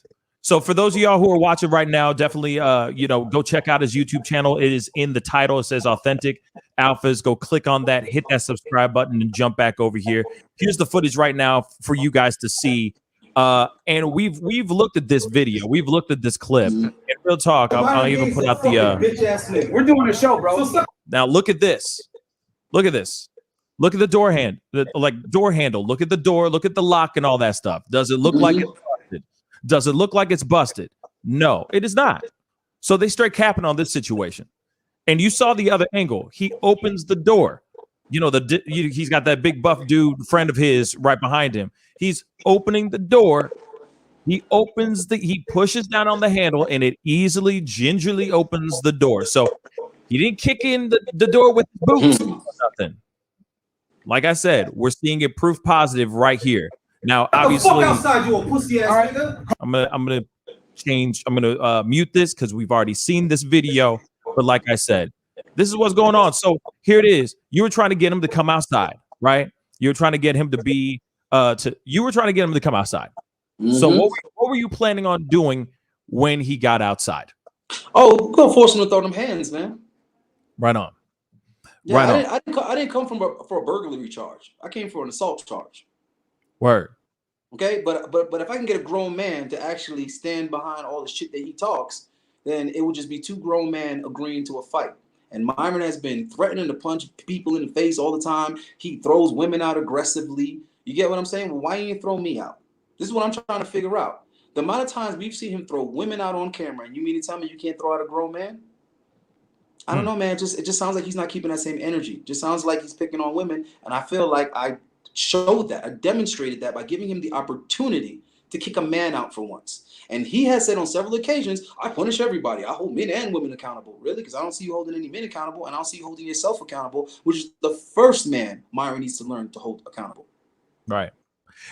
So for those of y'all who are watching right now, definitely go check out his YouTube channel. It is in the title. It says Authentic Alphas. Go click on that, hit that subscribe button, and jump back over here. Here's the footage right now for you guys to see. And we've looked at this video. We've looked at this clip. In real talk, I'll even put out the we're doing a show, bro. Now look at this. Look at this. Look at the door door handle. Look at the door. Look at the lock and all that stuff. Does it look like it's busted? Does it look like it's busted? No, it is not. So they straight capping on this situation. And you saw the other angle. He opens the door. You know, he's got that big buff dude, friend of his, right behind him. He's opening the door. He pushes down on the handle, and it easily, gingerly opens the door. So he didn't kick in the door with boots or nothing. Like I said, we're seeing it proof positive right here. Now, obviously, fuck outside, you a pussy ass nigga. I'm gonna mute this because we've already seen this video. But like I said, this is what's going on. So here it is. You were trying to get him to come outside, right? You were trying to get him to be you were trying to get him to come outside. So what were you planning on doing when he got outside? Oh, go force him to throw them hands, man. Right on. Yeah, right I didn't come for a burglary charge. I came for an assault charge. Word. Okay, but if I can get a grown man to actually stand behind all the shit that he talks, then it would just be two grown men agreeing to a fight. And Myron has been threatening to punch people in the face all the time. He throws women out aggressively. You get what I'm saying? Well, why didn't you throw me out? This is what I'm trying to figure out. The amount of times we've seen him throw women out on camera, and you mean to tell me you can't throw out a grown man? I don't know, man. It just sounds like he's not keeping that same energy. It just sounds like he's picking on women. And I feel like I showed that. I demonstrated that by giving him the opportunity to kick a man out for once. And he has said on several occasions, I punish everybody. I hold men and women accountable. Really? Because I don't see you holding any men accountable, and I don't see you holding yourself accountable, which is the first man Myron needs to learn to hold accountable. Right.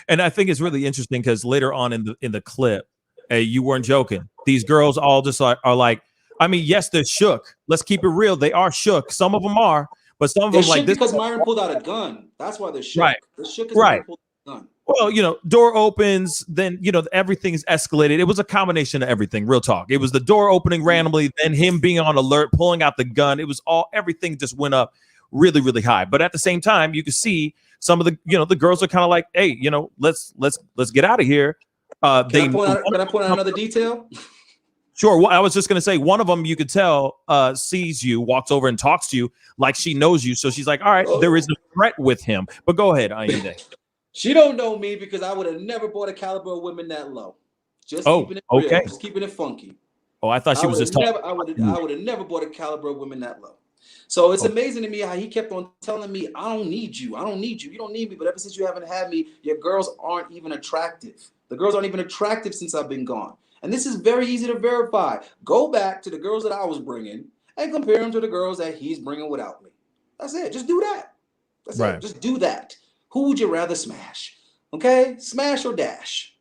And I think it's really interesting because later on in the clip, you weren't joking. These girls all just are like, I mean, yes, they're shook. Let's keep it real. They are shook. Some of them are, but some of They're them like this because Myron pulled out a gun. That's why they're shook. Right. They're shook because Right. Myron pulled out a gun. Well, you know, door opens, then, you know, everything's escalated. It was a combination of everything. Real talk. It was the door opening randomly, then him being on alert, pulling out the gun. It was everything just went up really, really high. But at the same time, you could see some of the, you know, the girls are kind of like, hey, you know, let's get out of here. Can I point out another detail? Sure. Well, I was just going to say, one of them, you could tell, sees you, walks over and talks to you like she knows you. So she's like, all right, there is a threat with him. But go ahead, Ayindei. She don't know me because I would have never bought a caliber of women that low. Just keeping it real, just keeping it funky. Oh, I thought she was just talking. I would have never bought a caliber of women that low. So it's amazing to me how he kept on telling me, I don't need you. I don't need you. You don't need me. But ever since you haven't had me, your girls aren't even attractive. The girls aren't even attractive since I've been gone. And this is very easy to verify. Go back to the girls that I was bringing and compare them to the girls that he's bringing without me. That's it. Just do that. That's it. Just do that. Who would you rather smash? Okay, smash or dash?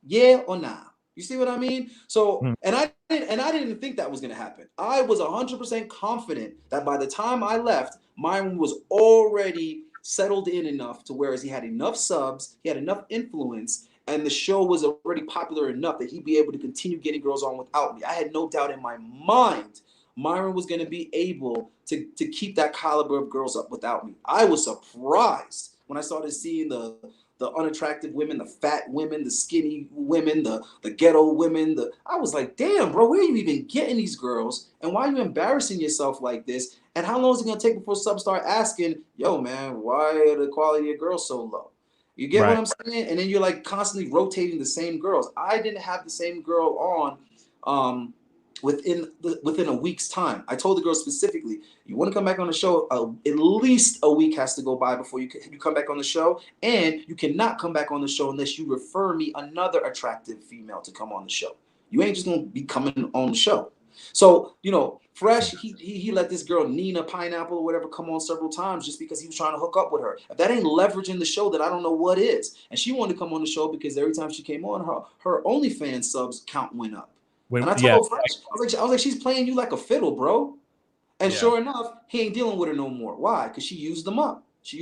Yeah or nah? You see what I mean? So, and I didn't think that was going to happen. I was 100% confident that by the time I left, Myron was already settled in enough to whereas he had enough subs, he had enough influence, and the show was already popular enough that he'd be able to continue getting girls on without me. I had no doubt in my mind Myron was going to be able to keep that caliber of girls up without me. I was surprised when I started seeing the unattractive women, the fat women, the skinny women, the ghetto women. I was like, damn, bro, where are you even getting these girls? And why are you embarrassing yourself like this? And how long is it going to take before subs start asking, yo, man, why are the quality of girls so low? You get what I'm saying? And then you're like constantly rotating the same girls. I didn't have the same girl on within a week's time. I told the girl specifically, you want to come back on the show, at least a week has to go by before you come back on the show, and you cannot come back on the show unless you refer me another attractive female to come on the show. You ain't just gonna be coming on the show. So, you know, Fresh, he let this girl Nina Pineapple or whatever come on several times just because he was trying to hook up with her. If that ain't leveraging the show, then I don't know what is. And she wanted to come on the show because every time she came on, her OnlyFans subs count went up. And I told Fresh, I was like, she's playing you like a fiddle, bro. And sure enough, he ain't dealing with her no more. Why? Because she used them up. She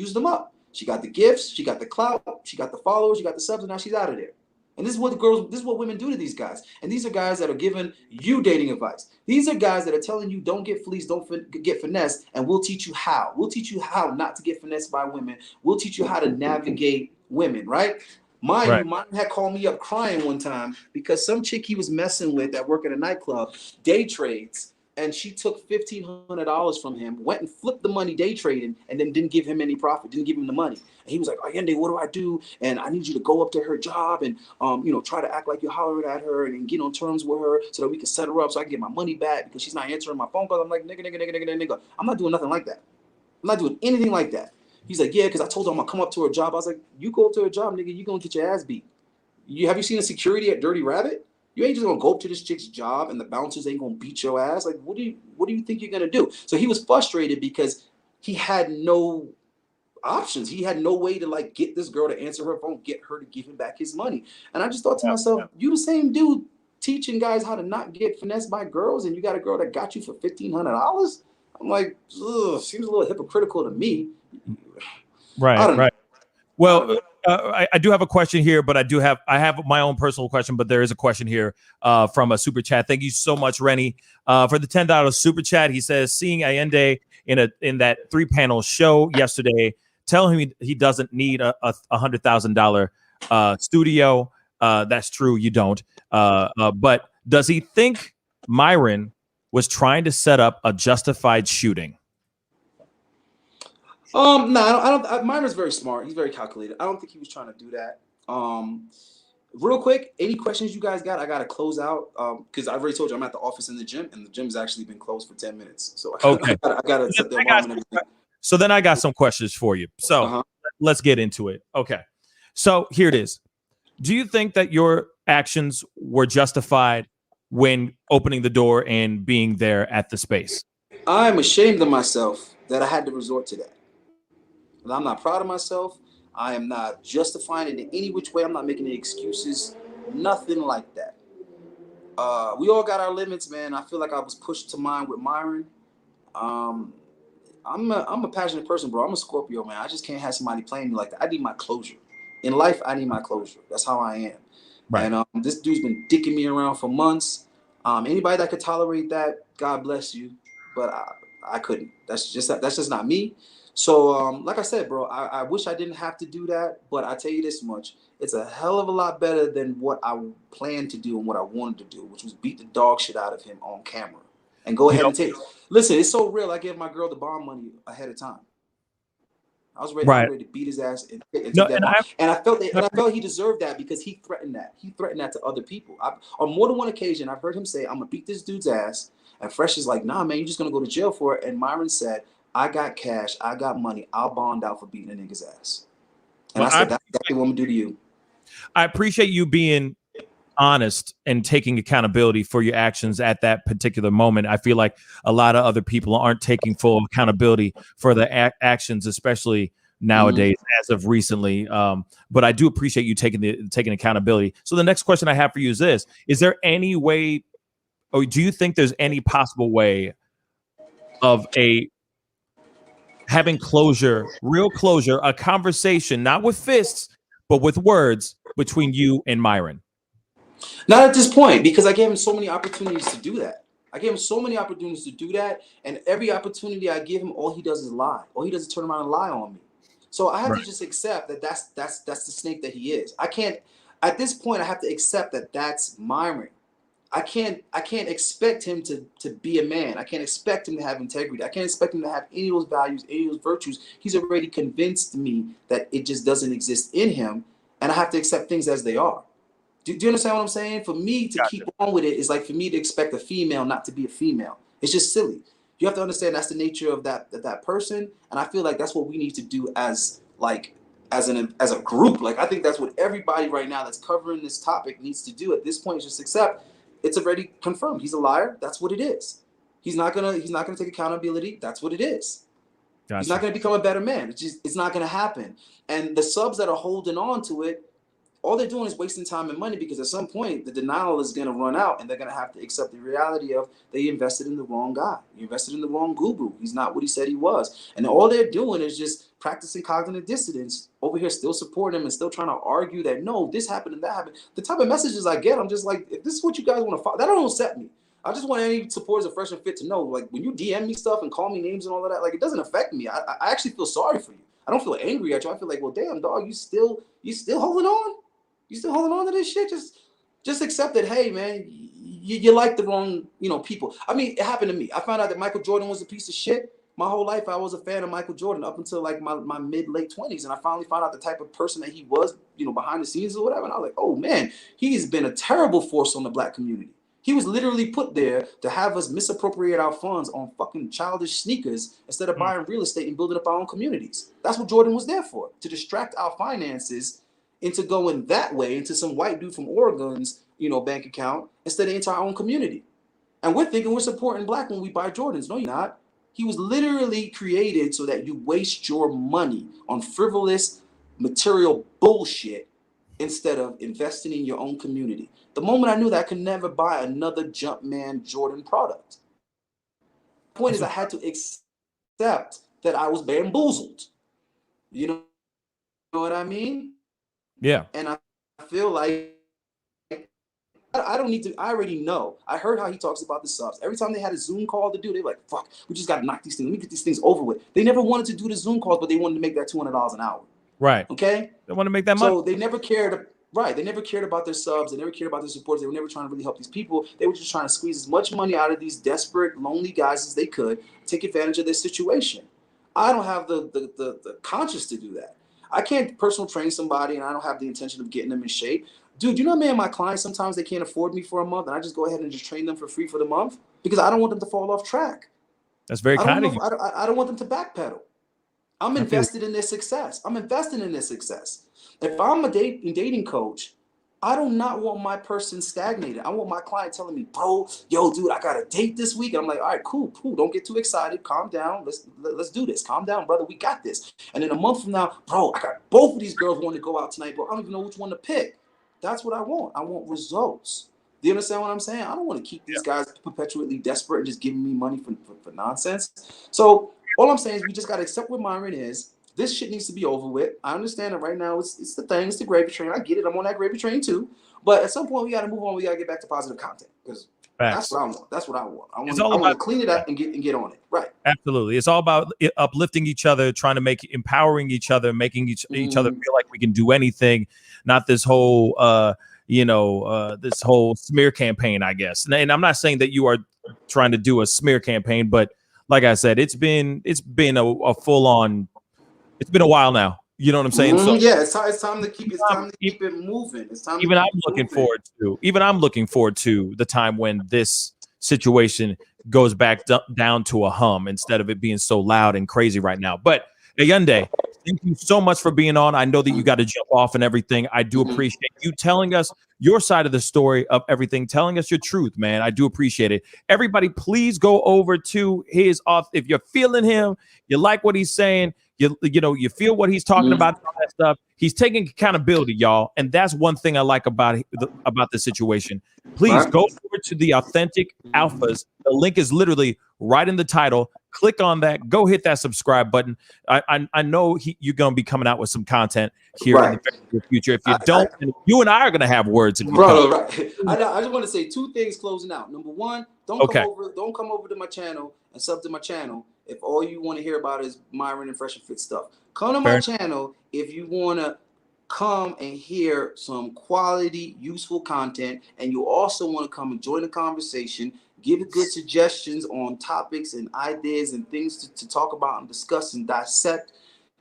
got the gifts, she got the clout, she got the followers, she got the subs, and now she's out of there. And this is what women do to these guys. And these are guys that are giving you dating advice. These are guys that are telling you don't get fleeced, don't get finessed, and we'll teach you how. We'll teach you how not to get finessed by women. We'll teach you how to navigate women, right? Mine had called me up crying one time because some chick he was messing with that work at a nightclub day trades, and she took $1,500 from him, went and flipped the money day trading, and then didn't give him any profit, didn't give him the money. And he was like, Ayindei, what do I do? And I need you to go up to her job and try to act like you're hollering at her and get on terms with her so that we can set her up so I can get my money back because she's not answering my phone calls. I'm like, nigga. I'm not doing nothing like that. I'm not doing anything like that. He's like, yeah, because I told her I'm going to come up to her job. I was like, you go up to her job, nigga, you going to get your ass beat. Have you seen a security at Dirty Rabbit? You ain't just going to go up to this chick's job and the bouncers ain't going to beat your ass. Like, what do you think you're going to do? So he was frustrated because he had no options. He had no way to like get this girl to answer her phone, get her to give him back his money. And I just thought to myself, you the same dude teaching guys how to not get finessed by girls, and you got a girl that got you for $1,500? I'm like, seems a little hypocritical to me. Right. Well, I do have a question here, but I have my own personal question, but there is a question here from a super chat. Thank you so much, Rennie, for the $10 super chat. He says, seeing Ayindei in that 3-panel show yesterday, tell him he doesn't need a $100,000 studio. That's true, you don't. But does he think Myron was trying to set up a justified shooting? No, I don't. Myron's very smart. He's very calculated. I don't think he was trying to do that. Real quick, any questions you guys got? I got to close out because I've already told you I'm at the office in the gym, and the gym's actually been closed for 10 minutes. So I got to set the alarm and everything. So then I got some questions for you. So let's get into it. Okay. So here it is. Do you think that your actions were justified when opening the door and being there at the space? I'm ashamed of myself that I had to resort to that. And I'm not proud of myself. I am not justifying it in any which way. I'm not making any excuses. Nothing like that. We all got our limits, man. I feel like I was pushed to mine with Myron. Um, I'm a passionate person, bro. I'm a Scorpio, man. I just can't have somebody playing me like that. I need my closure. In life, I need my closure. That's how I am. Right. And this dude's been dicking me around for months. Anybody that could tolerate that, God bless you. But I couldn't. That's just not me. So, like I said, bro, I wish I didn't have to do that. But I tell you this much: it's a hell of a lot better than what I planned to do and what I wanted to do, which was beat the dog shit out of him on camera and go ahead and take. Listen, it's so real. I gave my girl the bond money ahead of time. I was ready to beat his ass and take that bond. And I felt he deserved that because he threatened that. He threatened that to other people. On more than one occasion, I've heard him say, "I'm gonna beat this dude's ass." And Fresh is like, "Nah, man, you're just gonna go to jail for it." And Myron said, "I got cash, I got money. I'll bond out for beating a nigga's ass." And I said, "That's exactly what I'm gonna do to you." I appreciate you being honest and taking accountability for your actions at that particular moment. I feel like a lot of other people aren't taking full accountability for the actions, especially nowadays, as of recently. But I do appreciate you taking accountability. So the next question I have for you is this: is there any way, or do you think there's any possible way of having closure, real closure, a conversation, not with fists, but with words between you and Myron? Not at this point, because I gave him so many opportunities to do that. And every opportunity I give him, all he does is lie. All he does is turn around and lie on me. So I have to just accept that that's the snake that he is. I can't. At this point, I have to accept that that's Myron. I can't expect him to be a man. I can't expect him to have integrity. I can't expect him to have any of those values, any of those virtues. He's already convinced me that it just doesn't exist in him, and I have to accept things as they are. Do you understand what I'm saying? For me to keep on with it is like for me to expect a female not to be a female. It's just silly. You have to understand that's the nature of that person, and I feel like that's what we need to do as a group. Like I think that's what everybody right now that's covering this topic needs to do at this point. Is just accept it's already confirmed. He's a liar. That's what it is. He's not gonna take accountability. That's what it is. Gotcha. He's not gonna become a better man. It's not gonna happen. And the subs that are holding on to it, all they're doing is wasting time and money because at some point the denial is going to run out and they're going to have to accept the reality of they invested in the wrong guy. You invested in the wrong guru. He's not what he said he was. And all they're doing is just practicing cognitive dissonance over here, still supporting him and still trying to argue that, no, this happened and that happened. The type of messages I get, I'm just like, if this is what you guys want to follow, that don't upset me. I just want any supporters of Fresh and Fit to know, like when you DM me stuff and call me names and all of that, like it doesn't affect me. I actually feel sorry for you. I don't feel angry at you. I feel like, well, damn, dog, you still holding on? You still holding on to this shit? Just accept that, hey, man, you like the wrong, people. I mean, it happened to me. I found out that Michael Jordan was a piece of shit. My whole life, I was a fan of Michael Jordan up until like my mid-late 20s. And I finally found out the type of person that he was, behind the scenes or whatever. And I was like, oh, man, he's been a terrible force on the black community. He was literally put there to have us misappropriate our funds on fucking childish sneakers instead of buying real estate and building up our own communities. That's what Jordan was there for, to distract our finances into going that way into some white dude from Oregon's, bank account instead of into our own community. And we're thinking we're supporting black when we buy Jordans. No, you're not. He was literally created so that you waste your money on frivolous material bullshit instead of investing in your own community. The moment I knew that I could never buy another Jumpman Jordan product. The point is I had to accept that I was bamboozled. You know what I mean? Yeah. And I feel like I don't need to. I already know. I heard how he talks about the subs. Every time they had a Zoom call to do, they were like, fuck, we just got to knock these things. Let me get these things over with. They never wanted to do the Zoom calls, but they wanted to make that $200 an hour. Right. Okay? They want to make that money. So they never cared. Right. They never cared about their subs. They never cared about their supporters. They were never trying to really help these people. They were just trying to squeeze as much money out of these desperate, lonely guys as they could, take advantage of their situation. I don't have the conscience to do that. I can't personal train somebody and I don't have the intention of getting them in shape. Dude, you know, man, my clients, sometimes they can't afford me for a month and I just go ahead and just train them for free for the month because I don't want them to fall off track. That's very kind of you. I don't want them to backpedal. I'm invested in their success. I'm invested in their success. If I'm a dating coach I do not want my person stagnated. I want my client telling me, bro, yo, dude, I got a date this week. And I'm like, all right, cool. Don't get too excited. Calm down. Let's do this. Calm down, brother. We got this. And then a month from now, bro, I got both of these girls wanting to go out tonight, bro. I don't even know which one to pick. That's what I want. I want results. Do you understand what I'm saying? I don't want to keep these guys perpetually desperate and just giving me money for nonsense. So all I'm saying is we just got to accept what Myron is. This shit needs to be over with. I understand that right now it's the thing. It's the gravy train. I get it. I'm on that gravy train too. But at some point, we got to move on. We got to get back to positive content because that's what I want. That's what I want. I want to clean it up and get on it. Right. Absolutely. It's all about uplifting each other, trying to empowering each other, making each other feel like we can do anything. Not this whole, this whole smear campaign, I guess. And I'm not saying that you are trying to do a smear campaign, but like I said, it's been a full on. It's been a while now. You know what I'm saying? So yeah, it's time to keep it moving. It's time. Even I'm looking forward to the time when this situation goes back down to a hum instead of it being so loud and crazy right now. But Ayindei, thank you so much for being on. I know that you got to jump off and everything. I do appreciate you telling us your side of the story of everything, telling us your truth, man. I do appreciate it. Everybody, please go over to his off. If you're feeling him, you like what he's saying, you feel what he's talking about, all that stuff. He's taking accountability, y'all, and that's one thing I like about the situation. Please go over to the Authentic Alphas. The link is literally right in the title. Click on that. Go hit that subscribe button. I know you're going to be coming out with some content here in the very future. If you don't, you and I are going to have words. If you right. I just want to say two things closing out. Number one, don't come over to my channel and sub to my channel if all you want to hear about is Myron and Fresh and Fit stuff. Come to my channel if you want to come and hear some quality, useful content, and you also want to come and join the conversation, give good suggestions on topics and ideas and things to talk about and discuss and dissect.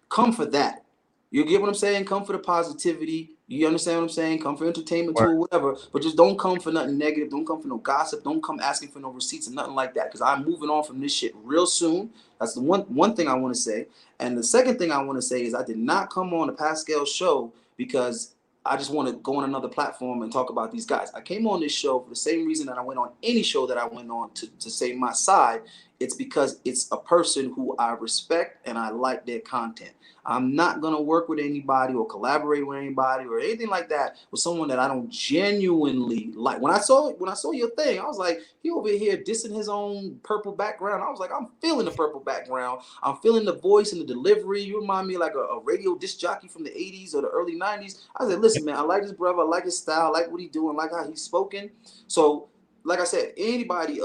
Come for that. You get what I'm saying? Come for the positivity. You understand what I'm saying? Come for entertainment too, or whatever. But just don't come for nothing negative. Don't come for no gossip. Don't come asking for no receipts and nothing like that. Because I'm moving on from this shit real soon. That's the one thing I want to say. And the second thing I want to say is I did not come on the Pascal show because I just want to go on another platform and talk about these guys. I came on this show for the same reason that I went on any show that I went on to say my side. It's because it's a person who I respect and I like their content. I'm not going to work with anybody or collaborate with anybody or anything like that with someone that I don't genuinely like. When I saw your thing, I was like, he over here dissing his own purple background. I was like, I'm feeling the purple background. I'm feeling the voice and the delivery. You remind me like a radio disc jockey from the 80s or the early 90s. I said, listen, man, I like this brother. I like his style. I like what he's doing. I like how he's spoken. So, like I said, anybody,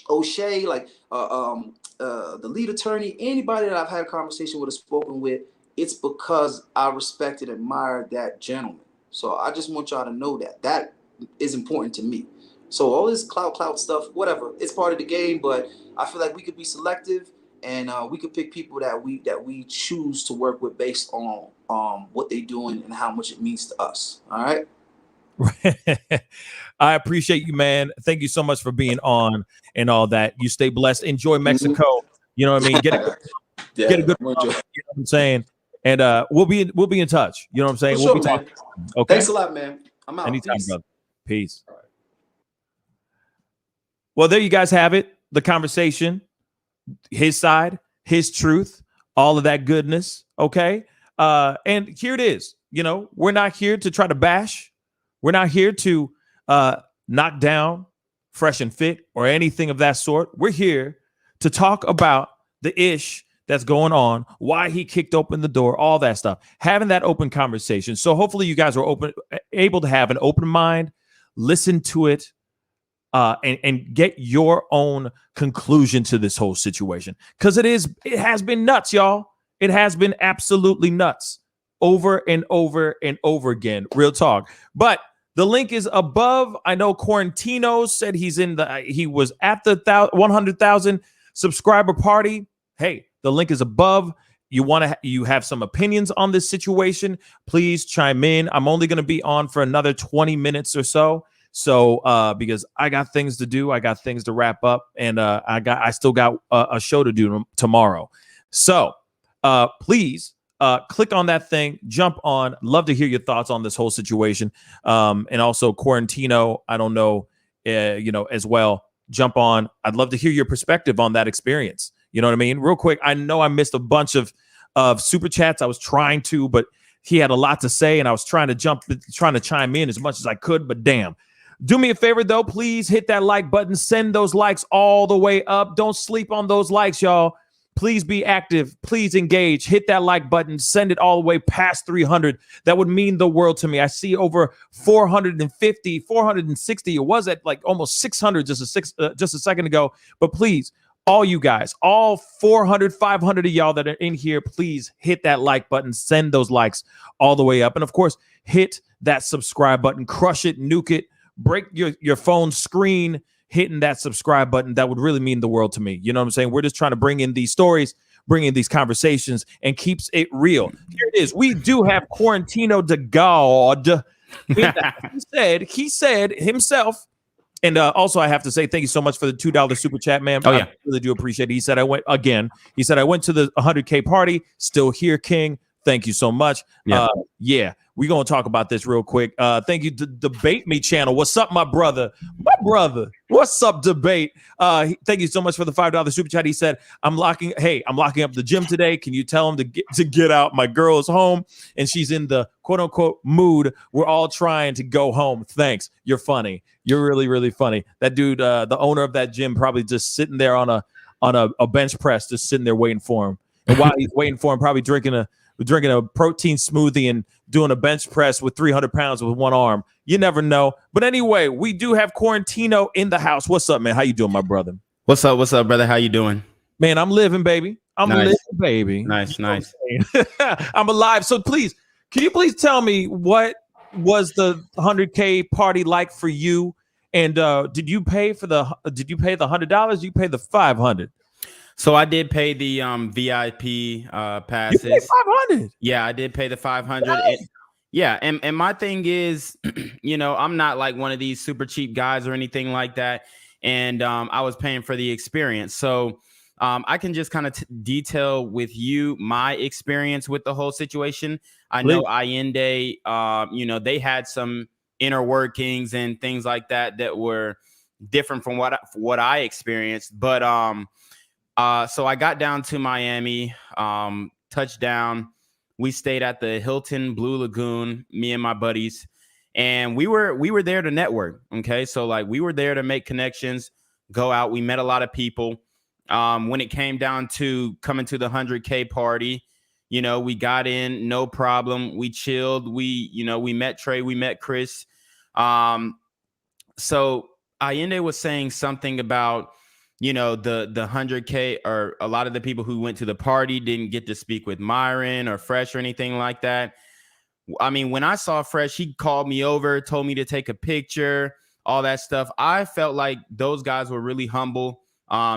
O'Shea, like the lead attorney, anybody that I've had a conversation with or spoken with, it's because I respect and admire that gentleman. So I just want y'all to know that is important to me. So all this clout stuff, whatever, it's part of the game, but I feel like we could be selective and we could pick people that we choose to work with based on what they're doing and how much it means to us. All right. I appreciate you, man. Thank you so much for being on and all that. You stay blessed. Enjoy Mexico. You know what I mean? Get a good you know what I'm saying? And we'll be in touch. You know what I'm saying? We'll be talking. Okay. Thanks a lot, man. I'm out. Anytime, brother. Peace. All right. Well, there you guys have it. The conversation, his side, his truth, all of that goodness. Okay. And here it is. You know, we're not here to try to bash. We're not here to knock down Fresh and Fit or anything of that sort. We're here to talk about the ish that's going on, why he kicked open the door, all that stuff, having that open conversation. So hopefully you guys are able to have an open mind, listen to it, and get your own conclusion to this whole situation. Because it has been nuts, y'all. It has been absolutely nuts over and over and over again. Real talk. But the link is above. I know Quarantino said he was at the 100,000 subscriber party. Hey, the link is above. You have some opinions on this situation, please chime in. I'm only going to be on for another 20 minutes or so. So because I got things to do, I got things to wrap up, and I still got a show to do tomorrow. So please click on that thing, jump on. Love to hear your thoughts on this whole situation. And also Quarantino, I don't know, as well. Jump on. I'd love to hear your perspective on that experience. You know what I mean? Real quick, I know I missed a bunch of super chats. I was trying to, but he had a lot to say, and I was trying to chime in as much as I could, but damn. Do me a favor, though. Please hit that like button. Send those likes all the way up. Don't sleep on those likes, y'all. Please be active. Please engage. Hit that like button. Send it all the way past 300. That would mean the world to me. I see over 450, 460. It was at like almost 600 just a second ago. But please, all you guys, all 400, 500 of y'all that are in here, please hit that like button. Send those likes all the way up. And of course, hit that subscribe button. Crush it, nuke it, break your phone screen hitting that subscribe button. That would really mean the world to me. You know what I'm saying? We're just trying to bring in these stories, bring in these conversations, and keeps it real. Here it is. We do have Quarantino de God. He said himself, and also I have to say thank you so much for the $2 super chat, man. Oh, yeah. I really do appreciate it. He said I went to the 100K party. Still here, King. Thank you so much. Yeah. We're going to talk about this real quick. Thank you to Debate Me channel. What's up, my brother? What's up, Debate? Thank you so much for the $5 super chat. He said, I'm locking up the gym today. Can you tell him to get out? My girl is home and she's in the quote unquote mood. We're all trying to go home. Thanks. You're funny. You're really, really funny. That dude, the owner of that gym, probably just sitting there on a bench press, just sitting there waiting for him. And while he's waiting for him, probably drinking a protein smoothie and doing a bench press with 300 pounds with one arm. You never know. But anyway, we do have Quarantino in the house. What's up, man? How you doing, my brother? What's up, brother? How you doing? Man, I'm living, baby. Living, baby. Nice. I'm alive. So please, can you please tell me what was the 100K party like for you? And did you pay the $100? Did you pay the $500? So I did pay the VIP passes. You paid $500. Yeah, I did pay the $500. And my thing is, I'm not like one of these super cheap guys or anything like that. And I was paying for the experience. So I can just kind of detail with you my experience with the whole situation. I know Ayindei, they had some inner workings and things like that were different from what I experienced. But so I got down to Miami, touchdown. We stayed at the Hilton Blue Lagoon, me and my buddies, and we were there to network. Okay, so like we were there to make connections, go out. We met a lot of people. When it came down to coming to the 100K party, we got in, no problem. We chilled. We met Trey, we met Chris. So Ayindei was saying something about, the 100K, or a lot of the people who went to the party didn't get to speak with Myron or Fresh or anything like that. I mean, when I saw Fresh, he called me over, told me to take a picture, all that stuff. I felt like those guys were really humble.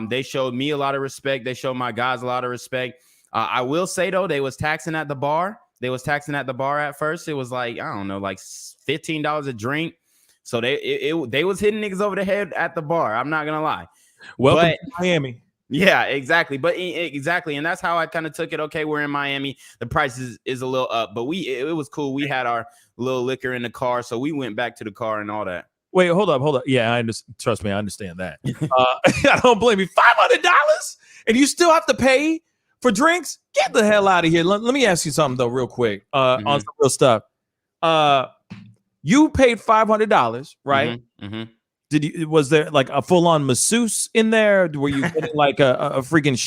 They showed me a lot of respect. They showed my guys a lot of respect. I will say, though, they was taxing at the bar. They was taxing at the bar at first. It was like, I don't know, like $15 a drink. So they was hitting niggas over the head at the bar. I'm not going to lie. Welcome to Miami. Yeah, exactly. But exactly. And that's how I kind of took it. Okay, we're in Miami. The price is a little up, but it was cool. We had our little liquor in the car. So we went back to the car and all that. Wait, hold up. Yeah, trust me, I understand that. I don't blame you. $500 and you still have to pay for drinks? Get the hell out of here. Let me ask you something, though, real quick, on some real stuff. You paid $500, right? Mm-hmm. Was there like a full-on masseuse in there? Were you getting like a freaking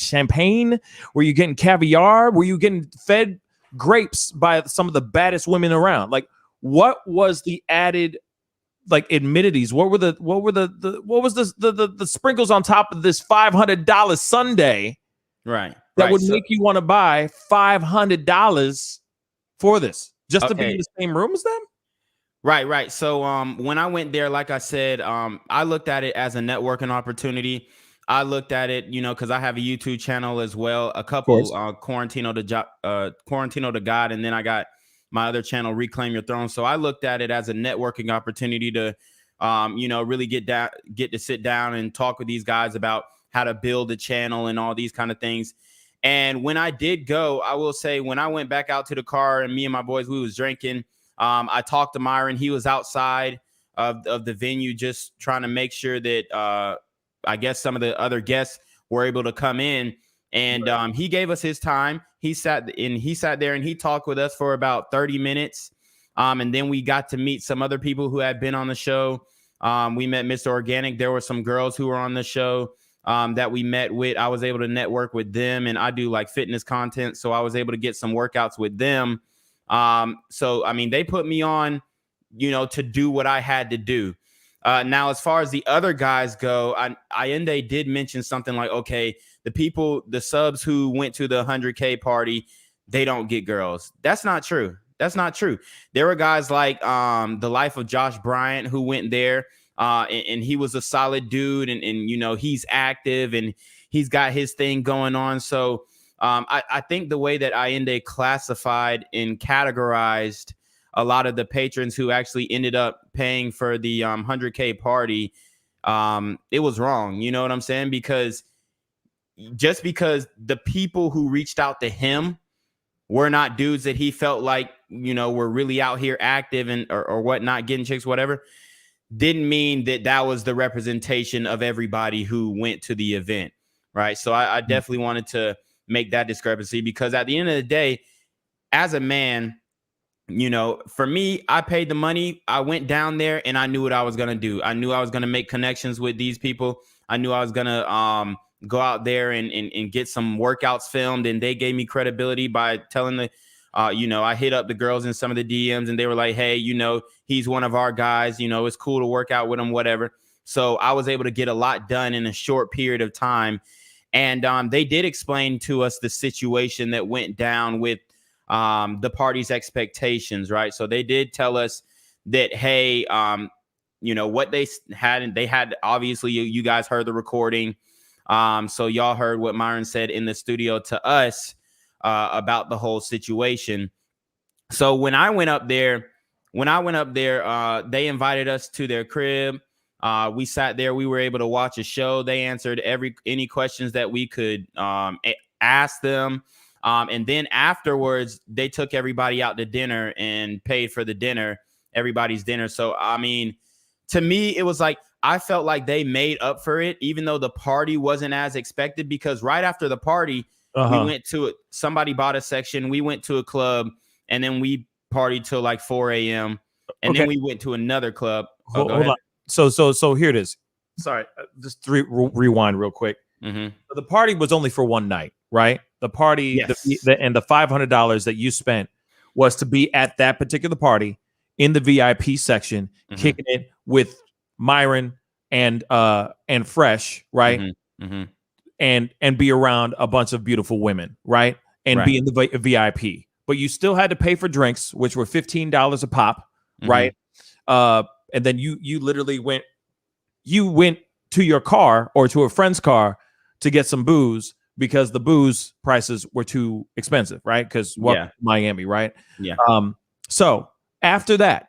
champagne? Were you getting caviar? Were you getting fed grapes by some of the baddest women around? Like, what was the added like amenities? What was the sprinkles on top of this $500 sundae? Right. That would make you want to buy $500 for this just to be in the same room as them? Right. So when I went there, like I said, I looked at it as a networking opportunity. I looked at it, because I have a YouTube channel as well, a couple Quarantino to God, and then I got my other channel, Reclaim Your Throne. So I looked at it as a networking opportunity to, really get to sit down and talk with these guys about how to build a channel and all these kind of things. And when I did go, I will say when I went back out to the car and me and my boys, we was drinking. I talked to Myron. He was outside of the venue just trying to make sure that I guess some of the other guests were able to come in. And he gave us his time. He sat there and he talked with us for about 30 minutes. And then we got to meet some other people who had been on the show. We met Mr. Organic. There were some girls who were on the show that we met with. I was able to network with them, and I do like fitness content. So I was able to get some workouts with them. So, I mean, they put me on, to do what I had to do. Now, as far as the other guys go, Ayindei did mention something like, okay, the subs who went to the 100K party, they don't get girls. That's not true. That's not true. There were guys like the life of Josh Bryant who went there, and he was a solid dude, and he's active and he's got his thing going on. So I think the way that Ayindei classified and categorized a lot of the patrons who actually ended up paying for the 100K party, it was wrong. You know what I'm saying? Because just because the people who reached out to him were not dudes that he felt like, were really out here active and or whatnot, getting chicks, whatever, didn't mean that was the representation of everybody who went to the event. Right. So I definitely wanted to make that discrepancy, because at the end of the day, as a man, for me, I paid the money. I went down there and I knew what I was going to do. I knew I was going to make connections with these people. I knew I was going to go out there and get some workouts filmed. And they gave me credibility by telling I hit up the girls in some of the DMs and they were like, hey, he's one of our guys. It's cool to work out with him, whatever. So I was able to get a lot done in a short period of time. And they did explain to us the situation that went down with the party's expectations, right? So they did tell us that, hey, what they had, and they had, obviously you guys heard the recording. So y'all heard what Myron said in the studio to us about the whole situation. So when I went up there, they invited us to their crib. We sat there, we were able to watch a show. They answered any questions that we could ask them. And then afterwards, they took everybody out to dinner and paid for the dinner, everybody's dinner. So, I mean, to me, it was like, I felt like they made up for it, even though the party wasn't as expected, because right after the party, we went to it. Somebody bought a section. We went to a club and then we partied till like 4 a.m. And then we went to another club. Hold on. So here it is. Sorry, just rewind real quick. Mm-hmm. The party was only for one night, right? The party, yes. and the $500 that you spent was to be at that particular party in the VIP section, kicking it with Myron and Fresh, right? And be around a bunch of beautiful women, right? And be in the VIP. But you still had to pay for drinks, which were $15 a pop, right? And then you literally went to your car or to a friend's car to get some booze, because the booze prices were too expensive, right? Because Miami, right? Yeah. So after that,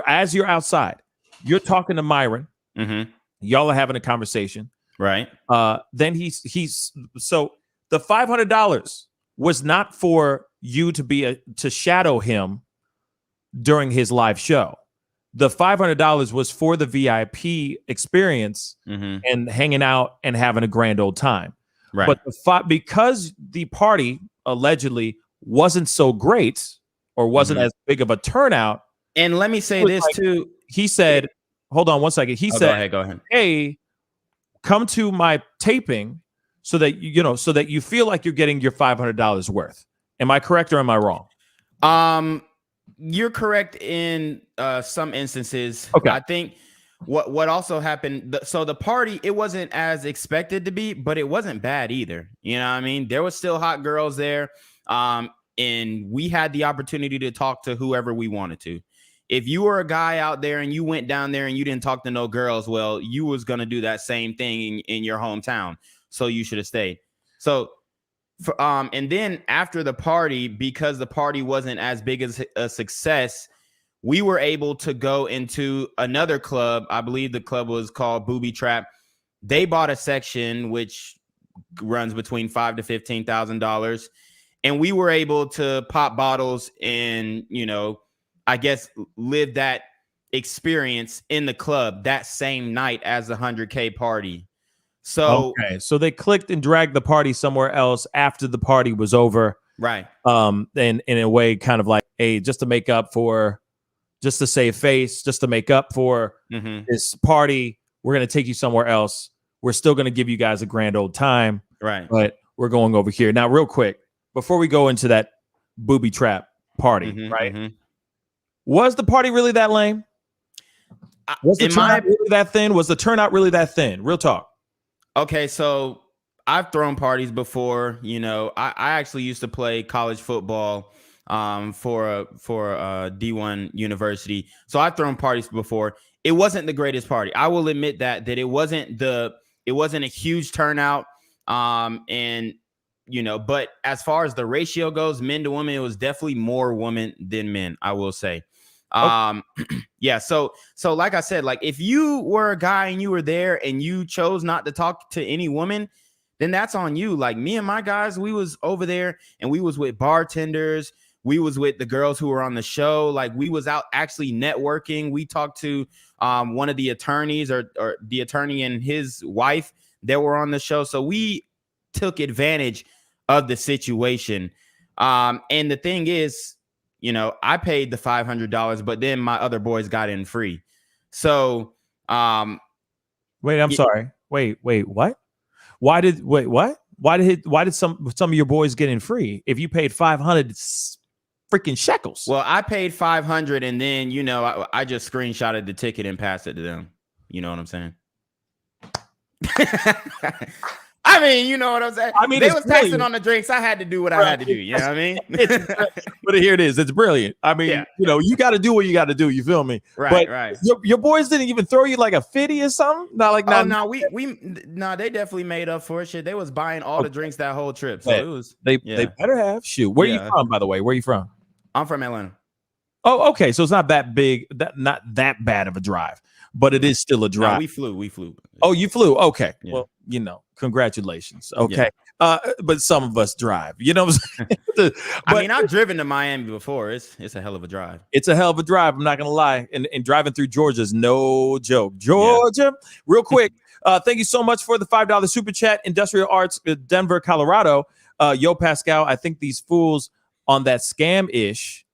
as you're outside, you're talking to Myron. Y'all are having a conversation, right? Then he's so the $500 was not for you to shadow him during his live show. The $500 was for the VIP experience and hanging out and having a grand old time. Right. But because the party allegedly wasn't so great or wasn't as big of a turnout. And let me say this too. He said, hold on one second. He said, go ahead. Hey, come to my taping so that you feel like you're getting your $500 worth. Am I correct or am I wrong? You're correct in some instances. Okay. I think what also happened, so the party, it wasn't as expected to be, but it wasn't bad either. You know what I mean? There was still hot girls there. And we had the opportunity to talk to whoever we wanted to. If you were a guy out there and you went down there and you didn't talk to no girls, well, you was going to do that same thing in your hometown. So you should have stayed. So and then after the party, because the party wasn't as big as a success, we were able to go into another club. I believe the club was called Booby Trap. They bought a section, which runs between $5,000 to $15,000, and we were able to pop bottles and, you know, I guess live that experience in the club that same night as the 100K party. So okay, so they clicked and dragged the party somewhere else after the party was over, right. and in a way, kind of like, hey, just to make up for, just to save face, just to make up for this party, we're gonna take you somewhere else. We're still gonna give you guys a grand old time, Right? but we're going over here now. Real quick, before we go into that booby trap party, right? Was the party really that lame? Was the turnout really that thin? Was the turnout really that thin? Real talk. Okay, so I've thrown parties before. You know, I actually used to play college football for a D1 university. So I've thrown parties before. It wasn't the greatest party. I will admit that it wasn't a huge turnout. And you know, but as far as the ratio goes, men to women, it was definitely more women than men, I will say. Yeah, so like I said, like if you were a guy and you were there and you chose not to talk to any woman, then that's on you. Like me and my guys, we was over there and we was with bartenders, we was with the girls who were on the show, like we was out actually networking. We talked to one of the attorneys or the attorney and his wife that were on the show. So we took advantage of the situation. And the thing is, you know, I paid the $500, but then my other boys got in free. So, wait, I'm sorry. Wait, what? Why did some of your boys get in free? If you paid 500 freaking shekels. Well, I paid 500, and then, you know, I just screenshotted the ticket and passed it to them. You know what I'm saying? I mean, you know what I'm saying? I mean, they was taxing on the drinks. I had to do what I had to do. You know what I mean? But here it is. It's brilliant. I mean, you know, you got to do what you got to do. You feel me? Right, but right. Your boys didn't even throw you like a 50 or something? Not like they definitely made up for it. Shit, they was buying all the drinks that whole trip. So it was they better have. Shoot. Where are you from, by the way? Where are you from? I'm from Atlanta. Oh, okay. So it's not that big, not that bad of a drive, but it is still a drive. No, we flew. Oh, you flew? Okay. Yeah. Well, you know, congratulations. Okay. Yeah. But some of us drive, you know what I'm saying? I mean, I've driven to Miami before. It's a hell of a drive. It's a hell of a drive. I'm not going to lie. And driving through Georgia is no joke. Georgia, real quick. Thank you so much for the $5 super chat. Industrial Arts, Denver, Colorado. Yo, Pascal, I think these fools on that scam-ish,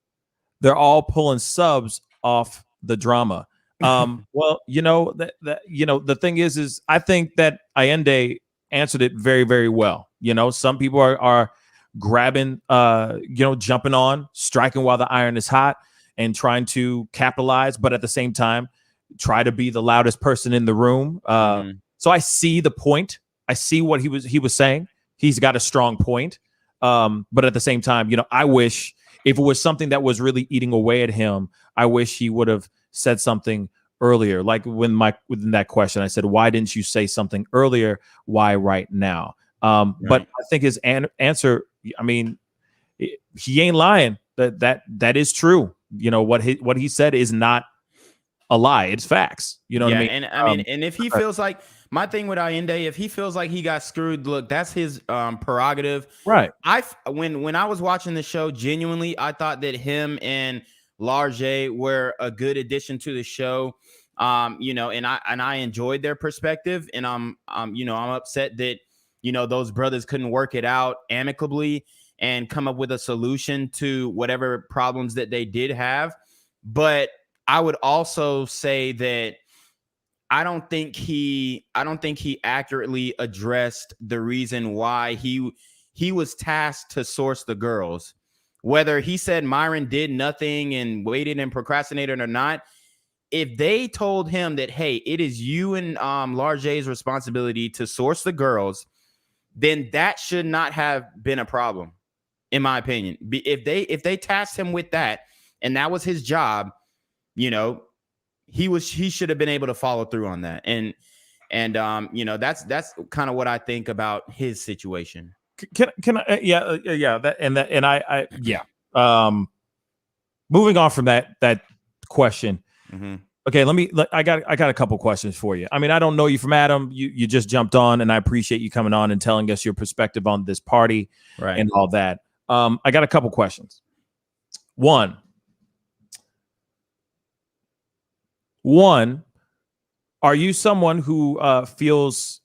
they're all pulling subs off the drama. Well, you know, the thing is I think that Ayindei answered it very, very well. You know, some people are grabbing, jumping on, striking while the iron is hot and trying to capitalize, but at the same time, try to be the loudest person in the room. So I see the point. I see what he was saying. He's got a strong point. But at the same time, you know, I wish if it was something that was really eating away at him, I wish he would have said something earlier. Like within that question, I said, why didn't you say something earlier? Why right now? But I think his answer, I mean, he ain't lying. That is true. You know, what he said is not a lie. It's facts. You know what I mean? And and if he feels like, my thing with Ayindei, if he feels like he got screwed, look, that's his prerogative. Right. When I was watching the show, genuinely, I thought that him and Large were a good addition to the show. You know, and I enjoyed their perspective, and I'm upset that, you know, those brothers couldn't work it out amicably and come up with a solution to whatever problems that they did have. But I would also say that I don't think he accurately addressed the reason why he was tasked to source the girls. Whether he said Myron did nothing and waited and procrastinated or not, if they told him that, hey, it is you and Large J's responsibility to source the girls, then that should not have been a problem, in my opinion. If they tasked him with that and that was his job, you know, he should have been able to follow through on that. And you know, that's kind of what I think about his situation. Can I moving on from that question. Okay, I got a couple questions for you. I mean, I don't know you from Adam. You just jumped on, and I appreciate you coming on and telling us your perspective on this party and all that. I got a couple questions. One, are you someone who feels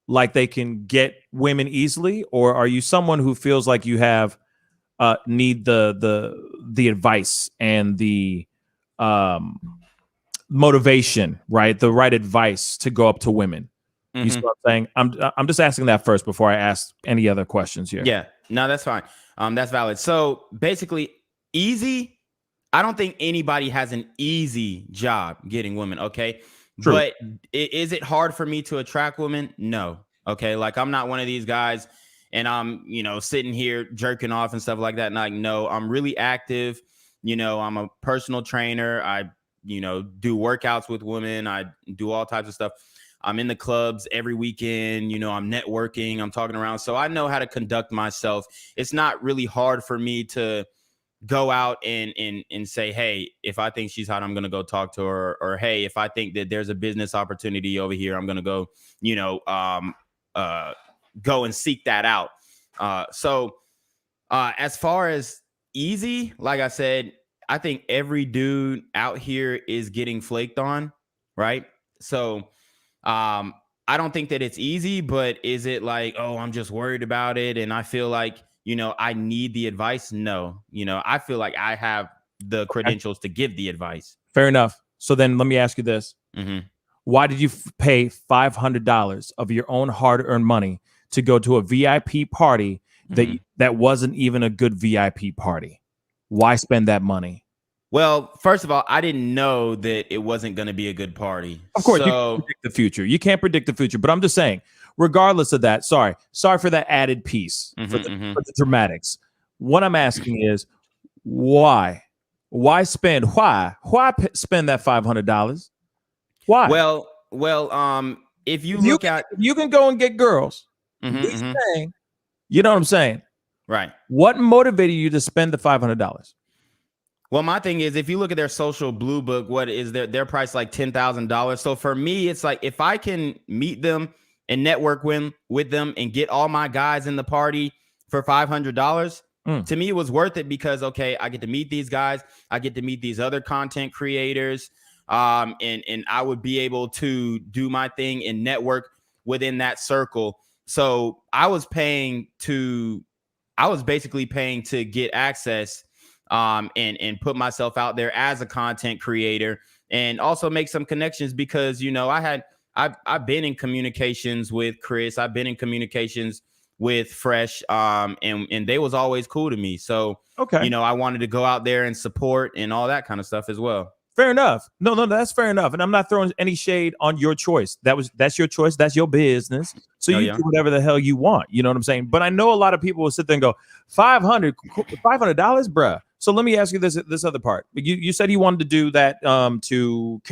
like they can get women easily, or are you someone who feels like you have need the advice and the motivation, right? The right advice to go up to women. You see what I'm saying? I'm just asking that first before I ask any other questions here. Yeah, no, that's fine. That's valid. So basically, easy. I don't think anybody has an easy job getting women. Okay. True. But is it hard for me to attract women? No. Okay. Like I'm not one of these guys and I'm, sitting here jerking off and stuff like that. And like, no, I'm really active. I'm a personal trainer. I, do workouts with women. I do all types of stuff. I'm in the clubs every weekend. I'm networking. I'm talking around. So I know how to conduct myself. It's not really hard for me to go out and say, hey, if I think she's hot, I'm going to go talk to her. Or, hey, if I think that there's a business opportunity over here, I'm going to go, go and seek that out. So as far as easy, like I said, I think every dude out here is getting flaked on, right? So I don't think that it's easy, but is it like, oh, I'm just worried about it and I feel like, I need the advice? No, I feel like I have the credentials to give the advice. Fair enough. So then let me ask you this. Mm-hmm. Why did you pay $500 of your own hard-earned money to go to a VIP party that wasn't even a good VIP party? Why spend that money? Well, first of all, I didn't know that it wasn't going to be a good party. Of course, you can't predict the future. You can't predict the future, but I'm just saying, regardless of that, sorry for that added piece for the dramatics. What I'm asking is, why spend that $500? Why? Well, if you can go and get girls. Saying, you know what I'm saying? Right. What motivated you to spend the $500? Well, my thing is, if you look at their social blue book, what is their price like $10,000? So for me, it's like if I can meet them and network with them and get all my guys in the party for $500, to me, it was worth it because, okay, I get to meet these guys. I get to meet these other content creators. And I would be able to do my thing and network within that circle. So I was basically paying to get access and put myself out there as a content creator and also make some connections because, I've been in communications with Chris. I've been in communications with Fresh and they was always cool to me. So, okay. I wanted to go out there and support and all that kind of stuff as well. Fair enough. No, that's fair enough. And I'm not throwing any shade on your choice. That's your choice. That's your business. So you do whatever the hell you want. You know what I'm saying? But I know a lot of people will sit there and go, $500, bruh. So let me ask you this other part. You said you wanted to do that to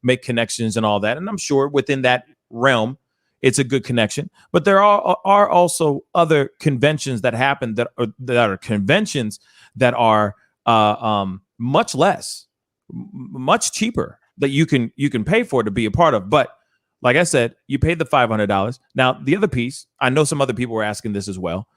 make connections and all that. And I'm sure within that realm, it's a good connection. But there are also other conventions that happen that are conventions that are much less, much cheaper that you can pay for to be a part of. But like I said, you paid the $500. Now, the other piece, I know some other people were asking this as well.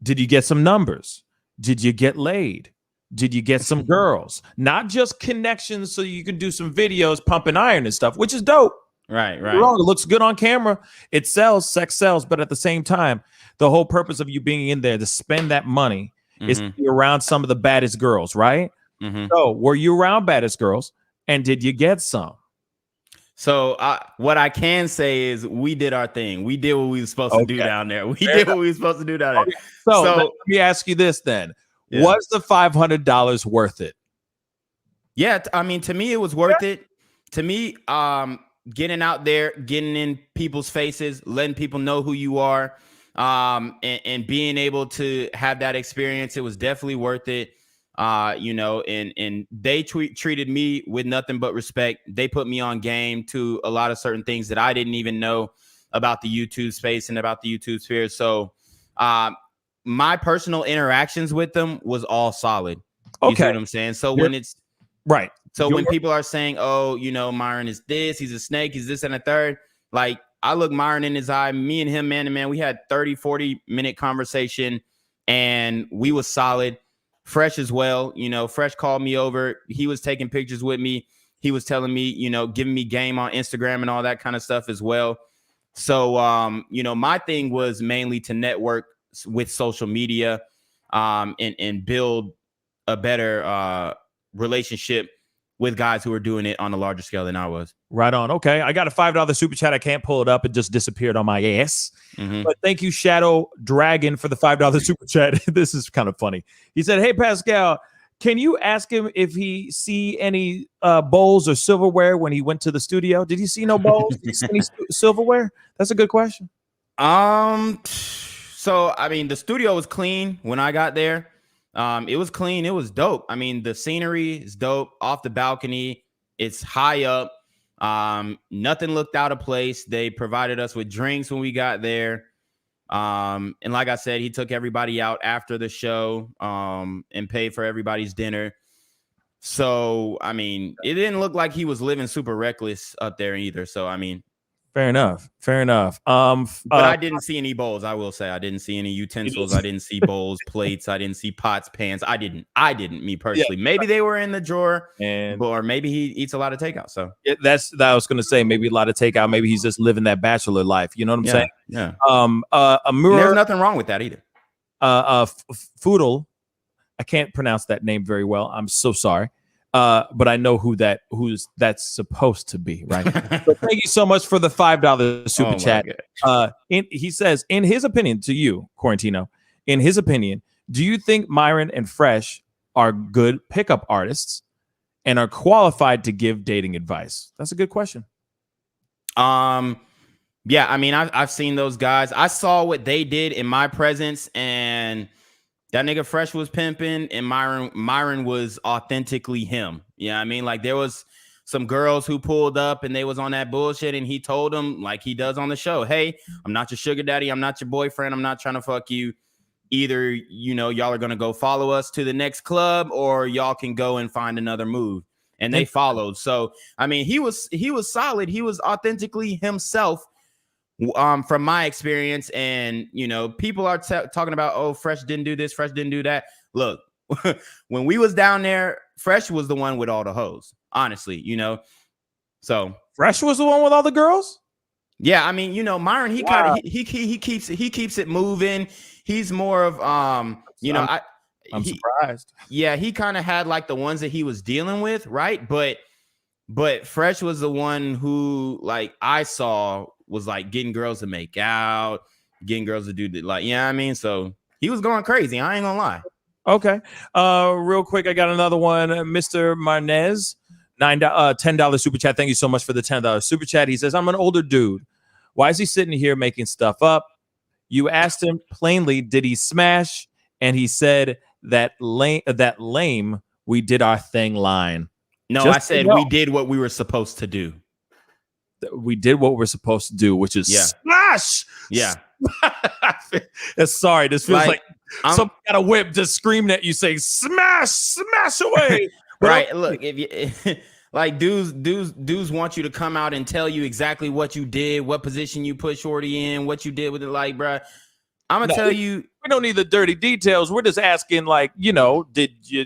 Did you get some numbers? Did you get laid? Did you get some girls? Not just connections so you can do some videos pumping iron and stuff, which is dope. Right. You're wrong. It looks good on camera. It sells, sex sells. But at the same time, the whole purpose of you being in there to spend that money is to be around some of the baddest girls, right? So were you around baddest girls and did you get some? So what I can say is we did our thing. We did what we were supposed to do down there. We did what we were supposed to do down there. Okay. So let me ask you this then. Yeah. Was the $500 worth it? Yeah, I mean, to me, it was worth it. To me, getting out there, getting in people's faces, letting people know who you are, and being able to have that experience, it was definitely worth it. And they treated me with nothing but respect. They put me on game to a lot of certain things that I didn't even know about the YouTube space and about the YouTube sphere. So, my personal interactions with them was all solid. You see what I'm saying? So when it's Right. So when people are saying, oh, you know, Myron is this, he's a snake, he's this and a third, like I look Myron in his eye, me and him, man to man, we had 30, 40-minute conversation and we was solid. Fresh as well. You know, Fresh called me over. He was taking pictures with me. He was telling me, you know, giving me game on Instagram and all that kind of stuff as well. So, you know, my thing was mainly to network with social media and build a better relationship with guys who are doing it on a larger scale than I was. Right on. Okay. I got a $5 super chat. I can't pull it up. It just disappeared on my ass. But thank you, Shadow Dragon, for the $5 super chat. This is kind of funny. He said, hey, Pascal, can you ask him if he see any bowls or silverware when he went to the studio? Did he see no bowls? Did he see any silverware? That's a good question. So, I mean, the studio was clean when I got there. It was clean. It was dope. I mean, the scenery is dope off the balcony. It's high up. Nothing looked out of place. They provided us with drinks when we got there. And like I said, he took everybody out after the show, and paid for everybody's dinner. So, I mean, it didn't look like he was living super reckless up there either. So, I mean, fair enough. But I didn't see any bowls. I will say I didn't see any utensils. I didn't see bowls, plates. I didn't see pots, pans. I didn't, me personally. Yeah. Maybe they were in the drawer, or maybe he eats a lot of takeout. So that's that I was going to say. Maybe a lot of takeout. Maybe he's just living that bachelor life. You know what I'm saying? Yeah. There's nothing wrong with that either. Foodle. I can't pronounce that name very well. I'm so sorry. But I know who's that's supposed to be, right? So thank you so much for the $5 super chat. He says, in his opinion, to you, Quarantino, in his opinion, do you think Myron and Fresh are good pickup artists and are qualified to give dating advice? That's a good question. Yeah, I mean, I've seen those guys. I saw what they did in my presence, and that nigga Fresh was pimping, and Myron was authentically him. Yeah, I mean, like there was some girls who pulled up and they was on that bullshit, and he told them, like he does on the show, hey, I'm not your sugar daddy, I'm not your boyfriend, I'm not trying to fuck you. Either, you know, y'all are gonna go follow us to the next club, or y'all can go and find another move. And they followed. So I mean, he was solid. He was authentically himself. From my experience, and you know, people are talking about, oh, Fresh didn't do this, Fresh didn't do that. Look, when we was down there, Fresh was the one with all the hoes, honestly, you know. So Fresh was the one with all the girls. Yeah, I mean, you know, Myron, he kind of he keeps it moving. He's more of you know, I'm surprised. Yeah, he kind of had like the ones that he was dealing with, right? But Fresh was the one who, like, I saw was like getting girls to make out, getting girls to do the, like, yeah, I mean, so he was going crazy. I ain't gonna lie. Okay. Real quick, I got another one. Mr. Marnez, $10 super chat. Thank you so much for the $10 super chat. He says, I'm an older dude. Why is he sitting here making stuff up? You asked him plainly, did he smash? And he said that lame, we did our thing line. No, I said we did what we were supposed to do. We did what we're supposed to do, which is smash. Yeah. Sorry, this feels like some kind of whip just screaming at you saying smash away. Right. Look, if you like dudes want you to come out and tell you exactly what you did, what position you put Shorty in, what you did with it. Like, bro, I'm gonna tell you, we don't need the dirty details. We're just asking, like, you know, did you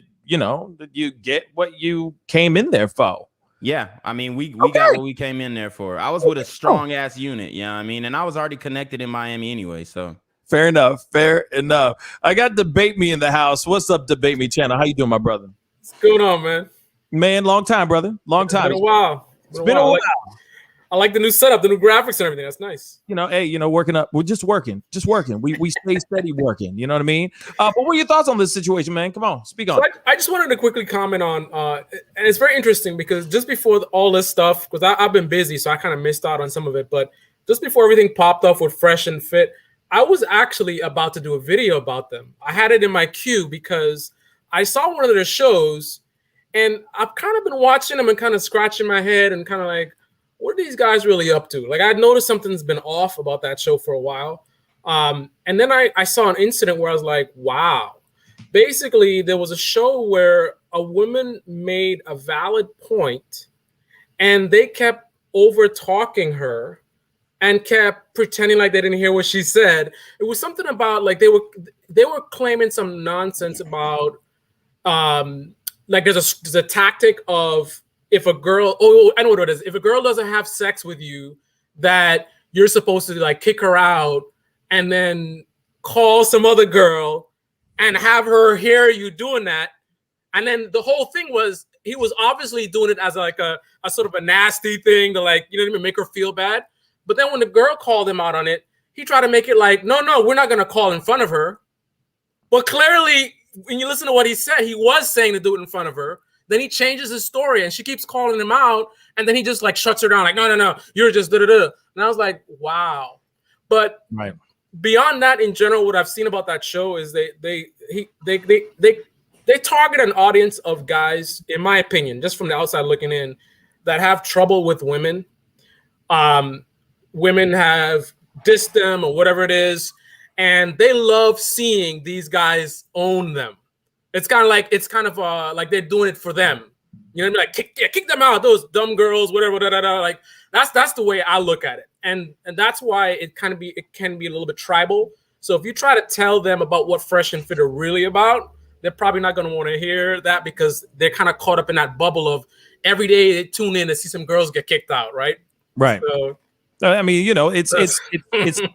get what you came in there for? Yeah, I mean, we got what we came in there for. I was with a strong ass unit, yeah, I mean, and I was already connected in Miami anyway, so. Fair enough. I got Debate Me in the house. What's up, Debate Me channel? How you doing, my brother? What's going on, man? Man, long time, brother. Long time. It's been a while. It's been a while. I like the new setup, the new graphics and everything. That's nice. You know, hey, you know, working up. We're just working. We stay steady working. You know what I mean? But what are your thoughts on this situation, man? Come on, speak on. So I just wanted to quickly comment on, and it's very interesting because just before all this stuff, because I've been busy, so I kind of missed out on some of it. But just before everything popped off with Fresh and Fit, I was actually about to do a video about them. I had it in my queue because I saw one of their shows, and I've kind of been watching them and kind of scratching my head and kind of like, what are these guys really up to? Like, I noticed something's been off about that show for a while. And then I saw an incident where I was like, wow. Basically, there was a show where a woman made a valid point and they kept over talking her and kept pretending like they didn't hear what she said. It was something about like they were claiming some nonsense about like there's a tactic of if a girl, I know what it is. If a girl doesn't have sex with you, that you're supposed to like kick her out and then call some other girl and have her hear you doing that. And then the whole thing was he was obviously doing it as like a sort of a nasty thing to like, you know what I mean, make her feel bad. But then when the girl called him out on it, he tried to make it like, no, we're not going to call in front of her. But clearly, when you listen to what he said, he was saying to do it in front of her. Then he changes his story and she keeps calling him out. And then he just like shuts her down like, no, you're just da-da-da. And I was like, wow. But right. Beyond that, in general, what I've seen about that show is they target an audience of guys, in my opinion, just from the outside looking in, that have trouble with women. Women have dissed them or whatever it is, and they love seeing these guys own them. It's kind of like they're doing it for them. You know what I mean? Like kick them out, those dumb girls, whatever. Like that's the way I look at it, and that's why it can be a little bit tribal. So if you try to tell them about what Fresh and Fit are really about, they're probably not going to want to hear that because they're kind of caught up in that bubble of every day they tune in to see some girls get kicked out, right? Right. So, I mean, you know, it's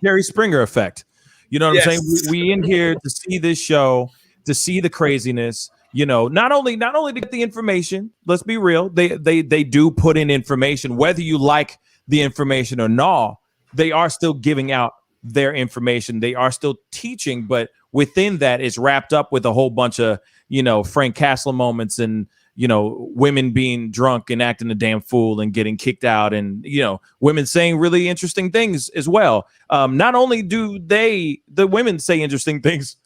Jerry Springer effect. You know what I'm saying? We in here to see this show, to see the craziness. You know, not only to get the information. Let's be real. They do put in information, whether you like the information or not. They are still giving out their information. They are still teaching, but within that is wrapped up with a whole bunch of, you know, Frank Castle moments and, you know, women being drunk and acting a damn fool and getting kicked out, and, you know, women saying really interesting things as well. Not only do the women say interesting things,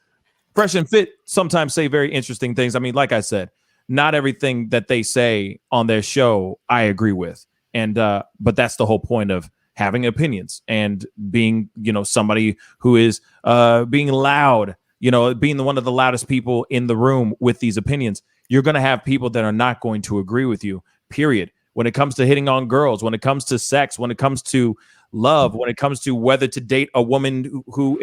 Fresh and Fit sometimes say very interesting things. I mean, like I said, not everything that they say on their show I agree with, and but that's the whole point of having opinions and being, you know, somebody who is being loud, you know, being one of the loudest people in the room with these opinions. You're going to have people that are not going to agree with you, period. When it comes to hitting on girls, when it comes to sex, when it comes to love, when it comes to whether to date a woman who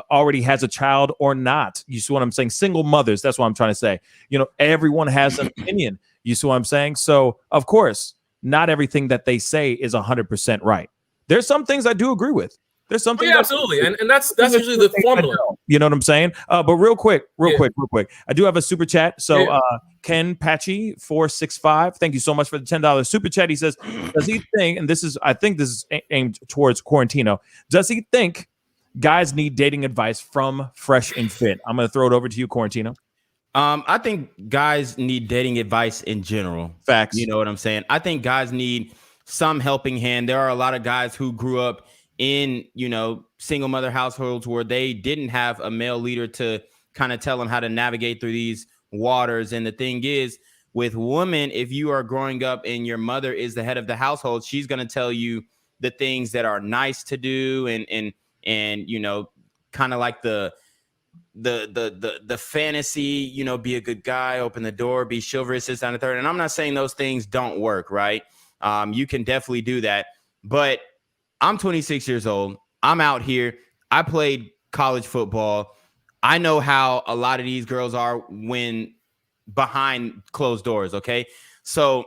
already has a child or not. You see what I'm saying? Single mothers, that's what I'm trying to say. You know, everyone has an opinion. You see what I'm saying? So, of course, not everything that they say is 100% right. There's some things I do agree with. There's something. Yeah, absolutely, and that's usually the formula. You know what I'm saying? But real quick, I do have a super chat. So Ken Patchy 465, thank you so much for the $10 super chat. He says, does he think, and I think this is aimed towards Quarantino, does he think guys need dating advice from Fresh and Fit? I'm going to throw it over to you, Quarantino. I think guys need dating advice in general. Facts. You know what I'm saying? I think guys need some helping hand. There are a lot of guys who grew up in, you know, single mother households where they didn't have a male leader to kind of tell them how to navigate through these waters. And the thing is, with women, if you are growing up and your mother is the head of the household, she's going to tell you the things that are nice to do and you know, kind of like the fantasy, you know, be a good guy, open the door, be chivalrous, this, that, and the third. And I'm not saying those things don't work, right? You can definitely do that. But I'm 26 years old. I'm out here. I played college football. I know how a lot of these girls are when behind closed doors, okay? So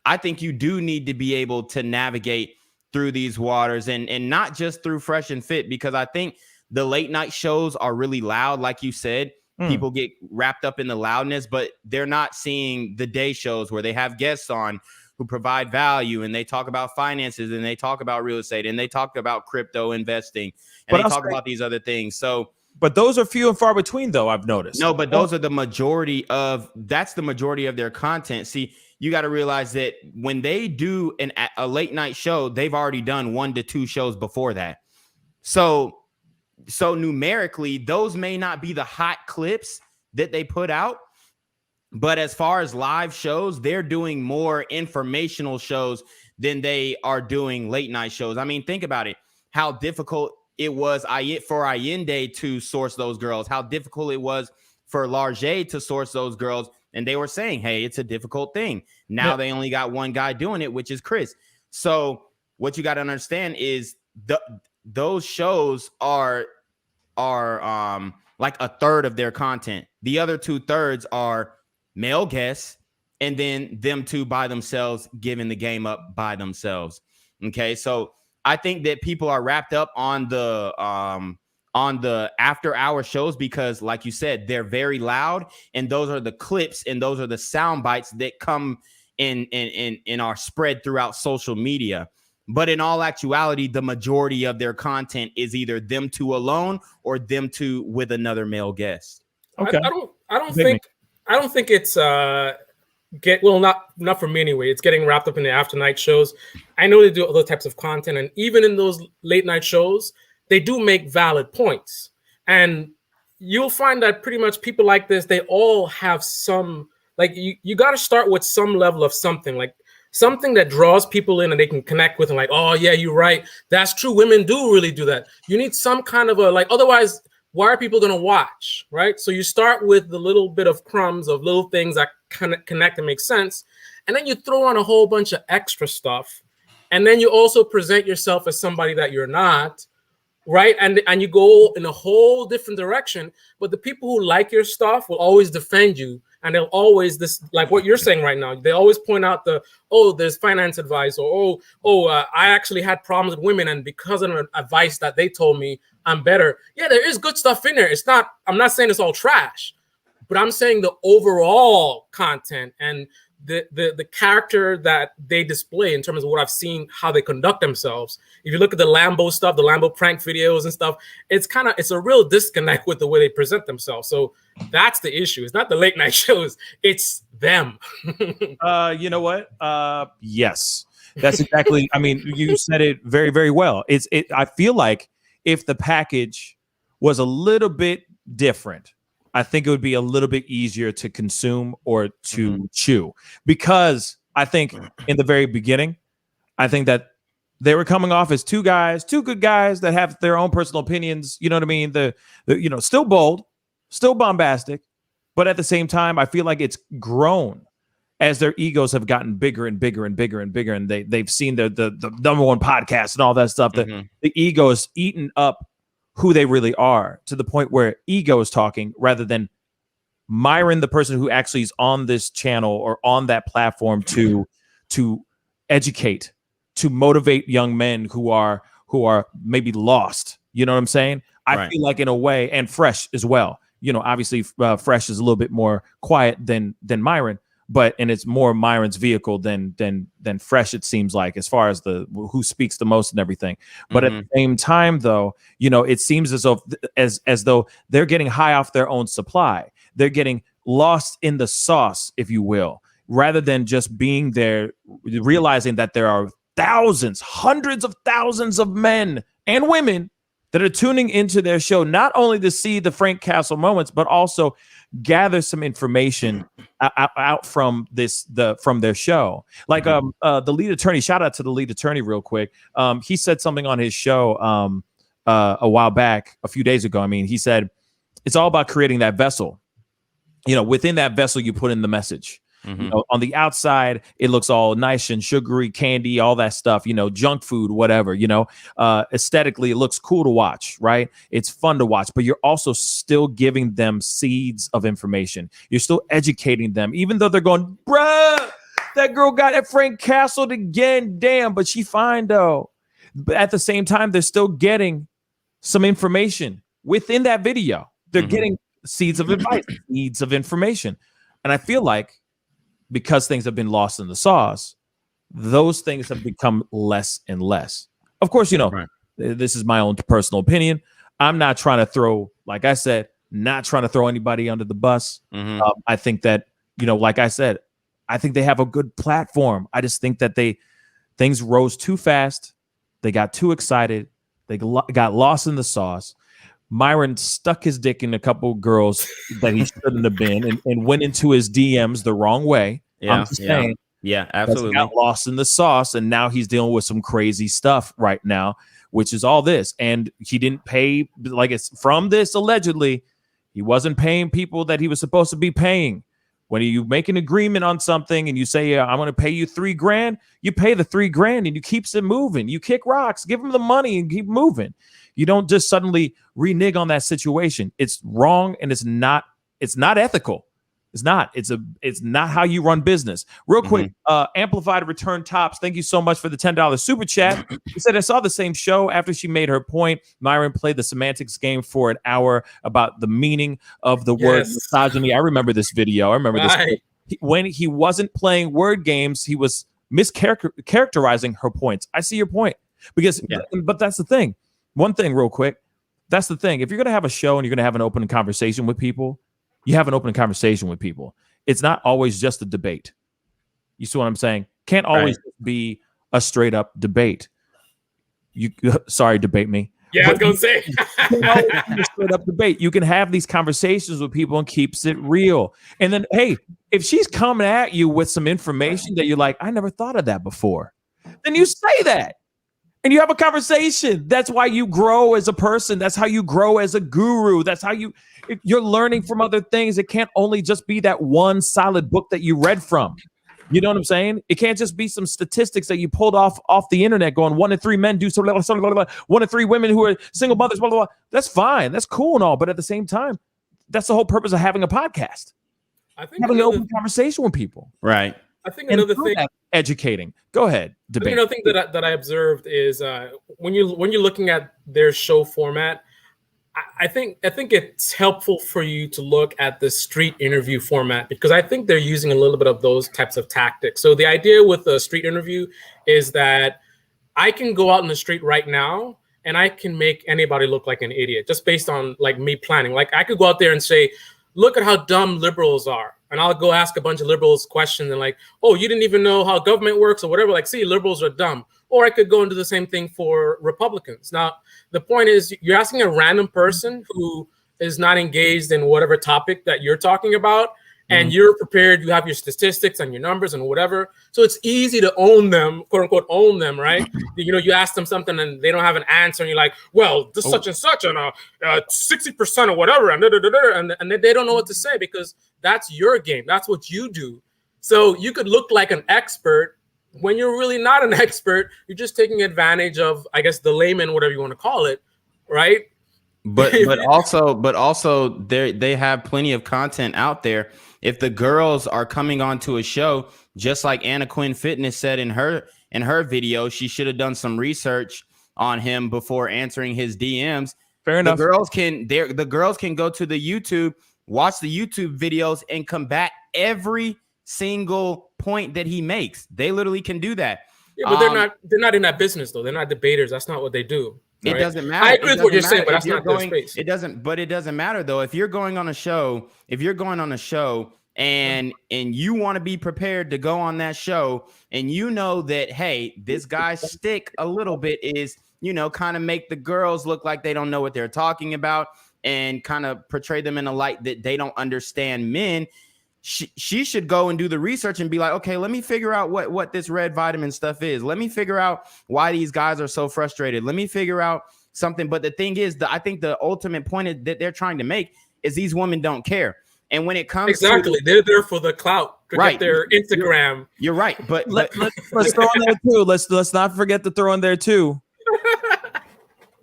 I think you do need to be able to navigate through these waters and not just through Fresh and Fit, because I think the late night shows are really loud. Like you said, people get wrapped up in the loudness, but they're not seeing the day shows where they have guests on who provide value, and they talk about finances, and they talk about real estate, and they talk about crypto investing, and they talk about these other things. So, but those are few and far between, though, I've noticed. No, but those are the majority of their content. See, you got to realize that when they do a late night show, they've already done 1 to 2 shows before that. So numerically, those may not be the hot clips that they put out. But as far as live shows, they're doing more informational shows than they are doing late night shows. I mean, think about it, how difficult it was for Ayindei to source those girls, how difficult it was for Largé to source those girls. And they were saying, hey, it's a difficult thing. Now they only got one guy doing it, which is Chris. So what you got to understand is those shows are like a third of their content. The other 2/3 are male guests, and then them two by themselves giving the game up by themselves. Okay, so I think that people are wrapped up on the after hour shows because, like you said, they're very loud, and those are the clips and those are the sound bites that come in are spread throughout social media. But in all actuality, the majority of their content is either them two alone or them two with another male guest. Okay. I don't think it's not for me anyway. It's getting wrapped up in the after night shows. I know they do other types of content, and even in those late night shows, they do make valid points. And you'll find that pretty much people like this, they all have some, like you got to start with some level of something, like something that draws people in and they can connect with and like, oh yeah, you're right. That's true. Women do really do that. You need some kind of a, like, otherwise, why are people going to watch, right? So you start with the little bit of crumbs of little things that kind of connect and make sense. And then you throw on a whole bunch of extra stuff. And then you also present yourself as somebody that you're not, right? And you go in a whole different direction. But the people who like your stuff will always defend you. And they'll always, this, like what you're saying right now, they always point out there's finance advice, or I actually had problems with women, and because of the advice that they told me, I'm better. Yeah, there is good stuff in there. I'm not saying it's all trash, but I'm saying the overall content and the character that they display in terms of what I've seen, how they conduct themselves. If you look at the Lambo stuff, the Lambo prank videos and stuff, it's a real disconnect with the way they present themselves. So that's the issue. It's not the late night shows. It's them. You know what? Yes, that's exactly. I mean, you said it very, very well. I feel like if the package was a little bit different, I think it would be a little bit easier to consume or to chew, because I think in the very beginning, I think that they were coming off as two good guys that have their own personal opinions. You know what I mean? The still bold, still bombastic, but at the same time, I feel like it's grown as their egos have gotten bigger and bigger and bigger and bigger, and they've seen the number one podcast and all that stuff. That the ego is eaten up who they really are, to the point where ego is talking rather than Myron, the person who actually is on this channel or on that platform to educate, to motivate young men who are maybe lost. You know what I'm saying? I feel like in a way, and Fresh as well. You know, obviously Fresh is a little bit more quiet than Myron, and it's more Myron's vehicle than Fresh, it seems like, as far as who speaks the most and everything. But at the same time, though, you know, it seems as though they're getting high off their own supply. They're getting lost in the sauce, if you will, rather than just being there, realizing that there are thousands, hundreds of thousands of men and women that are tuning into their show, not only to see the Frank Castle moments, but also gather some information out from from their show. Like the lead attorney, shout out to the lead attorney real quick. He said something on his show a while back, a few days ago. I mean, he said, it's all about creating that vessel. You know, within that vessel, you put in the message. You know, on the outside, it looks all nice and sugary, candy, all that stuff, you know, junk food, whatever, you know, aesthetically, it looks cool to watch, right? It's fun to watch, but you're also still giving them seeds of information. You're still educating them, even though they're going, bruh, that girl got at Frank Castle again. Damn, but she fine though. But at the same time, they're still getting some information within that video. They're getting seeds of advice, seeds of information. And I feel like, because things have been lost in the sauce, those things have become less and less. Of course, you know, this is my own personal opinion. I'm not trying to throw, like I said, not trying to throw anybody under the bus. I think that, you know, like I said, I think they have a good platform. I just think that things rose too fast. They got too excited. They got lost in the sauce. Myron stuck his dick in a couple girls that he shouldn't have been, and went into his DMs the wrong way. I'm just saying. Yeah, absolutely. Got lost in the sauce, and now he's dealing with some crazy stuff right now, which is all this. And he didn't pay, like, it's from this allegedly. He wasn't paying people that he was supposed to be paying. When you make an agreement on something and you say, yeah, I'm going to pay you $3,000, you pay the $3,000 and you keep it moving. You kick rocks, give them the money and keep moving. You don't just suddenly renege on that situation. It's wrong and it's not ethical. It's not. It's not how you run business. Real quick, Amplified Return Tops. Thank you so much for the $10 super chat. He said, I saw the same show. After she made her point, Myron played the semantics game for an hour about the meaning of the word misogyny. I remember this video. I remember this. When he wasn't playing word games, he was mischaracterizing her points. I see your point. But that's the thing. One thing real quick. That's the thing. If you're going to have a show and you're going to have an open conversation with people, you have an open conversation with people. It's not always just a debate. You see what I'm saying? Can't always be a straight up debate. Sorry, debate me. Yeah, I was gonna say. Straight up debate. You can have these conversations with people and keeps it real. And then, hey, if she's coming at you with some information that you're like, I never thought of that before, then you say that. And you have a conversation. That's why you grow as a person. That's how you grow as a guru. That's how you're learning from other things. It can't only just be that one solid book that you read from. You know what I'm saying? It can't just be some statistics that you pulled off the internet going 1 in 3 men do something, 1 in 3 women who are single mothers, blah, blah, blah. That's fine. That's cool and all. But at the same time, that's the whole purpose of having a podcast. I think having an open conversation with people. Right. I think another thing, educating. Go ahead. Debate. Another thing that I observed is when you're looking at their show format, I think it's helpful for you to look at the street interview format, because I think they're using a little bit of those types of tactics. So the idea with a street interview is that I can go out in the street right now and I can make anybody look like an idiot just based on like me planning. Like I could go out there and say, look at how dumb liberals are. And I'll go ask a bunch of liberals questions and like, oh, you didn't even know how government works or whatever. Like, see, liberals are dumb. Or I could go and do the same thing for Republicans. Now, the point is you're asking a random person who is not engaged in whatever topic that you're talking about, and you're prepared, you have your statistics and your numbers and whatever. So it's easy to own them, quote unquote, own them, right? You know, you ask them something and they don't have an answer and you're like, well, this such and such and 60% or whatever. And they don't know what to say because that's your game. That's what you do. So you could look like an expert when you're really not an expert. You're just taking advantage of, I guess, the layman, whatever you want to call it, right? But also they have plenty of content out there. If the girls are coming onto a show, just like Anna Quinn Fitness said in her video, she should have done some research on him before answering his DMs. Fair enough. The girls can go to the YouTube, watch the YouTube videos, and combat every single point that he makes. They literally can do that. Yeah, but they're not in that business though. They're not debaters. That's not what they do. It doesn't matter. I agree with what you're saying, but that's not their space. It doesn't matter though. If you're going on a show, and you want to be prepared to go on that show, and you know that, hey, this guy's stick a little bit is, you know, kind of make the girls look like they don't know what they're talking about and kind of portray them in a light that they don't understand men. She should go and do the research and be like, okay, let me figure out what this red vitamin stuff is. Let me figure out why these guys are so frustrated. Let me figure out something. But the thing is, I think the ultimate point that they're trying to make is these women don't care. And when it comes they're there for the clout to get their Instagram. You're right, but let's throw in there too. Let's not forget to throw in there too.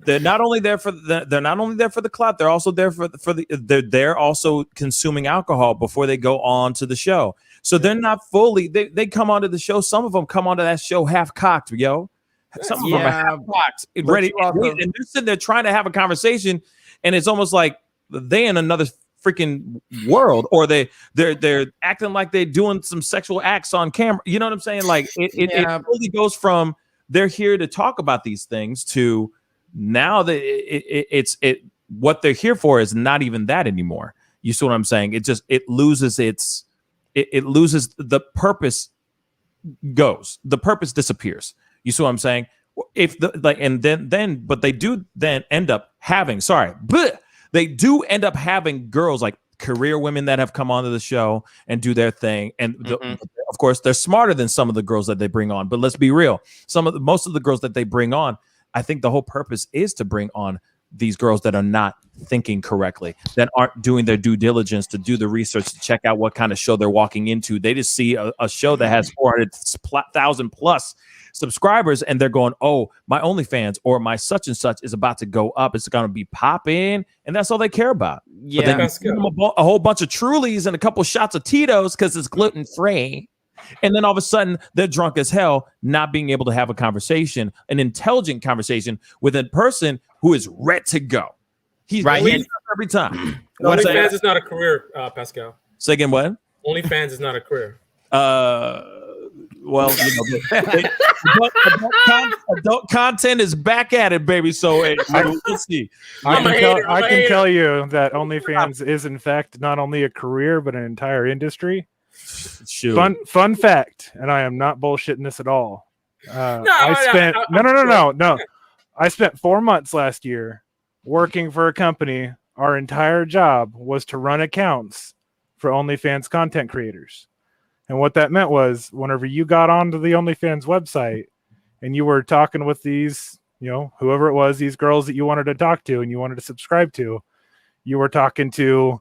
They're not only there for the clout. They're also there they're also consuming alcohol before they go on to the show. So they're not fully. They come onto the show. Some of them come onto that show half cocked, yo. Some of them are half cocked, ready. And they're sitting there trying to have a conversation, and it's almost like they in another freaking world, or they're acting like they're doing some sexual acts on camera. You know what I'm saying? Like it really goes from they're here to talk about these things to now that it's what they're here for is not even that anymore. You see what I'm saying? It loses the purpose goes. The purpose disappears. You see what I'm saying? But they do then end up having girls like career women that have come onto the show and do their thing. And of course, they're smarter than some of the girls that they bring on. But let's be real. Most of the girls that they bring on, I think the whole purpose is to bring on these girls that are not thinking correctly, that aren't doing their due diligence to do the research to check out what kind of show they're walking into. They just see a show that has 400,000 plus subscribers, and they're going, oh, my OnlyFans or my such and such is about to go up. It's going to be popping, and that's all they care about. Yeah, but then you give them a whole bunch of Trulies and a couple shots of Tito's because it's gluten free. And then all of a sudden, they're drunk as hell, not being able to have a conversation, an intelligent conversation with a person who is ready to go. He's right every time. OnlyFans is not a career, Pascal. Say again, what? OnlyFans is not a career. Well, adult content is back at it, baby. So we'll see. I can tell you that OnlyFans is, in fact, not only a career but an entire industry. Sure. Fun fact, and I am not bullshitting this at all. No. I spent 4 months last year working for a company. Our entire job was to run accounts for OnlyFans content creators. And what that meant was whenever you got onto the OnlyFans website and you were talking with these, whoever it was, these girls that you wanted to talk to and you wanted to subscribe to, you were talking to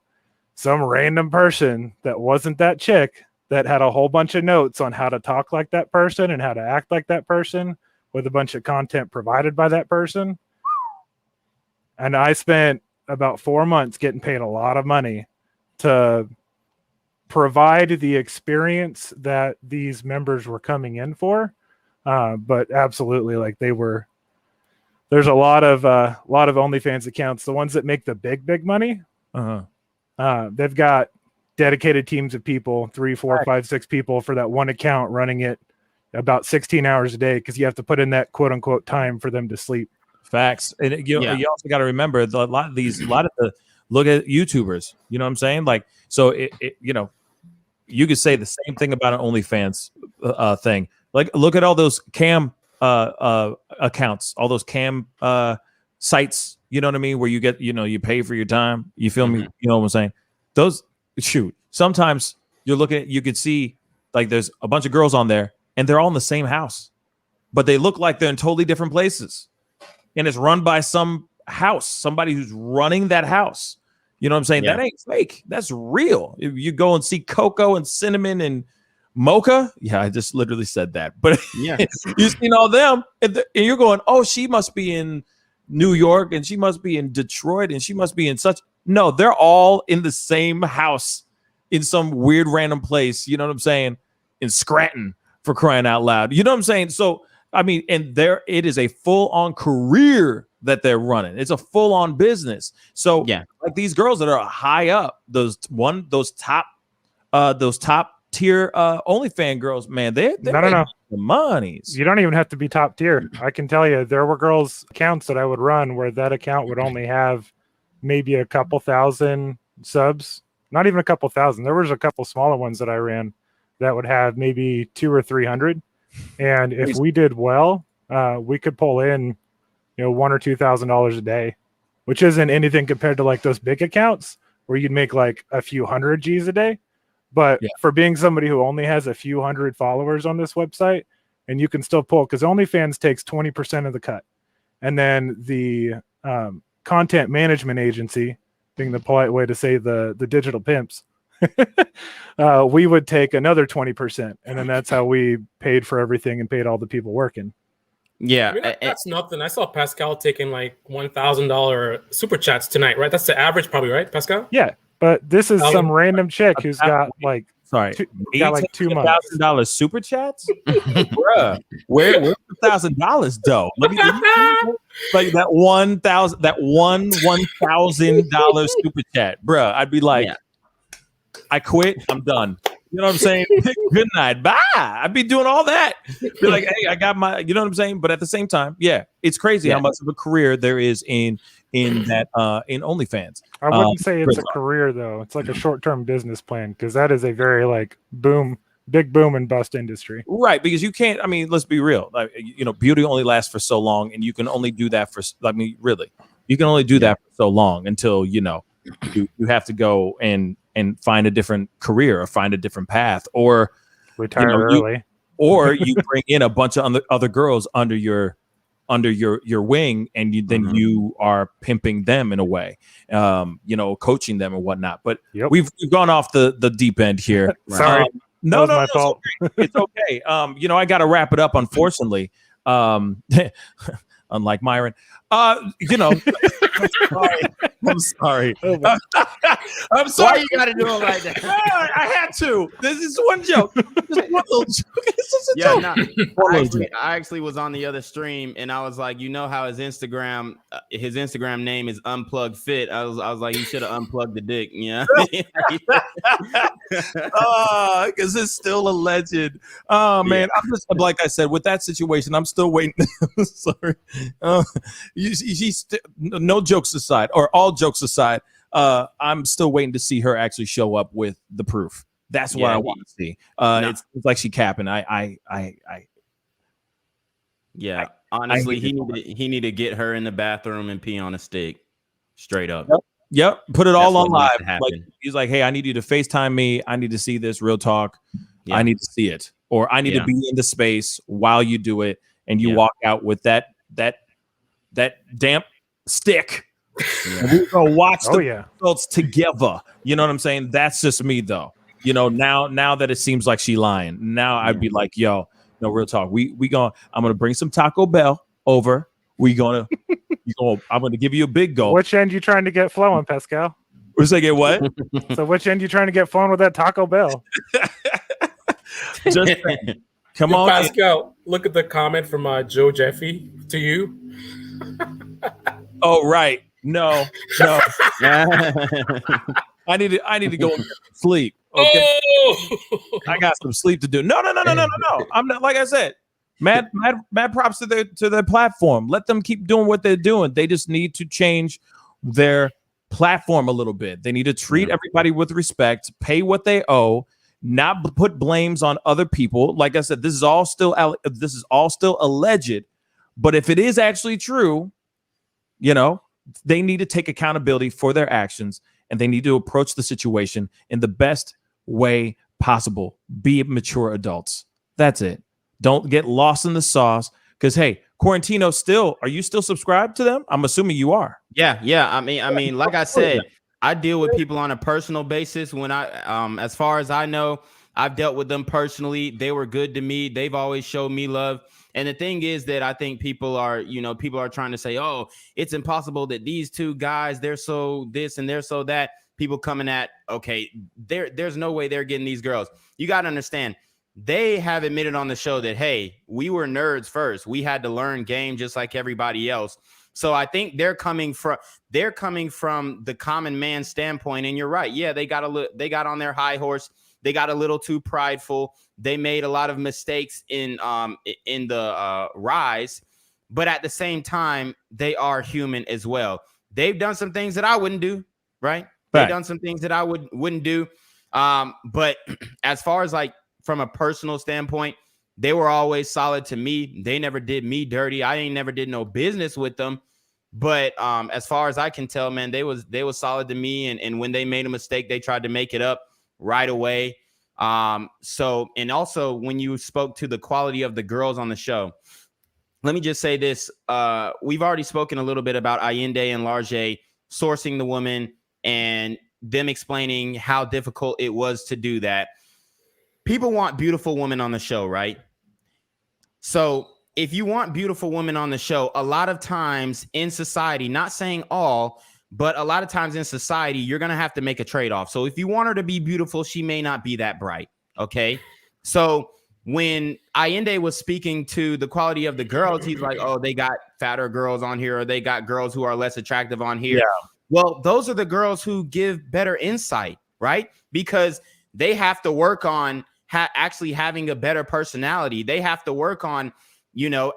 some random person that wasn't that chick that had a whole bunch of notes on how to talk like that person and how to act like that person with a bunch of content provided by that person. And I spent about 4 months getting paid a lot of money to provide the experience that these members were coming in for. But absolutely, there's a lot of OnlyFans accounts, the ones that make the big money. They've got dedicated teams of people, 3, 4, 5, 6 people for that one account, running it about 16 hours a day because you have to put in that quote unquote time for them to sleep. Facts. And you also got to remember a lot of the look at YouTubers, you know what I'm saying? Like, so you could say the same thing about an OnlyFans thing. Like, look at all those cam accounts, all those cam sites, you know what I mean? Where you get, you pay for your time. You feel me? You know what I'm saying? Sometimes you could see like there's a bunch of girls on there and they're all in the same house, but they look like they're in totally different places. And it's run by somebody who's running that house. You know what I'm saying? Yeah. That ain't fake. That's real. If you go and see Coco and Cinnamon and Mocha. Yeah, I just literally said that. But yeah, you've seen all them. And you're going, oh, she must be in New York and she must be in Detroit and she must be in such. No, they're all in the same house in some weird random place. You know what I'm saying? In Scranton, for crying out loud. You know what I'm saying? So, I mean, and it is a full-on career that they're running. It's a full-on business. So, yeah, like these girls that are high up, those top tier OnlyFans girls, man, they're the monies. You don't even have to be top tier. I can tell you, there were girls' accounts that I would run where that account would only have maybe a couple thousand subs. Not even a couple thousand. There was a couple smaller ones that I ran that would have maybe 200 or 300. And if we did well, we could pull in, $1,000 or $2,000 a day, which isn't anything compared to like those big accounts where you'd make like a few hundred G's a day. But for being somebody who only has a few hundred followers on this website, and you can still pull, because OnlyFans takes 20% of the cut. And then the content management agency, being the polite way to say the digital pimps, we would take another 20%. And then that's how we paid for everything and paid all the people working. Yeah. I mean, that's nothing. I saw Pascal taking like $1,000 super chats tonight, right? That's the average probably, right, Pascal? Yeah. But this is some random chick who's got like 2 months. $1,000 super chats, bruh. Where's $1,000 though? Let me like that $1,000 super chat, bruh. I'd be like, I quit. I'm done. You know what I'm saying? Good night. Bye. I'd be doing all that. Be like, hey, I got my. You know what I'm saying? But at the same time, yeah, it's crazy how much of a career there is in that in OnlyFans. I wouldn't say it's a career though. It's like a short-term business plan because that is a very like big boom and bust industry. Right, because you can't. I mean, let's be real. Like, beauty only lasts for so long, and you can only do that for. I mean, really, you can only do that for so long until you have to go and find a different career or find a different path or retire early, or you bring in a bunch of other girls under your under your wing, and then you are pimping them in a way, coaching them and whatnot. But we've gone off the deep end here. Sorry. No, my fault. It's okay. I got to wrap it up, unfortunately. Unlike Myron, I'm sorry. I'm sorry. I'm sorry. Why you got to do it like that? I had to. This is one joke. Just one little joke. It's just a joke. No, I actually was on the other stream, and I was like, how his Instagram name is Unplugged Fit. I was like, you should have unplugged the dick. Yeah. Because it's still a legend. Oh man, I'm just like I said with that situation. I'm still waiting. Sorry. No jokes aside, or all jokes aside, I'm still waiting to see her actually show up with the proof. That's what I want to see. It's like she capping. Honestly, he need to get her in the bathroom and pee on a stick, straight up. Yep. Put it all on live. Like, he's like, hey, I need you to FaceTime me. I need to see this real talk. Yeah. I need to see it, or I need to be in the space while you do it, and you walk out with that damp stick. And we're gonna watch the results together. You know what I'm saying? That's just me though. Now that it seems like she lying. Now I'd be like, yo, no, real talk. I'm gonna bring some Taco Bell over. I'm gonna give you a big go. Which end you trying to get flowing, Pascal? Was I get what? So which end you trying to get flowing with that Taco Bell? Just come on, Pascal. Look at the comment from Joe Jeffy to you. Oh right, no. I need to go and sleep. Okay, I got some sleep to do. No. I'm not, like I said. Mad props to their platform. Let them keep doing what they're doing. They just need to change their platform a little bit. They need to treat everybody with respect, pay what they owe, not put blames on other people. Like I said, this is all still alleged. But if it is actually true, they need to take accountability for their actions, and they need to approach the situation in the best way possible. Be mature adults. That's it. Don't get lost in the sauce. Because hey, Quarantino, are you still subscribed to them? I'm assuming you are. Yeah. I mean, like I said, I deal with people on a personal basis. When as far as I know, I've dealt with them personally. They were good to me. They've always showed me love. And the thing is that I think people are trying to say, oh, it's impossible that these two guys, they're so this and they're so that. People coming at, okay, there's no way they're getting these girls. You got to understand, they have admitted on the show that, hey, we were nerds first. We had to learn game just like everybody else. So I think they're coming from the common man standpoint. And you're right. Yeah, they got on their high horse. They got a little too prideful. They made a lot of mistakes in the rise, but at the same time, they are human as well. They've done some things that I wouldn't do, right? They've done some things that I wouldn't do. But as far as like from a personal standpoint, they were always solid to me. They never did me dirty. I never did no business with them. But as far as I can tell, man, they was solid to me. And when they made a mistake, they tried to make it up right away. So, and also when you spoke to the quality of the girls on the show, let me just say this. We've already spoken a little bit about Ayindei and Large sourcing the woman and them explaining how difficult it was to do that. People want beautiful women on the show, right? So if you want beautiful women on the show, a lot of times in society, not saying all, but a lot of times in society, you're going to have to make a trade-off. So if you want her to be beautiful, she may not be that bright. Okay. So when Ayindei was speaking to the quality of the girls, he's like, oh, they got fatter girls on here, or they got girls who are less attractive on here. Yeah. Well, those are the girls who give better insight, right? Because they have to work on actually having a better personality. They have to work on,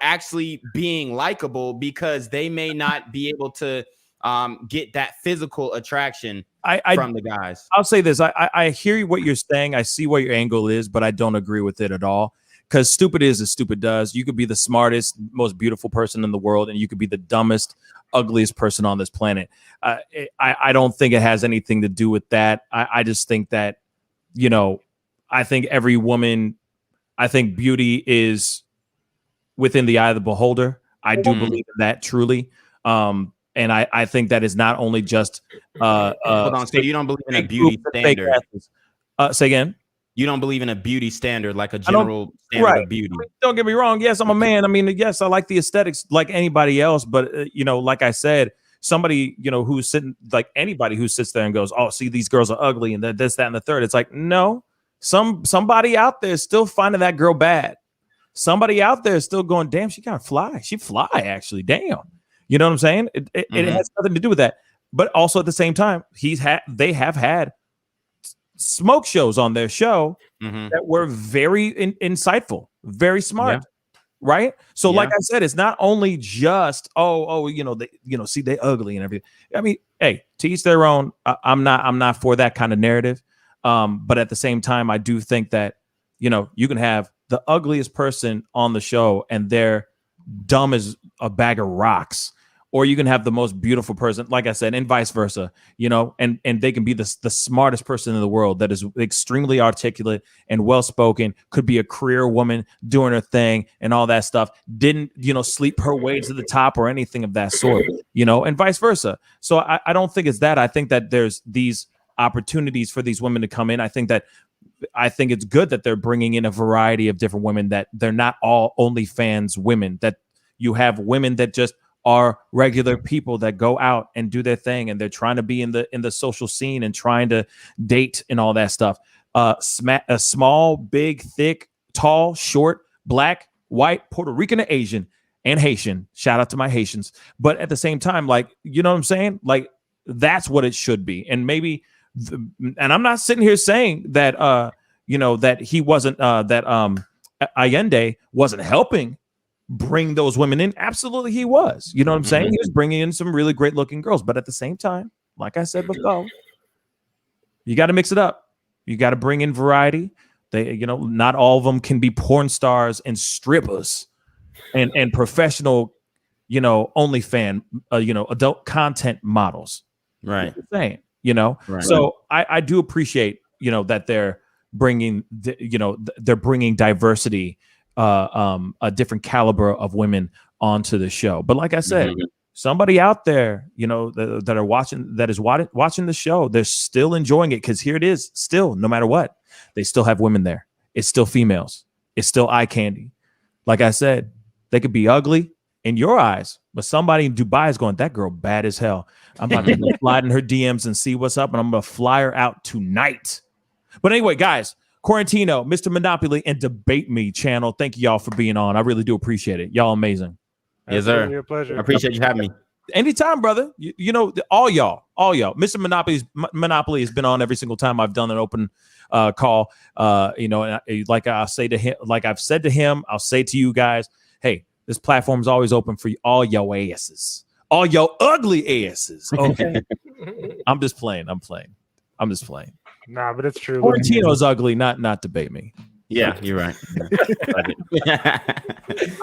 actually being likable, because they may not be able to get that physical attraction from the guys. I'll say this. I hear what you're saying. I see what your angle is, but I don't agree with it at all. Because stupid is as stupid does. You could be the smartest, most beautiful person in the world, and you could be the dumbest, ugliest person on this planet. I don't think it has anything to do with that. I just think that, I think every woman, I think beauty is within the eye of the beholder. I do believe in that truly. And I think that is not only just Hold on, so you don't believe in a beauty standard? Say again. You don't believe in a beauty standard, like a general standard of beauty? Don't get me wrong. Yes, I'm a man. I mean, yes, I like the aesthetics like anybody else. But you know, like I said, somebody, you know, who's sitting, like anybody who sits there and goes, "Oh, see, these girls are ugly," and this, that, and the third. It's like, no, somebody out there is still finding that girl bad. Somebody out there is still going, "Damn, she kind of fly. She fly, actually. Damn." You know what I'm saying? It has nothing to do with that. But also at the same time, they have had smoke shows on their show that were very insightful, very smart, right? So, like I said, it's not only just see, they ugly and everything. I mean, hey, to each their own. I'm not for that kind of narrative, but at the same time, I do think that you can have the ugliest person on the show and they're dumb as a bag of rocks. Or you can have the most beautiful person, like I said, and vice versa, and they can be the smartest person in the world that is extremely articulate and well-spoken, could be a career woman doing her thing and all that stuff, didn't, sleep her way to the top or anything of that sort, and vice versa. So I don't think it's that. I think that there's these opportunities for these women to come in. I think it's good that they're bringing in a variety of different women, that they're not all OnlyFans women, that you have women that just are regular people that go out and do their thing, and they're trying to be in the social scene and trying to date and all that stuff. A small, big, thick, tall, short, black, white, Puerto Rican, and Asian, and Haitian. Shout out to my Haitians. But at the same time, like, you know what I'm saying? Like, that's what it should be. And maybe, and I'm not sitting here saying that, that he wasn't, that Ayindei wasn't helping bring those women in. Absolutely he was. You know what I'm saying? He was bringing in some really great looking girls, but at the same time, like I said before, you got to mix it up. You got to bring in variety. They, not all of them can be porn stars and strippers and professional, OnlyFans, adult content models. Right. Saying, Right. So I do appreciate, that they're bringing, they're bringing diversity, a different caliber of women onto the show. But like I said, somebody out there, that are watching, that is watching the show, they're still enjoying it, because here it is, still, no matter what, they still have women there. It's still females. It's still eye candy. Like I said, they could be ugly in your eyes, but somebody in Dubai is going, that girl bad as hell. I'm about to slide in her DMs and see what's up, and I'm going to fly her out tonight. But anyway, guys, Quarantino, Mr. Monopoly, and Debate Me channel. Thank you all for being on. I really do appreciate it. Y'all amazing. Yes, sir. Absolutely a pleasure. I appreciate you having me. Anytime, brother. All y'all. Mr. Monopoly has been on every single time I've done an open call. And like I say to him, like I've said to him, I'll say to you guys, hey, this platform is always open for all your asses, all your ugly asses. Okay. I'm just playing. I'm just playing. Nah, but it's true. Quarantino's ugly, not Debate Me. Yeah, you're right. I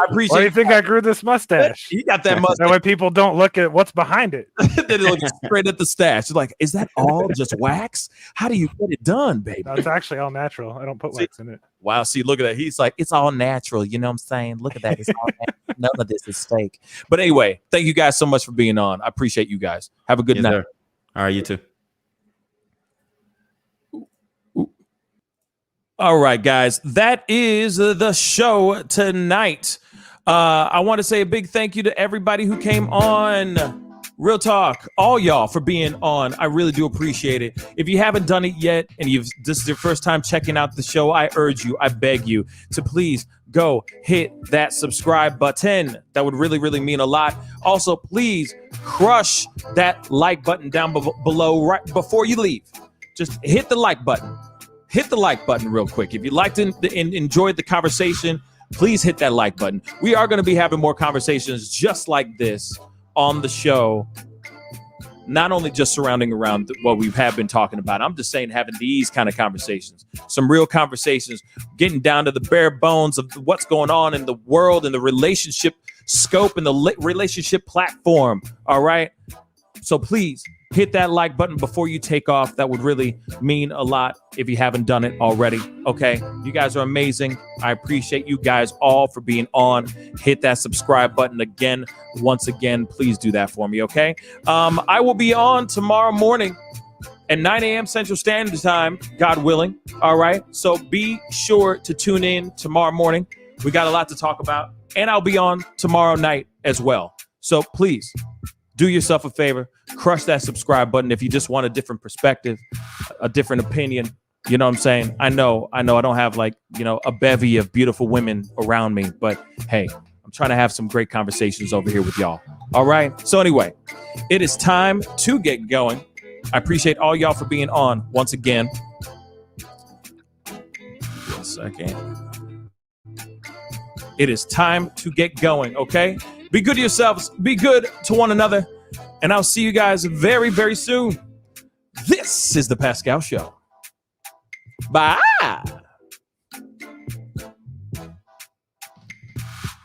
appreciate. Why do you think I grew this mustache? You got that mustache. That way people don't look at what's behind it. They look straight at the stash. You're like, is that all just wax? How do you get it done, baby? No, it's actually all natural. I don't put wax in it. Wow. See, look at that. He's like, it's all natural. You know what I'm saying? Look at that. It's all natural. None of this is fake. But anyway, thank you guys so much for being on. I appreciate you guys. Have a good night. Sir. All right, you too. All right, guys, that is the show tonight. I want to say a big thank you to everybody who came on. Real talk, all y'all for being on. I really do appreciate it. If you haven't done it yet and this is your first time checking out the show, I urge you, I beg you to please go hit that subscribe button. That would really, really mean a lot. Also, please crush that like button down below right before you leave. Just hit the like button. Hit the like button real quick. If you liked and enjoyed the conversation, please hit that like button. We are going to be having more conversations just like this on the show. Not only just surrounding around what we have been talking about. I'm just saying having these kind of conversations. Some real conversations. Getting down to the bare bones of what's going on in the world and the relationship scope and the relationship platform. All right? So please hit that like button before you take off. That would really mean a lot if you haven't done it already. Okay, you guys are amazing. I appreciate you guys all for being on. Hit that subscribe button again. Once again, please do that for me. Okay, I will be on tomorrow morning at 9 a.m. Central Standard Time, God willing. All right, so be sure to tune in tomorrow morning. We got a lot to talk about, and I'll be on tomorrow night as well. So please do yourself a favor, crush that subscribe button if you just want a different perspective, a different opinion. You know what I'm saying? I know I don't have like, a bevy of beautiful women around me, but hey, I'm trying to have some great conversations over here with y'all. All right. So anyway, it is time to get going. I appreciate all y'all for being on once again. 1 second. It is time to get going. Okay. Be good to yourselves. Be good to one another. And I'll see you guys very, very soon. This is the Pascal Show. Bye.